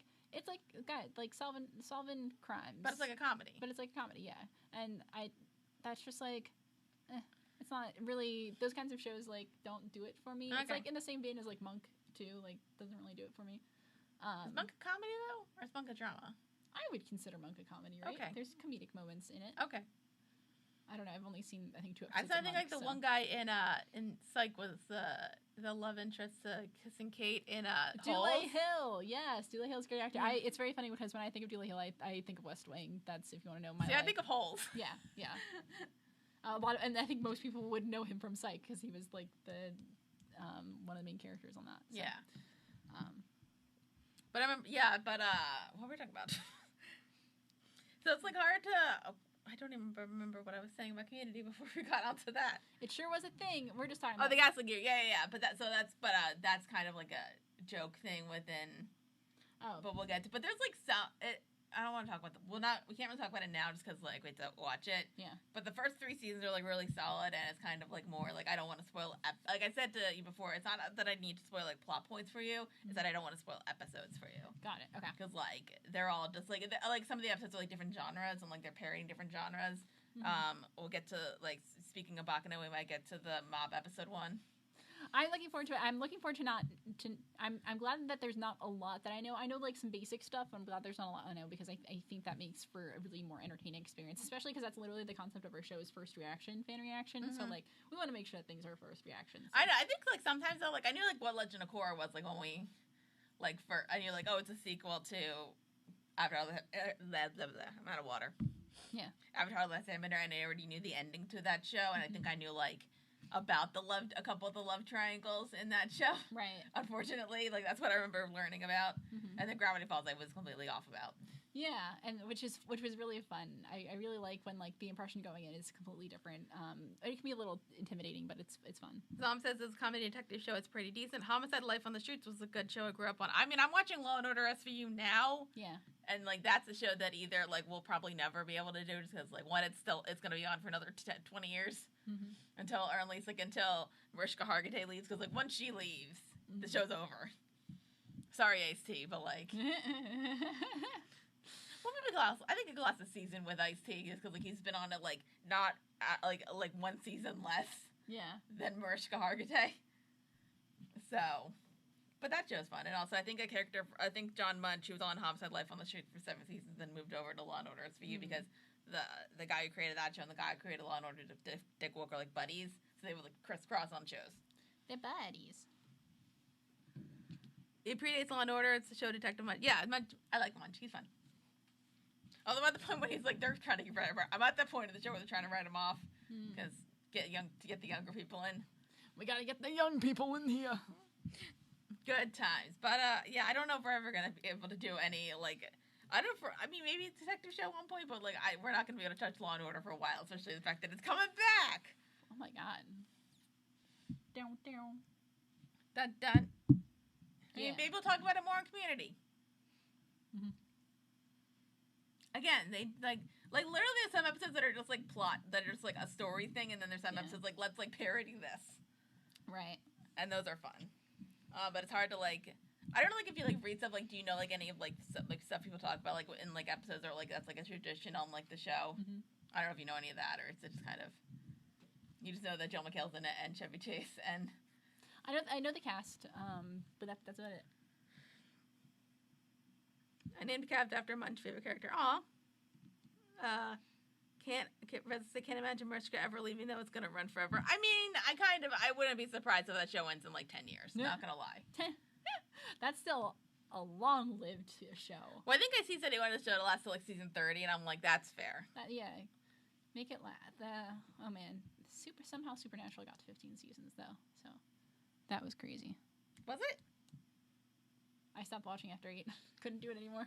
solving crimes. But it's like a comedy. Yeah. And that's just like, it's not really, those kinds of shows, like, don't do it for me. Okay. It's, like, in the same vein as, like, Monk, too. Like, doesn't really do it for me. Is Monk a comedy, though? Or is Monk a drama? I would consider Monk a comedy, right? Okay. There's comedic moments in it. Okay. I don't know. I've only seen, I think, 2 episodes I think, like, the one guy in Psych was the love interest kissing Kate in Dule Hill. Yes, Dule Hill's a great actor. It's very funny because when I think of Dule Hill, I think of West Wing. That's, if you want to know my I think of Holes. Yeah. And I think most people would know him from Psych because he was like the one of the main characters on that. So. Yeah. But I remember, what were we talking about? So it's like hard to. I don't even remember what I was saying about Community before we got onto that. It sure was a thing. We're just talking about. Oh, the gaslight gear. Yeah. But that's kind of like a joke thing within. Oh. But we'll get to. But there's like I don't want to talk about we can't really talk about it now just because like we have to watch it. Yeah. But the first 3 seasons are like really solid, and it's kind of like more like I don't want to spoil. Like I said to you before, it's not that I need to spoil like plot points for you. It's that I don't want to spoil episodes for you. Got it. Okay. Because like they're all just like some of the episodes are like different genres and like they're parodying different genres. We'll get to like speaking of BACCANO, we might get to the mob episode 1. I'm looking forward to it. I'm looking forward to I'm glad that there's not a lot that I know. I know like some basic stuff. I'm glad there's not a lot I know because I think that makes for a really more entertaining experience, especially because that's literally the concept of our show is first reaction, fan reaction. So like we want to make sure that things are first reactions. So. I know. I think like sometimes though, like I knew like what Legend of Korra was like when we like I knew like it's a sequel to Avatar. I'm out of water. Yeah. Avatar: The Last Airbender, and I already knew the ending to that show, and I think I knew like about a couple of the love triangles in that show. Right. Unfortunately, like that's what I remember learning about. And then Gravity Falls I was completely off about. Yeah, and which was really fun. I really like when like the impression going in is completely different. It can be a little intimidating, but it's fun. Tom says this comedy detective show, it's pretty decent. Homicide: Life on the Streets was a good show I grew up on. I mean, I'm watching Law and Order SVU now. Yeah. And like that's a show that either like we'll probably never be able to do just because like one, it's gonna be on for another 20 years until Mariska Hargitay leaves, because like once she leaves, the show's over. Sorry, Ice-T, but like. Well, maybe I think a last season with Ice-T just because like he's been on it like not like 1 season less. Yeah. Than Mariska Hargitay. So. But that show's fun, and also I think John Munch, who was on Homicide: Life on the Street for 7 seasons, then moved over to Law and Order SVU because the guy who created that show and the guy who created Law and Order, Dick Wolf, are like buddies, so they would like crisscross on shows. They're buddies. It predates Law and Order. It's the show Detective Munch. Yeah, I like Munch. He's fun. Although I'm at the point when he's like they're trying to I'm at the point of the show where they're trying to write him off because to get the younger people in. We gotta get the young people in here. Good times. But, yeah, I don't know if we're ever going to be able to do any, like, I mean, maybe it's a detective show at one point, but like, we're not gonna be able to touch Law and Order for a while, especially the fact that it's coming back. Oh my god. Down, down. Dun dun. Yeah. Maybe we'll talk about it more in Community. Mm-hmm. Again, they like literally there's some episodes that are just like plot, that are just like a story thing, and then there's some episodes like, let's like parody this. Right. And those are fun. But it's hard to like, I don't know, like if you like read stuff, like do you know like any of like stuff people talk about like in like episodes, or like that's like a tradition on like the show. Mm-hmm. I don't know if you know any of that, or it's just kind of, you just know that Joel McHale's in it and Chevy Chase, and I know the cast, but that's about it. I named Cav after Munch favorite character. Aw. Can't imagine Mariska ever leaving, though. It's gonna run forever. I mean, I wouldn't be surprised if that show ends in like 10 years. Yeah. Not gonna lie. That's still a long-lived show. Well, I think I said he wanted the show to last till like season 30, and I'm like, that's fair. Yeah, make it last. Oh man, somehow Supernatural got to 15 seasons though, so that was crazy. Was it? I stopped watching after 8. Couldn't do it anymore.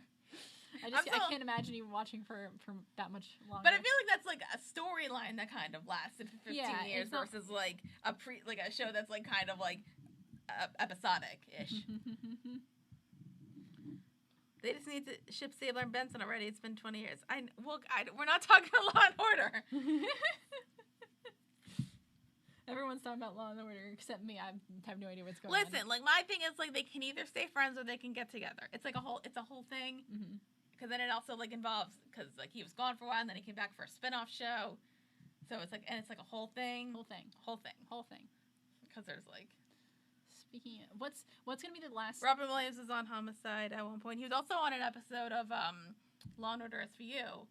I can't imagine even watching for that much longer. But I feel like that's like a storyline that kind of lasted for 15 years versus like a show that's like kind of like episodic-ish. They just need to ship Stabler and Benson already. It's been 20 years. We're not talking about Law and Order. Everyone's talking about Law and Order except me. I have no idea what's going on. Listen, like my thing is like they can either stay friends or they can get together. It's like a whole thing. Because then it also like involves, because like he was gone for a while and then he came back for a spin-off show. So it's like, and it's like a whole thing. Whole thing. Because there's like. Speaking of, what's gonna be the last? Robin Williams was on Homicide at one point. He was also on an episode of Law and Order SVU,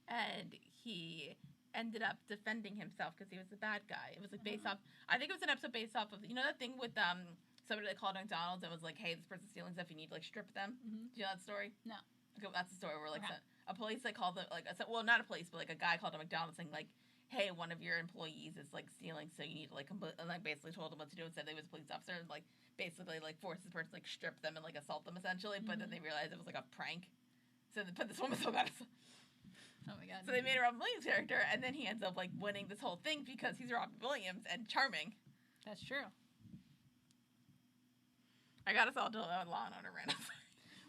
and he ended up defending himself because he was the bad guy. It was like based off. I think it was an episode based off of that thing with somebody that called McDonald's and was like, "Hey, this person's stealing stuff. You need to like strip them." Do you know that story? No. Okay, well, that's the story where like a police like called not a police, but like a guy called a McDonald's saying like, "Hey, one of your employees is like stealing, so you need to like and like basically told him what to do and said they was a police officer and like basically like forced this person to like strip them and like assault them essentially, but then they realized it was like a prank, so they put this woman so bad. Oh my god. So they made a Robin Williams character, and then he ends up like winning this whole thing because he's Robin Williams and charming. That's true. I got us all to Law and Order right now.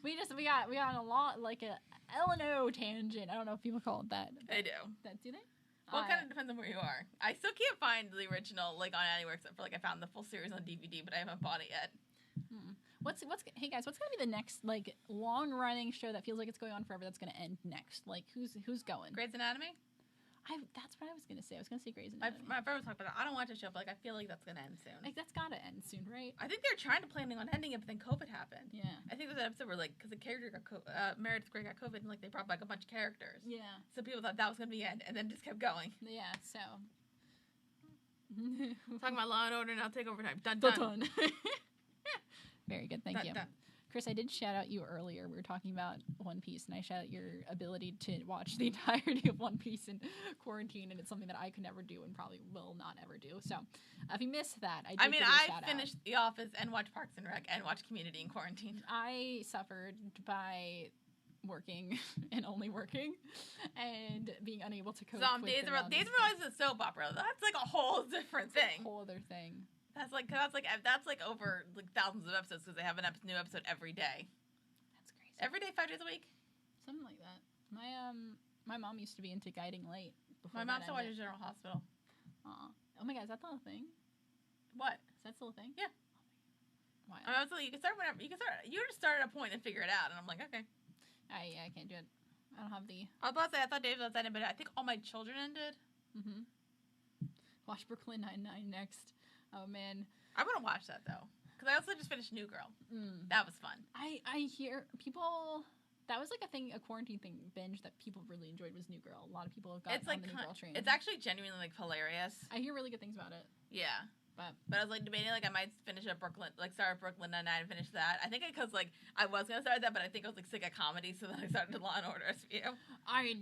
We got a lot like a L&O tangent. I don't know if people call it that. They do. Do they? Well, it kind of depends on where you are. I still can't find the original like on anywhere except for like I found the full series on DVD, but I haven't bought it yet. Hey guys, what's gonna be the next like long running show that feels like it's going on forever that's gonna end next? Like who's going? Grey's Anatomy? That's what I was gonna say. I was gonna say Grey's Anatomy. My friend was talking about it. I don't watch the show, but like I feel like that's gonna end soon. Like that's gotta end soon, right? I think they're planning on ending it, but then COVID happened. Yeah. I think there's an episode where like because the character got Meredith Grey got COVID and like they brought back a bunch of characters. Yeah. So people thought that was gonna be the end, and then just kept going. Yeah. So. Talking about Law and Order now. Take over time. Dun dun. Dun. Very good. Thank you. Dun. Chris, I did shout out you earlier. We were talking about One Piece, and I shout out your ability to watch the entirety of One Piece in quarantine, and it's something that I could never do and probably will not ever do. So, if you missed that, I finished The Office and watched Parks and Rec and watched Community in quarantine. I suffered by working and only working and being unable to cope with Days of Our Lives is a soap opera. That's like a whole different thing. A whole other thing. That's like over like thousands of episodes because they have a new episode every day. That's crazy. Every day, 5 days a week. Something like that. My mom used to be into Guiding Light. My mom still watches General Hospital. Oh my god, is that still a thing? What? Is that still a thing? Yeah. Why? You can start whenever. You just start at a point and figure it out, and I'm like, okay. I can't do it. I don't have the. I was about to say I thought David was ended, but I think All My Children ended. Watch Brooklyn Nine-Nine next. Oh man, I want to watch that though because I also just finished New Girl. That was fun. I hear people. That was like a quarantine thing binge that people really enjoyed was New Girl. A lot of people have gotten on the New Girl train. It's actually genuinely like hilarious. I hear really good things about it. Yeah, but I was like debating like I might finish up start Brooklyn Nine-Nine and finish that. I think because like I was gonna start that, but I think I was like sick of comedy, so then I started Law and Order SVU,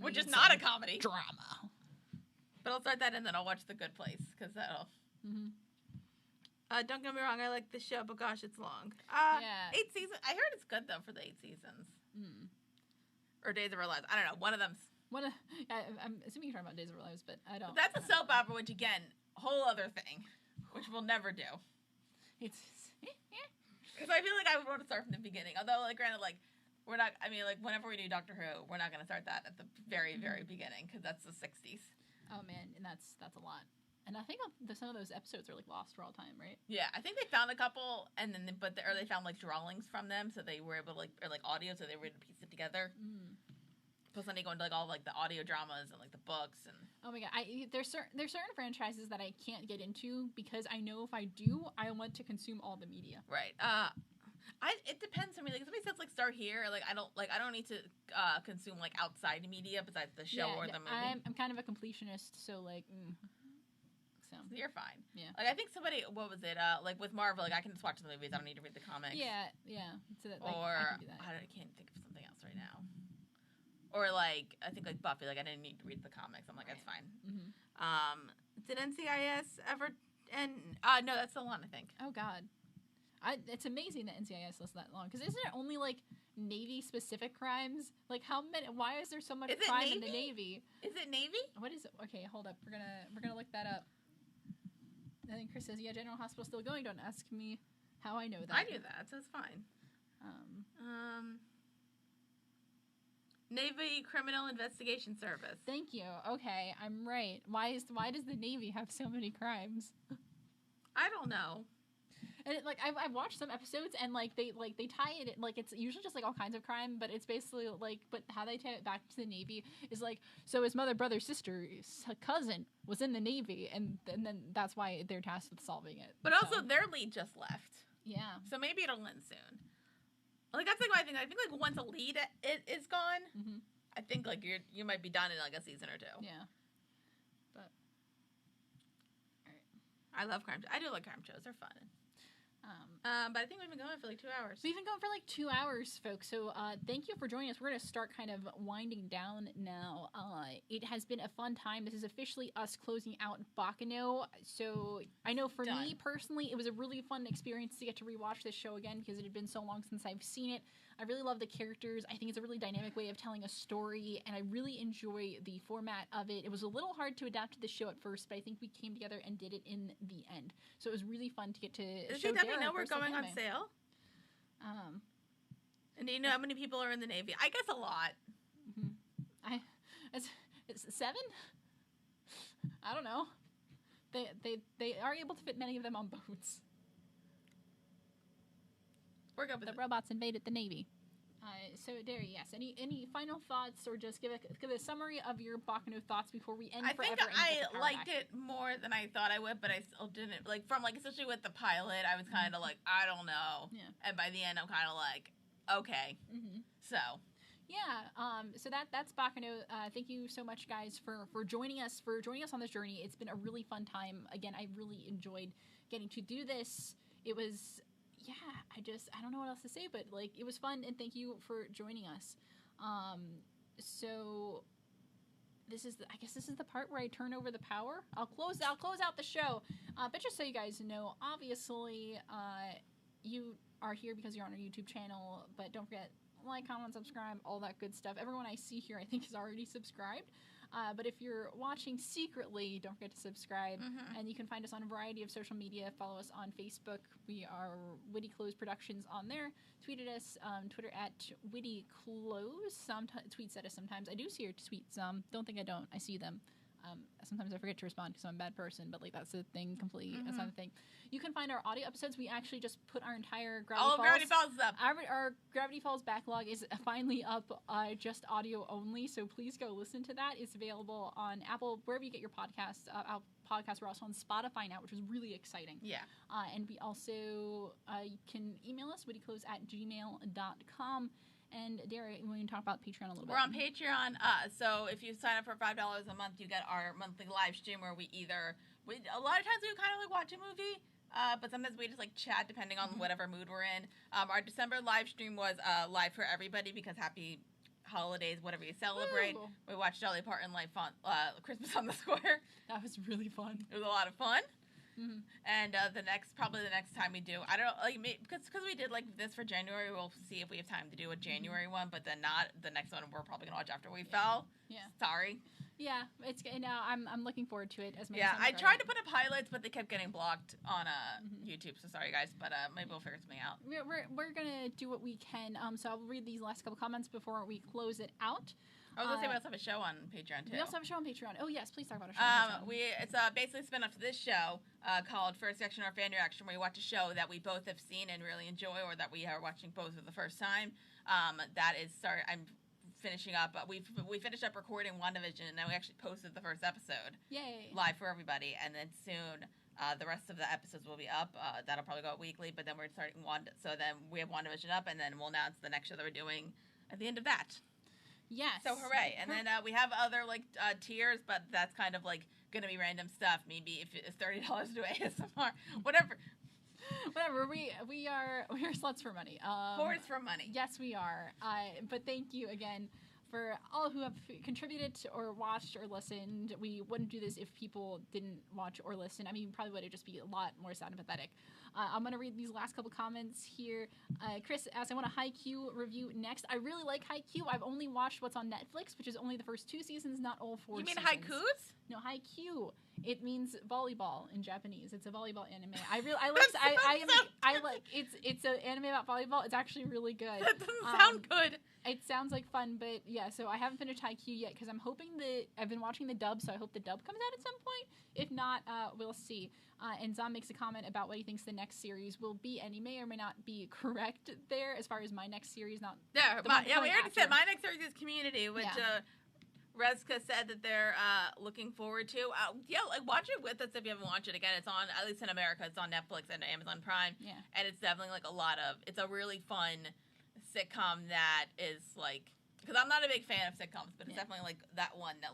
which is not a comedy drama. But I'll start that and then I'll watch The Good Place because that'll. Don't get me wrong, I like this show, but gosh, it's long. 8 seasons. I heard it's good though for the 8 seasons. or Days of Our Lives. I don't know. One of them's. I'm assuming you're talking about Days of Our Lives, but I don't. That's a soap opera, which again, whole other thing, which we'll never do. It's. Because I feel like I would want to start from the beginning. Although, like, granted, like, we're not. I mean, like, whenever we do Doctor Who, we're not going to start that at the very, very beginning because that's the 60s. Oh man, and that's a lot. And I think some of those episodes are like lost for all time, right? Yeah, I think they found a couple, and then they found like drawings from them, so they were able to or audio, so they were able to piece it together. Mm. Plus, then they go into like all like the audio dramas and like the books and. Oh my god, there's certain franchises that I can't get into because I know if I do, I want to consume all the media. Right. It depends on me. Like, somebody says like start here. Like I don't need to consume like outside media besides the show or the movie. I'm kind of a completionist, so like. So you're fine. Yeah. Like I think somebody, what was it? Like with Marvel, like I can just watch the movies. I don't need to read the comics. Yeah. So that, like, or I can do that. I can't think of something else right now. Or like I think like Buffy, like I didn't need to read the comics. I'm like that's fine. Mm-hmm. Did NCIS ever end? No, that's still on. I think. Oh God. It's amazing that NCIS lasts that long because isn't it only like Navy specific crimes? Like how many? Why is there so much crime in the Navy? Is it Navy? What is it? Okay, hold up. We're gonna look that up. I think Chris says, "Yeah, General Hospital's still going." Don't ask me how I know that. I knew that, so it's fine. Navy Criminal Investigation Service. Thank you. Okay, I'm right. Why does the Navy have so many crimes? I don't know. And I've watched some episodes and like they tie it like it's usually just like all kinds of crime, but it's basically like but how they tie it back to the Navy is like so his mother, brother, sister, cousin was in the Navy and then that's why they're tasked with solving it. But also their lead just left. Yeah. So maybe it'll end soon. Like that's like my thing. I think like once a lead is gone, I think like you might be done in like a season or two. Yeah. But all right. I love crime. I do like crime shows. They're fun. But I think we've been going for like 2 hours. We've been going for like 2 hours, folks. So thank you for joining us. We're going to start kind of winding down now. It has been a fun time. This is officially us closing out BACCANO. So I know for me personally, it was a really fun experience to get to rewatch this show again because it had been so long since I've seen it. I really love the characters. I think it's a really dynamic way of telling a story, and I really enjoy the format of it. It was a little hard to adapt to the show at first, but I think we came together and did it in the end. So it was really fun to get to show Dara. Does he know we're going on sale? And do you know how many people are in the Navy? I guess a lot. It's 7? I don't know. They are able to fit many of them on boats. We're good with the robots invaded the Navy. So, Derry, yes. Any final thoughts, or just give a summary of your BACCANO thoughts before we end forever? I think I liked it more than I thought I would, but I still didn't. Like, from, like, especially with the pilot, I was kind of like, I don't know. Yeah. And by the end, I'm kind of like, okay. Mm-hmm. So. Yeah, so that's BACCANO. Thank you so much, guys, for joining us on this journey. It's been a really fun time. Again, I really enjoyed getting to do this. It was... Yeah, I don't know what else to say, but like it was fun, and thank you for joining us. So this is the part where I turn over the power. I'll close out the show. But just so you guys know, obviously, you are here because you're on our YouTube channel. But don't forget, like, comment, subscribe, all that good stuff. Everyone I see here, I think, is already subscribed. But if you're watching secretly, don't forget to subscribe. Mm-hmm. And you can find us on a variety of social media. Follow us on Facebook. We are WittyClothes Productions on there. Tweet at us, Twitter at WittyClothes. Tweets at us sometimes. I do see your tweets. Don't think I don't. I see them. Sometimes I forget to respond because I'm a bad person, but like that's the thing completely. Mm-hmm. That's not the thing. You can find our audio episodes. We actually just put our entire Gravity Falls up. Our Gravity Falls backlog is finally up, just audio only. So please go listen to that. It's available on Apple, wherever you get your podcasts. Our podcasts are also on Spotify now, which is really exciting. Yeah. And we also you can email us wittyclothes@gmail.com. And Dara, we can talk about Patreon a little bit. We're on Patreon. So if you sign up for $5 a month, you get our monthly live stream where we a lot of times we kind of like watch a movie, but sometimes we just like chat depending on whatever mood we're in. Our December live stream was live for everybody because happy holidays, whatever you celebrate. Ooh. We watched Dolly Parton live on Christmas on the Square. That was really fun. It was a lot of fun. And probably the next time we do, I don't know, like, because we did like this for January, we'll see if we have time to do a January one, but then not the next one. We're probably gonna watch after we fell. Yeah. Sorry. Yeah, it's now. I'm looking forward to it as much. Yeah, as I tried to put up highlights, but they kept getting blocked on YouTube. So sorry, guys, but maybe we'll figure something out. We're gonna do what we can. So I'll read these last couple comments before we close it out. I was gonna say we also have a show on Patreon too. We also have a show on Patreon. Oh yes, please talk about our show. On Patreon. It's basically a spin-off to this show called First Reaction or Fan Reaction, where we watch a show that we both have seen and really enjoy, or that we are watching both for the first time. That is I'm finishing up. We finished up recording WandaVision, and then we actually posted the first episode. Yay! Live for everybody, and then soon the rest of the episodes will be up. That'll probably go out weekly, but then we're starting So then we have WandaVision up, and then we'll announce the next show that we're doing at the end of that. Yes. So hooray! And then we have other tiers, but that's kind of like gonna be random stuff. Maybe if it's $30 to do ASMR, whatever. Whatever. We are sluts for money. Whores for money. Yes, we are. But thank you again for all who have contributed or watched or listened. We wouldn't do this if people didn't watch or listen. I mean, probably would have just be a lot more sad and pathetic. I'm going to read these last couple comments here. Chris asks, I want a Haikyuu review next. I really like Haikyuu. I've only watched what's on Netflix, which is only the first 2 seasons, not all 4 seasons. You mean haikus? No, Haikyuu. It means volleyball in Japanese. It's a volleyball anime. It's an anime about volleyball. It's actually really good. That doesn't sound good. It sounds like fun, but yeah, so I haven't finished Haikyuu yet because I'm hoping that I've been watching the dub, so I hope the dub comes out at some point. If not, we'll see. And Zom makes a comment about what he thinks the next series will be, and he may or may not be correct there as far as my next series. We already said my next series is Community, which Rezka said that they're looking forward to. Watch it with us if you haven't watched it. Again, it's on, at least in America, it's on Netflix and Amazon Prime. Yeah. And it's definitely it's a really fun sitcom that is because I'm not a big fan of sitcoms, but it's definitely that one that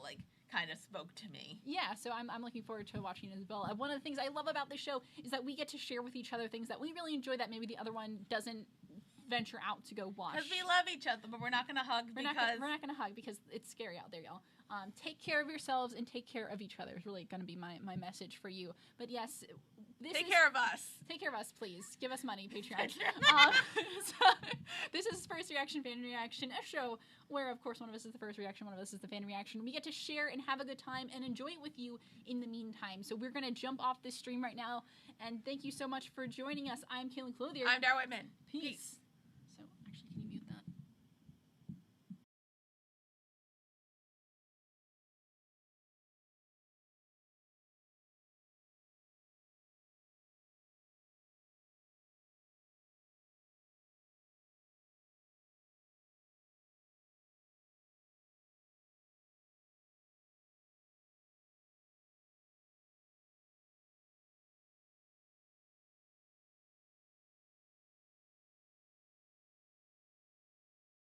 kind of spoke to me. Yeah, so I'm looking forward to watching it as well. One of the things I love about this show is that we get to share with each other things that we really enjoy that maybe the other one doesn't venture out to go watch. Because we love each other, but we're not going to hug we're not going to hug because it's scary out there, y'all. Take care of yourselves and take care of each other is really going to be my message for you. But yes, take care of us. Take care of us, please. Give us money, Patreon. So, this is First Reaction, Fan Reaction, a show where, of course, one of us is the first reaction, one of us is the fan reaction. We get to share and have a good time and enjoy it with you in the meantime. So we're going to jump off this stream right now, and thank you so much for joining us. I'm Kaylin Clothier. I'm Dara Whitman. Peace.